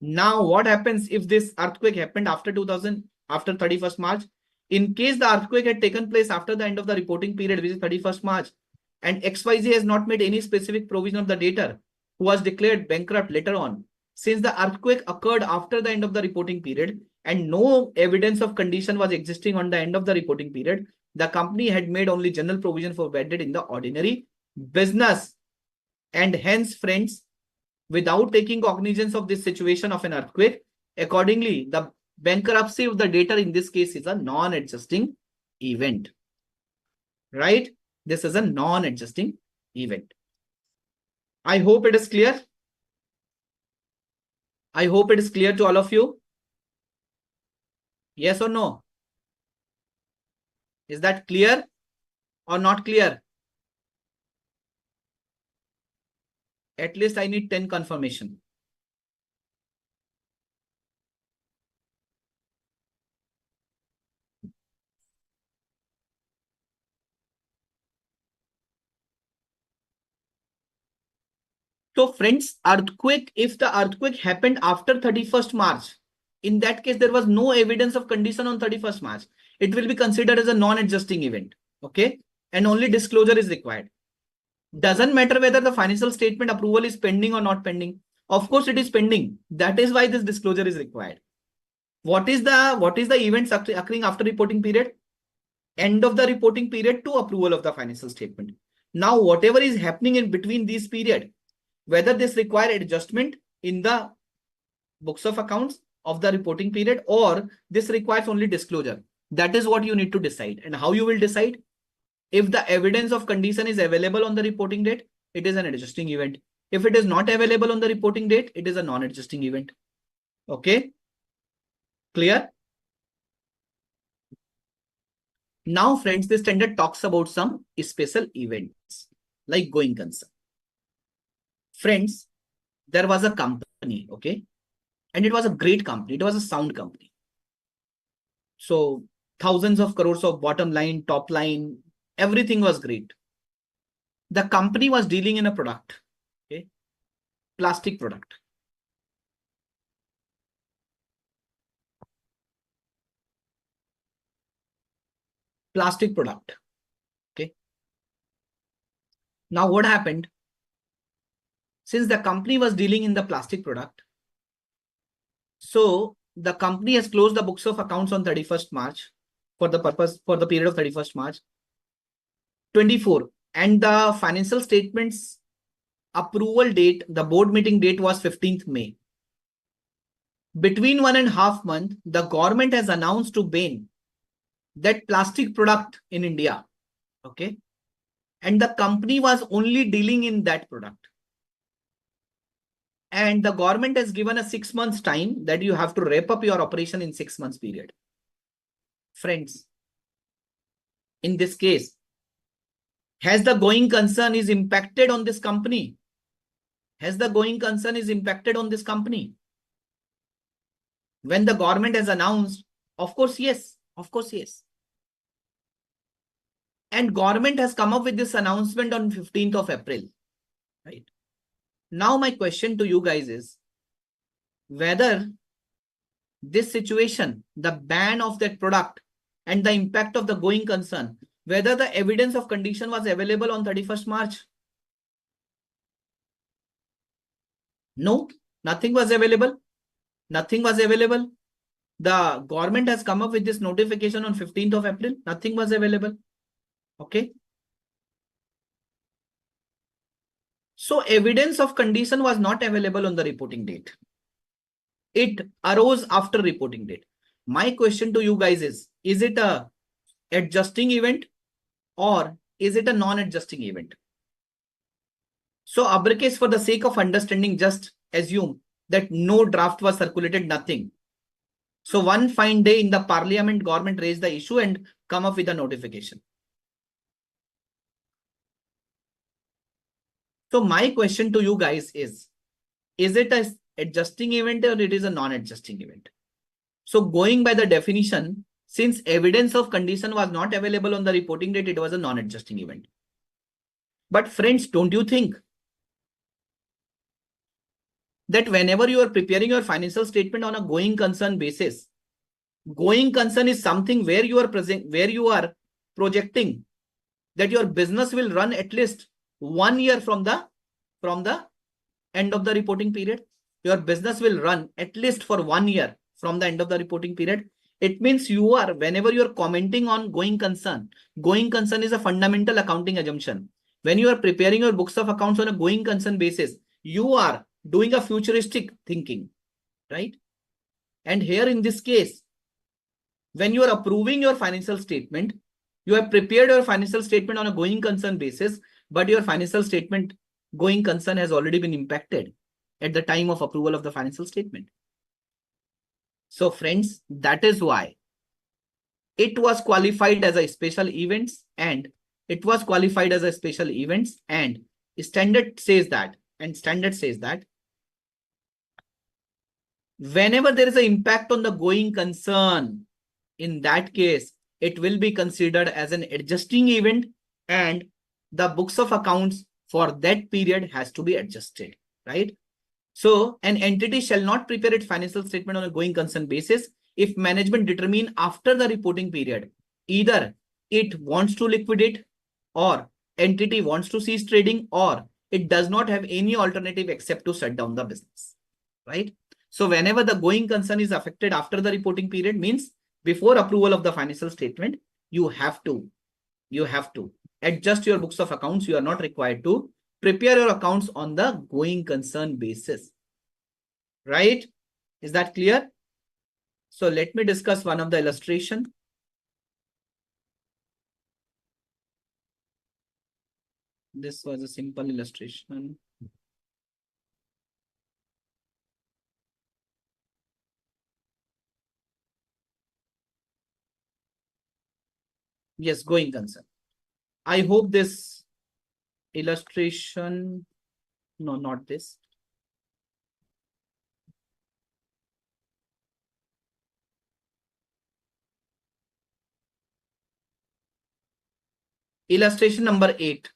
Now, what happens if this earthquake happened after 31st March? In case the earthquake had taken place after the end of the reporting period, which is 31st March, and XYZ has not made any specific provision of the debtor who was declared bankrupt later on, since the earthquake occurred after the end of the reporting period and no evidence of condition was existing on the end of the reporting period, the company had made only general provision for bad debt in the ordinary business. And hence, friends, without taking cognizance of this situation of an earthquake, accordingly, the bankruptcy of the debtor in this case is a non-adjusting event. Right? This is a non-adjusting event. I hope it is clear. I hope it is clear to all of you. Yes or no? Is that clear or not clear? At least I need 10 confirmation. So friends, earthquake, if the earthquake happened after 31st March, in that case, there was no evidence of condition on 31st March. It will be considered as a non-adjusting event. Okay. And only disclosure is required. Doesn't matter whether the financial statement approval is pending or not pending. Of course, it is pending. That is why this disclosure is required. What is the events occurring after reporting period? End of the reporting period to approval of the financial statement. Now, whatever is happening in between these period, whether this require adjustment in the books of accounts of the reporting period or this requires only disclosure. That is what you need to decide. And how you will decide? If the evidence of condition is available on the reporting date, it is an adjusting event. If it is not available on the reporting date, it is a non-adjusting event. Okay. Clear? Now, friends, this standard talks about some special events like going concern. Friends, there was a company, okay? And it was a great company. It was a sound company. So thousands of crores of bottom line, top line, everything was great. The company was dealing in a product, okay? Plastic product. Plastic product, okay? Now what happened? Since the company was dealing in the plastic product, so the company has closed the books of accounts on 31st March for the period of 31st March 24, and the financial statements approval date, the board meeting date was 15th May. Between 1.5 months, the government has announced to ban that plastic product in India. Okay. And the company was only dealing in that product. And the government has given a 6 months time that you have to wrap up your operation in 6 months period. Friends, in this case, has the going concern is impacted on this company? Has the going concern is impacted on this company? When the government has announced, of course, yes. Of course, yes. And government has come up with this announcement on 15th of April. Right. Now, my question to you guys is whether this situation, the ban of that product and the impact of the going concern, whether the evidence of condition was available on 31st March. No, nothing was available. Nothing was available. The government has come up with this notification on 15th of April. Nothing was available. Okay. So evidence of condition was not available on the reporting date. It arose after reporting date. My question to you guys is it a adjusting event or is it a non-adjusting event? So Abracase, for the sake of understanding, just assume that no draft was circulated, nothing. So one fine day in the parliament, government raised the issue and come up with a notification. So my question to you guys is it a adjusting event or it is a non-adjusting event? So going by the definition, since evidence of condition was not available on the reporting date, it was a non-adjusting event. But friends, don't you think that whenever you are preparing your financial statement on a going concern basis, going concern is something where you are projecting that your business will run at least 1 year from the end of the reporting period. Your business will run at least for 1 year from the end of the reporting period. It means whenever you are commenting on going concern is a fundamental accounting assumption. When you are preparing your books of accounts on a going concern basis, you are doing a futuristic thinking, right? And here in this case, when you are approving your financial statement, you have prepared your financial statement on a going concern basis, but your financial statement going concern has already been impacted at the time of approval of the financial statement. So friends, that is why it was qualified as a special events and standard says that whenever there is an impact on the going concern, in that case, it will be considered as an adjusting event and the books of accounts for that period has to be adjusted, right? So an entity shall not prepare its financial statement on a going concern basis if management determine after the reporting period, either it wants to liquidate or entity wants to cease trading or it does not have any alternative except to shut down the business, right? So whenever the going concern is affected after the reporting period means before approval of the financial statement, you have to adjust your books of accounts. You are not required to prepare your accounts on the going concern basis, right? Is that clear? So let me discuss one of the illustration. This was a simple illustration. Yes, going concern. I hope this illustration, no, not this. Illustration number 8.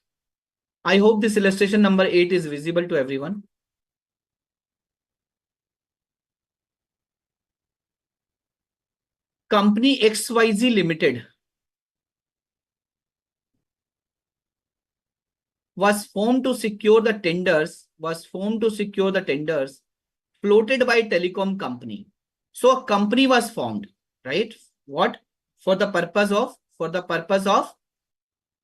I hope this illustration number 8 is visible to everyone. Company XYZ Limited was formed to secure the tenders, floated by telecom company. So a company was formed, right? What? For the purpose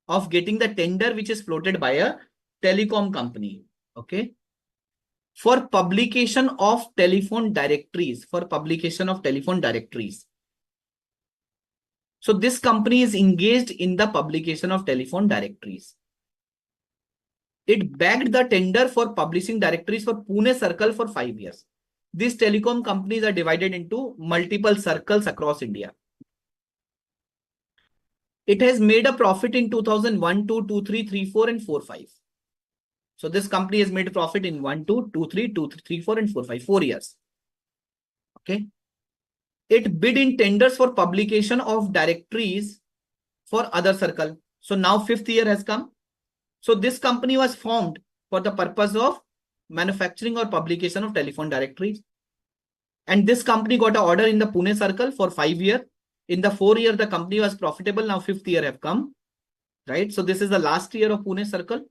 of getting the tender which is floated by a telecom company. Okay. For publication of telephone directories. So this company is engaged in the publication of telephone directories. It bagged the tender for publishing directories for Pune Circle for 5 years. These telecom companies are divided into multiple circles across India. It has made a profit in 2001, 2, 2, 3, 3, 4, and 4, 5. So this company has made a profit in 1, 2, 2, 3, 2, 3, 4, and 4, 5, 4 years. Okay. It bid in tenders for publication of directories for other circle. So now 5th year has come. So this company was formed for the purpose of manufacturing or publication of telephone directories. And this company got an order in the Pune circle for 5 years. In the 4 year, the company was profitable. Now 5th year have come, right? So this is the last year of Pune circle.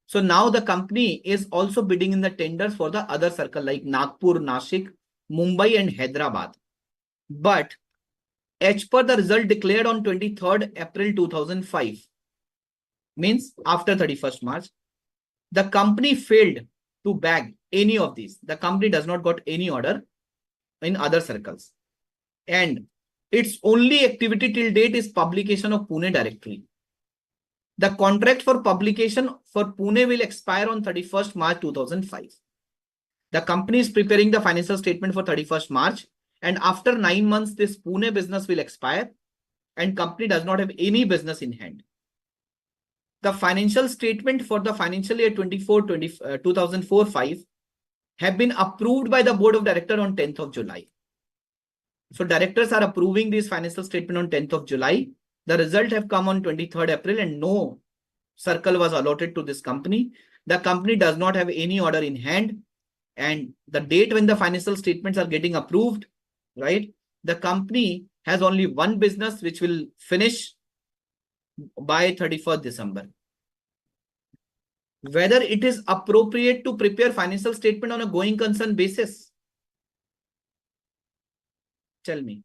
So now the company is also bidding in the tenders for the other circle like Nagpur, Nashik, Mumbai, and Hyderabad. But as per the result declared on 23rd April 2005, means after 31st March, the company failed to bag any of these. The company does not got any order in other circles. And its only activity till date is publication of Pune directory. The contract for publication for Pune will expire on 31st March 2005. The company is preparing the financial statement for 31st March. And after 9 months, this Pune business will expire and company does not have any business in hand. The financial statement for the financial year 2004-5 have been approved by the board of directors on 10th of July. So directors are approving this financial statement on 10th of July. The result have come on 23rd April and no circle was allotted to this company. The company does not have any order in hand. And the date when the financial statements are getting approved, right? The company has only one business which will finish by 31st December. Whether it is appropriate to prepare financial statement on a going concern basis? Tell me.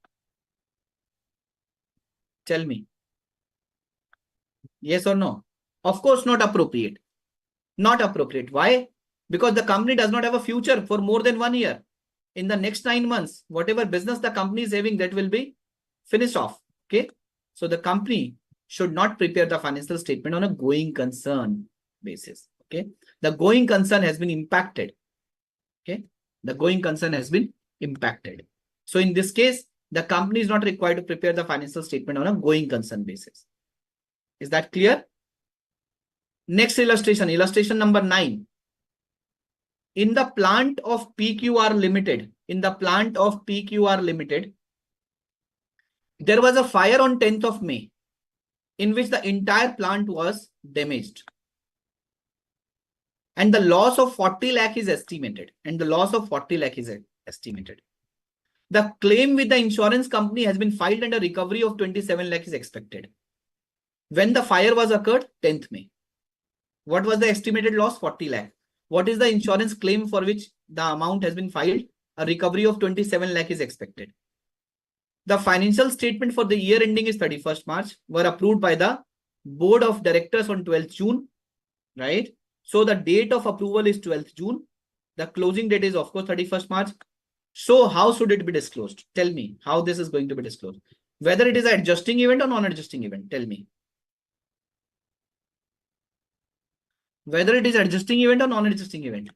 Yes or no? Of course, not appropriate. Not appropriate. Why? Because the company does not have a future for more than 1 year. In the next 9 months, whatever business the company is having, that will be finished off. Okay. So the company should not prepare the financial statement on a going concern basis. Okay. The going concern has been impacted. Okay. The going concern has been impacted. So in this case, the company is not required to prepare the financial statement on a going concern basis. Is that clear? Next illustration, illustration number 9. In the plant of PQR Limited, there was a fire on 10th of May in which the entire plant was damaged. And the loss of 40 lakh is estimated. The claim with the insurance company has been filed and a recovery of 27 lakh is expected. When the fire was occurred, 10th May. What was the estimated loss? 40 lakh. What is the insurance claim for which the amount has been filed? A recovery of 27 lakh is expected. The financial statement for the year ending is 31st March were approved by the board of directors on 12th June, right? So the date of approval is 12th June. The closing date is of course 31st March. So how should it be disclosed? Tell me how this is going to be disclosed. Whether it is an adjusting event or non-adjusting event. Tell me. Whether it is adjusting event or non-adjusting event.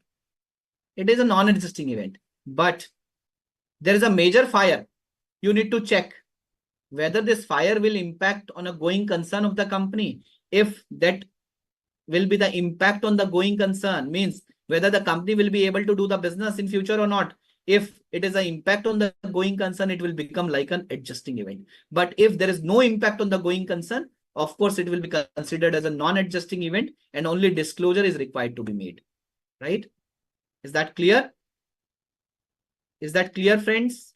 It is a non-adjusting event. But there is a major fire. You need to check whether this fire will impact on a going concern of the company. If that will be the impact on the going concern, means whether the company will be able to do the business in future or not. If it is an impact on the going concern, it will become like an adjusting event. But if there is no impact on the going concern, of course, it will be considered as a non-adjusting event and only disclosure is required to be made. Right? Is that clear? Is that clear, friends?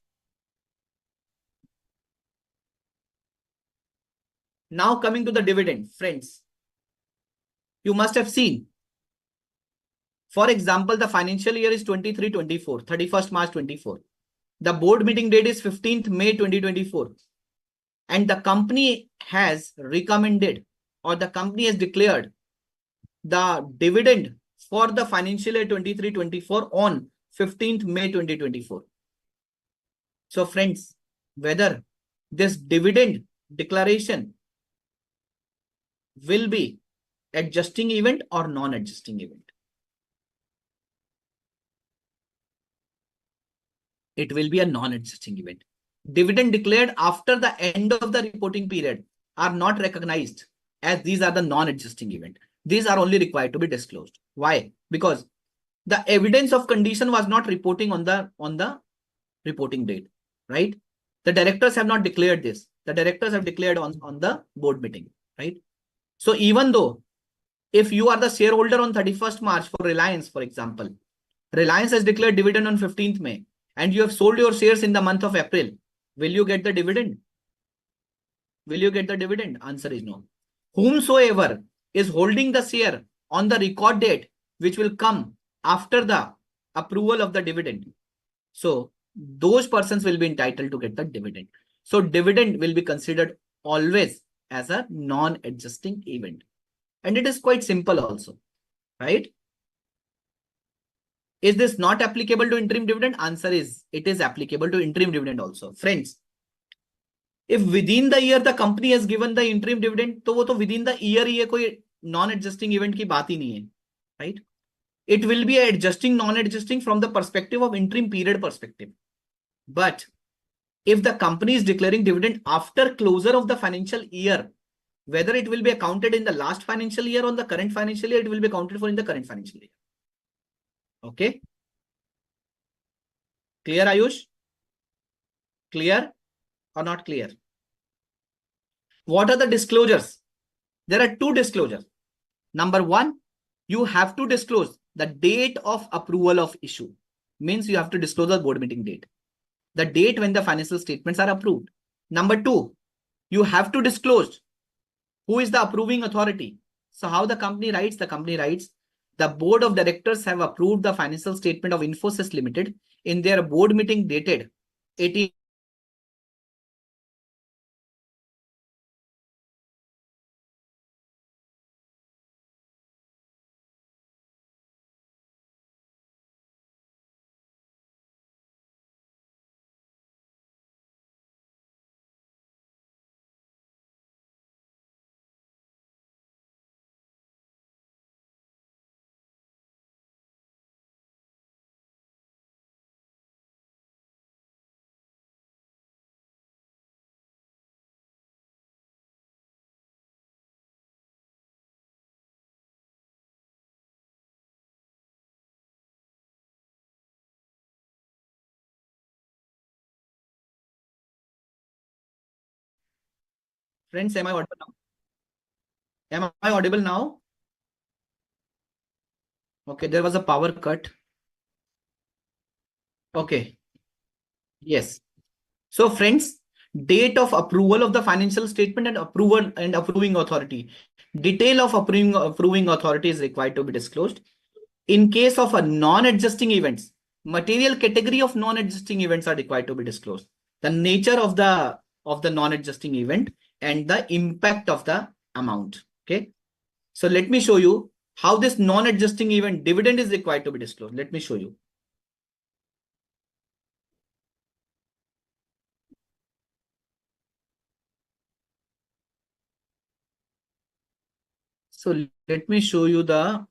Now coming to the dividend, friends. You must have seen. For example, the financial year is 23-24, 31st March 24. The board meeting date is 15th May 2024. And the company has recommended or the company has declared the dividend for the financial year 23-24 on 15th May 2024. So friends, whether this dividend declaration will be adjusting event or non-adjusting event. It will be a non-adjusting event. Dividend declared after the end of the reporting period are not recognized as these are the non-adjusting event. These are only required to be disclosed. Why? Because the evidence of condition was not reporting on the reporting date, right? The directors have not declared this. The directors have declared on the board meeting, right? So even though if you are the shareholder on 31st March for Reliance, for example, Reliance has declared dividend on 15th May and you have sold your shares in the month of April, will you get the dividend? Will you get the dividend? Answer is no. Whomsoever is holding the share on the record date, which will come after the approval of the dividend. So those persons will be entitled to get the dividend. So dividend will be considered always as a non-adjusting event. And it is quite simple also, right? Is this not applicable to interim dividend? Answer is, it is applicable to interim dividend also. Friends, if within the year the company has given the interim dividend, तो वो तो within the year ये कोई non-adjusting event की बात ही नहीं है, right? It will be adjusting, non-adjusting from the perspective of interim period perspective. But if the company is declaring dividend after closure of the financial year, whether it will be accounted in the last financial year or the current financial year, it will be accounted for in the current financial year. Okay. Clear, Ayush? Clear or not clear? What are the disclosures? There are two disclosures. Number one, you have to disclose the date of approval of issue. Means you have to disclose the board meeting date. The date when the financial statements are approved. Number two, you have to disclose who is the approving authority. So how the company writes? The company writes, the board of directors have approved the financial statement of Infosys Limited in their board meeting dated 18. Friends, am I audible now? Am I audible now? Okay, there was a power cut. Okay. Yes. So friends, date of approval of the financial statement and approval and approving authority. Detail of approving authority is required to be disclosed. In case of a non-adjusting events, material category of non-adjusting events are required to be disclosed. The nature of the non-adjusting event and the impact of the amount. Okay. So let me show you how this non-adjusting event dividend is required to be disclosed. Let me show you. So let me show you the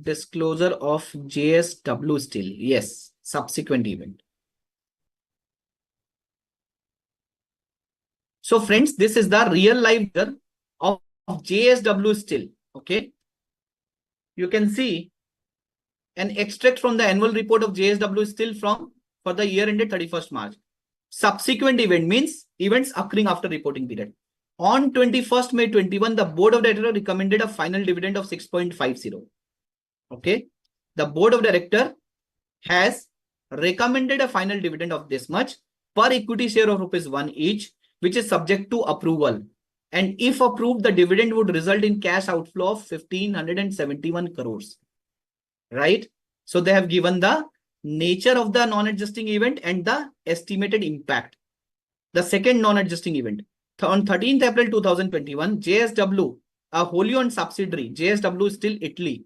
disclosure of JSW still. Yes, subsequent event. So friends, this is the real life of JSW Steel. Okay. You can see an extract from the annual report of JSW Steel for the year ended 31st March. Subsequent event means events occurring after reporting period. On 21st May 21, the board of directors recommended a final dividend of 6.50. Okay. The board of directors has recommended a final dividend of this much per equity share of ₹1 each, which is subject to approval. And if approved, the dividend would result in cash outflow of 1,571 crores. Right? So they have given the nature of the non-adjusting event and the estimated impact. The second non-adjusting event. On 13th April 2021, JSW, a wholly owned subsidiary, JSW is still Italy,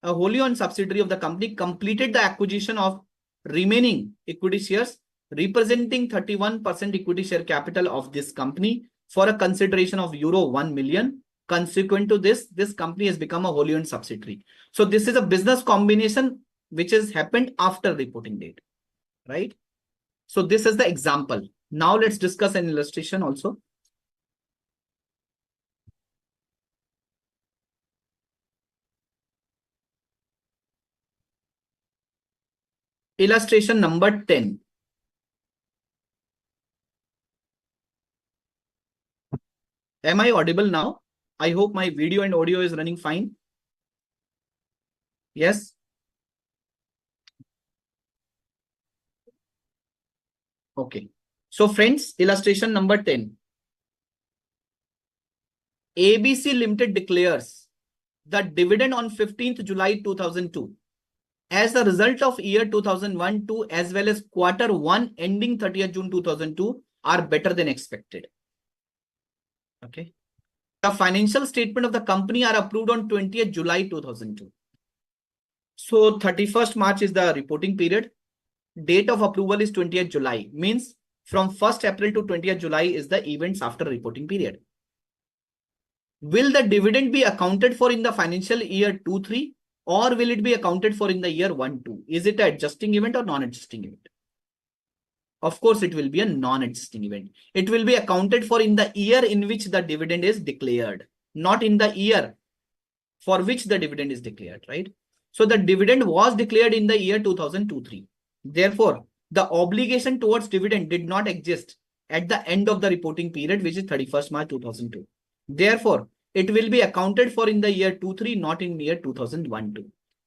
a wholly owned subsidiary of the company, completed the acquisition of remaining equity shares representing 31% equity share capital of this company for a consideration of €1 million. Consequent to this, this company has become a wholly owned subsidiary. So this is a business combination which has happened after reporting date, right? So this is the example. Now let's discuss an illustration also. Illustration number 10. Am I audible now? I hope my video and audio is running fine. Yes. Okay. So friends, illustration number 10. ABC Limited declares the dividend on 15th July 2002 as a result of year 2001-2 as well as quarter 1 ending 30th June 2002 are better than expected. Okay. The financial statement of the company are approved on 20th July 2002. So 31st March is the reporting period. Date of approval is 20th July. Means from 1st April to 20th July is the events after reporting period. Will the dividend be accounted for in the financial year 2-3 or will it be accounted for in the year 1-2? Is it an adjusting event or non-adjusting event? Of course, it will be a non-adjusting event. It will be accounted for in the year in which the dividend is declared, not in the year for which the dividend is declared, right? So the dividend was declared in the year 2002-3. Therefore, the obligation towards dividend did not exist at the end of the reporting period, which is 31st March 2002. Therefore, it will be accounted for in the year 2-3, not in year 2001-2.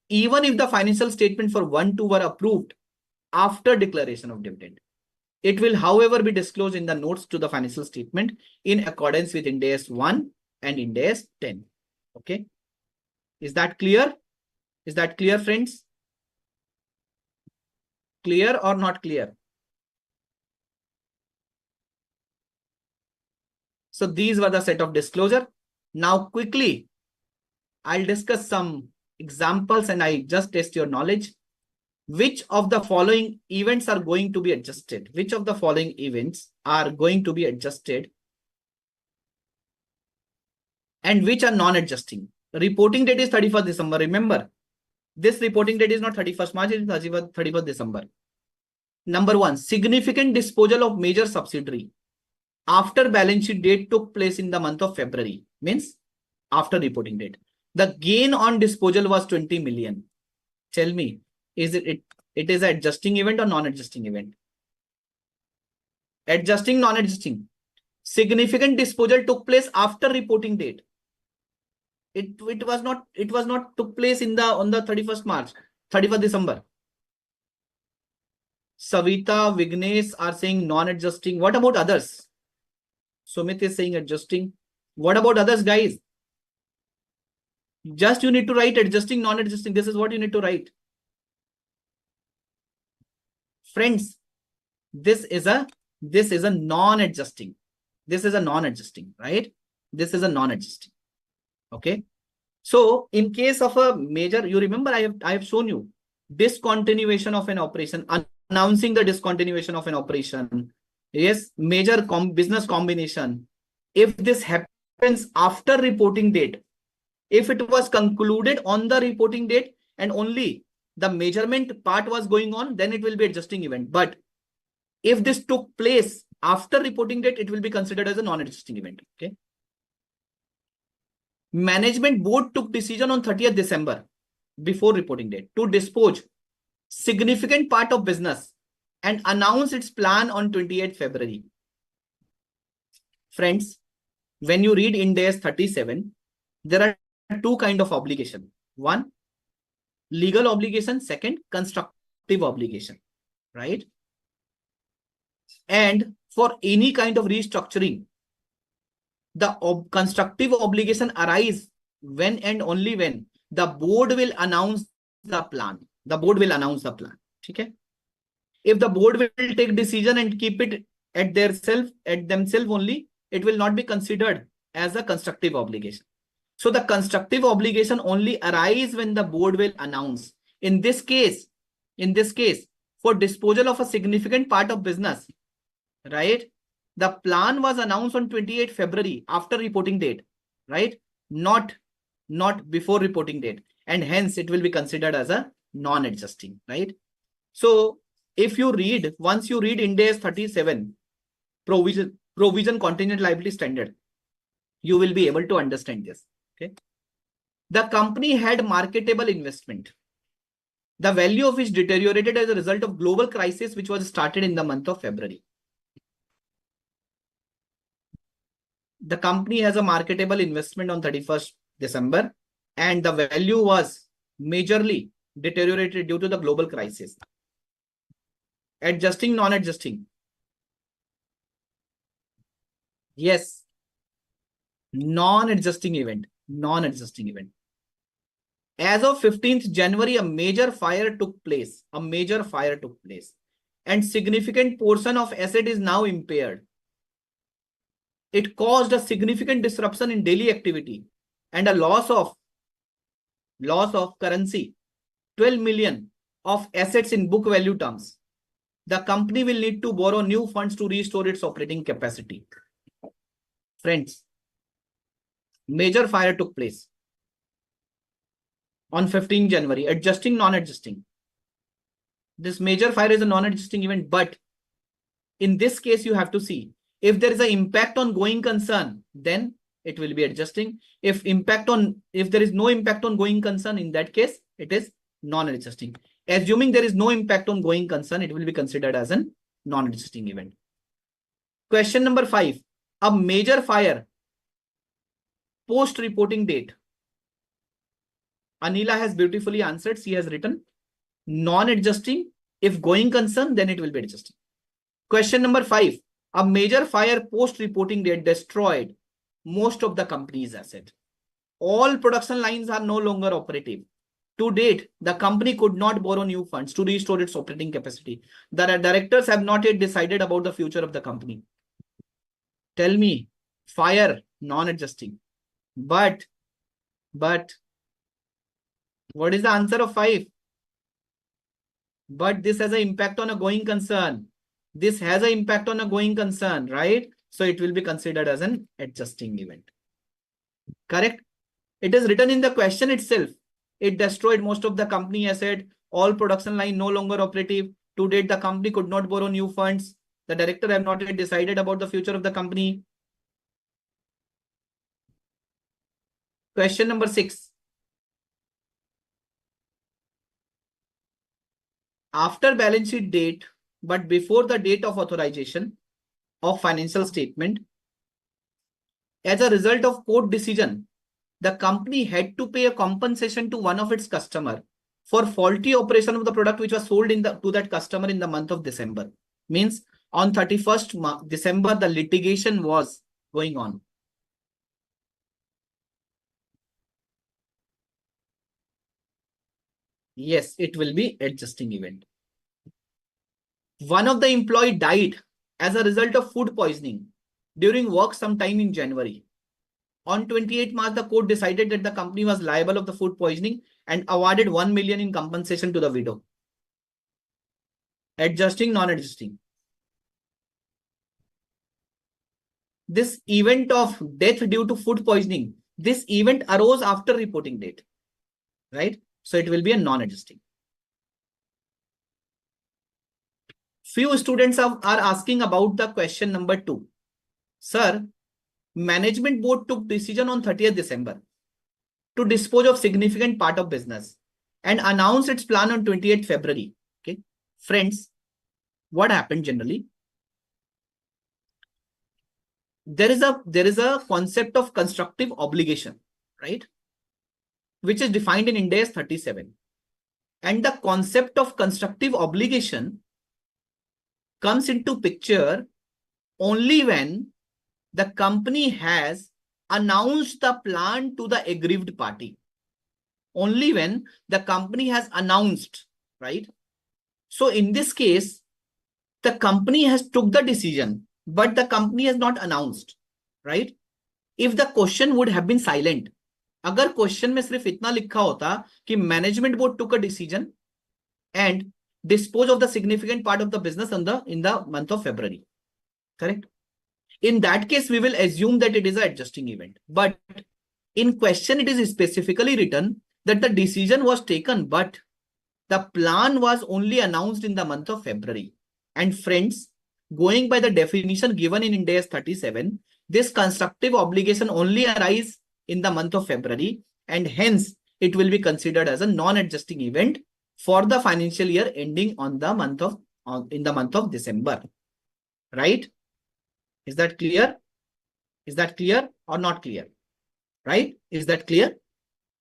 Even if the financial statement for 1-2 were approved after declaration of dividend, it will, however, be disclosed in the notes to the financial statement in accordance with Ind AS 1 and Ind AS 10. Okay. Is that clear? Is that clear, friends? Clear or not clear? So these were the set of disclosure. Now quickly, I'll discuss some examples and I just test your knowledge. Which of the following events are going to be adjusted? Which of the following events are going to be adjusted and which are non-adjusting? Reporting date is 31st December. Remember, this reporting date is not 31st March, it is 31st December. Number 1, significant disposal of major subsidiary after balance sheet date took place in the month of February, means after reporting date. The gain on disposal was 20 million. Tell me, is it is an adjusting event or non-adjusting event? Adjusting, non-adjusting. Significant disposal took place after reporting date. It was not took place on the 31st March, 31st December. Savita, Vignesh are saying non-adjusting. What about others? Sumit is saying adjusting. What about others, guys? Just you need to write adjusting, non-adjusting. This is what you need to write. Friends, this is a non-adjusting. This is a non-adjusting, right? This is a non-adjusting. Okay. So in case of a major, you remember I have shown you discontinuation of an operation, announcing the discontinuation of an operation. Yes, major business combination. If this happens after reporting date, if it was concluded on the reporting date and only the measurement part was going on, then it will be adjusting event. But if this took place After reporting date, it will be considered as a non-adjusting event. Okay. Management board took decision on 30th December before reporting date to dispose significant part of business and announce its plan on 28th February. Friends, when you read Ind AS 37, there are two kinds of obligation. One, legal obligation. Second, constructive obligation, right? And for any kind of restructuring, the constructive obligation arise when and only when the board will announce the plan. The board will announce the plan. Okay. If the board will take decision and keep it at themselves only, it will not be considered as a constructive obligation. So the constructive obligation only arise when the board will announce. In this case, for disposal of a significant part of business, right? The plan was announced on 28 February after reporting date, right? Not before reporting date. And hence it will be considered as a non-adjusting, right? So if you read, once you read Ind AS 37, provision contingent liability standard, you will be able to understand this. Okay. The company had marketable investment, the value of which deteriorated as a result of global crisis, which was started in the month of February. The company has a marketable investment on 31st December, and the value was majorly deteriorated due to the global crisis. Adjusting, non-adjusting. Yes. Non-adjusting event. Non-adjusting event. As of 15th January, a major fire took place. And significant portion of asset is now impaired. It caused a significant disruption in daily activity and a loss of currency, 12 million of assets in book value terms. The company will need to borrow new funds to restore its operating capacity. Friends, major fire took place on 15 January, adjusting, non-adjusting. This major fire is a non-adjusting event, but in this case, you have to see if there is an impact on going concern, then it will be adjusting. If there is no impact on going concern, in that case, it is non-adjusting. Assuming there is no impact on going concern, it will be considered as a non-adjusting event. Question number 5. A major fire post-reporting date. Anila has beautifully answered. She has written non-adjusting. If going concern, then it will be adjusting. Question number 5. A major fire post-reporting date destroyed most of the company's asset. All production lines are no longer operative. To date, the company could not borrow new funds to restore its operating capacity. The directors have not yet decided about the future of the company. Tell me, fire, non-adjusting. But what is the answer of 5? But this has an impact on a going concern. This has an impact on a going concern, right? So it will be considered as an adjusting event. Correct? It is written in the question itself. It destroyed most of the company asset. All production line no longer operative. To date, the company could not borrow new funds. The director have not yet decided about the future of the company. Question number 6. After balance sheet date, but before the date of authorization of financial statement, as a result of court decision, the company had to pay a compensation to one of its customers for faulty operation of the product which was sold to that customer in the month of December. Means on 31st December, the litigation was going on. Yes, it will be adjusting event. One of the employee died as a result of food poisoning during work sometime in January. On 28 March, the court decided that the company was liable of the food poisoning and awarded 1 million in compensation to the widow. Adjusting, non-adjusting. This event of death due to food poisoning, this event arose after reporting date, right? So it will be a non-adjusting. Few students are asking about the question number 2. Sir, management board took decision on 30th December to dispose of significant part of business and announced its plan on 28th February. Okay. Friends, what happened generally? There is a concept of constructive obligation, right? Which is defined in Ind AS 37. And the concept of constructive obligation comes into picture only when the company has announced the plan to the aggrieved party. Only when the company has announced, right? So in this case, the company has took the decision, but the company has not announced, right? If the question would have been silent, अगर question में सिर्फ इतना लिखा होता कि management board took a decision and dispose of the significant part of the business in the month of February, correct? In that case, we will assume that it is an adjusting event. But in question, it is specifically written that the decision was taken, but the plan was only announced in the month of February. And friends, going by the definition given in Ind AS 37, this constructive obligation only arises in the month of February, and hence it will be considered as a non-adjusting event for the financial year ending on the month of in the month of December, right? Is that clear? Is that clear or not clear? Right? Is that clear?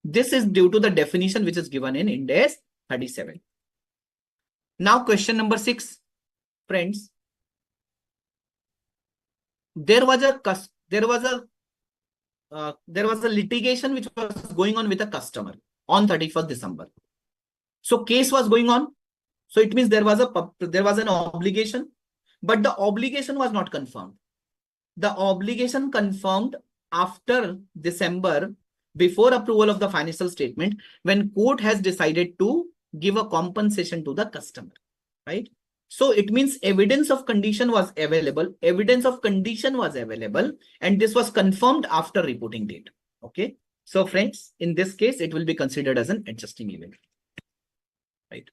This is due to the definition which is given in Ind AS 37. Now, question number 6, friends. There was a litigation which was going on with a customer on 31st December. So case was going on. So it means there was an obligation, but the obligation was not confirmed. The obligation confirmed after December, before approval of the financial statement, when court has decided to give a compensation to the customer, right? So it means evidence of condition was available. Evidence of condition was available, and this was confirmed after reporting date. Okay. So friends, in this case, it will be considered as an adjusting event, right?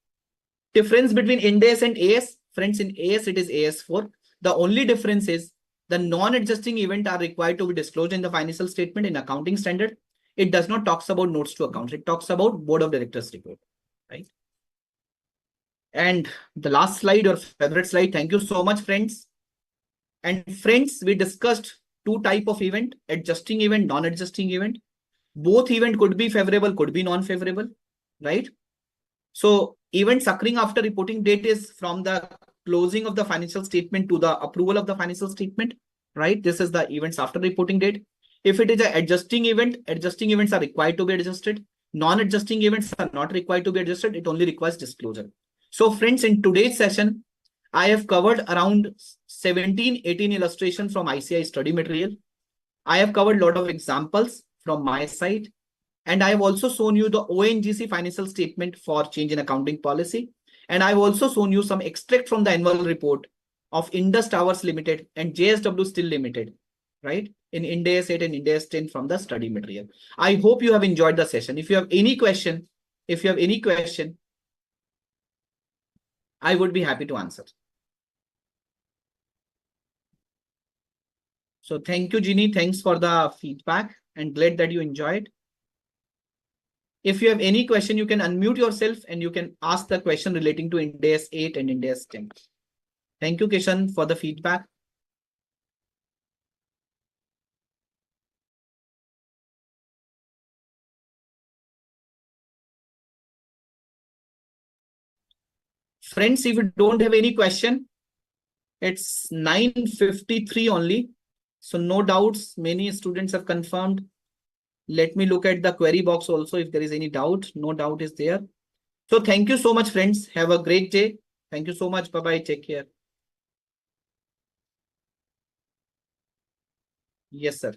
Difference between Ind AS and AS, friends, in AS it is AS4. The only difference is the non-adjusting event are required to be disclosed in the financial statement in accounting standard. It does not talks about notes to accounts. It talks about board of directors report, right? And the last slide, your favorite slide. Thank you so much, friends. And friends, we discussed two type of event: adjusting event, non-adjusting event. Both event could be favorable, could be non-favorable, right? So events occurring after reporting date is from the closing of the financial statement to the approval of the financial statement, right? This is the events after reporting date. If it is an adjusting event, adjusting events are required to be adjusted. Non-adjusting events are not required to be adjusted. It only requires disclosure. So friends, in today's session, I have covered around 17, 18 illustrations from ICAI study material. I have covered a lot of examples from my side. And I have also shown you the ONGC financial statement for change in accounting policy. And I've also shown you some extract from the annual report of Indus Towers Limited and JSW Steel Limited, right? In Ind AS 8 and Ind AS 10 from the study material. I hope you have enjoyed the session. If you have any question, I would be happy to answer. So thank you, Jeannie. Thanks for the feedback and glad that you enjoyed. If you have any question, you can unmute yourself and you can ask the question relating to Ind AS 8 and Ind AS 10. Thank you, Kishan, for the feedback. Friends, if you don't have any question, it's 9:53 only. So no doubts, many students have confirmed. Let me look at the query box also if there is any doubt. No doubt is there. So thank you so much, friends. Have a great day. Thank you so much. Bye-bye. Take care. Yes, sir.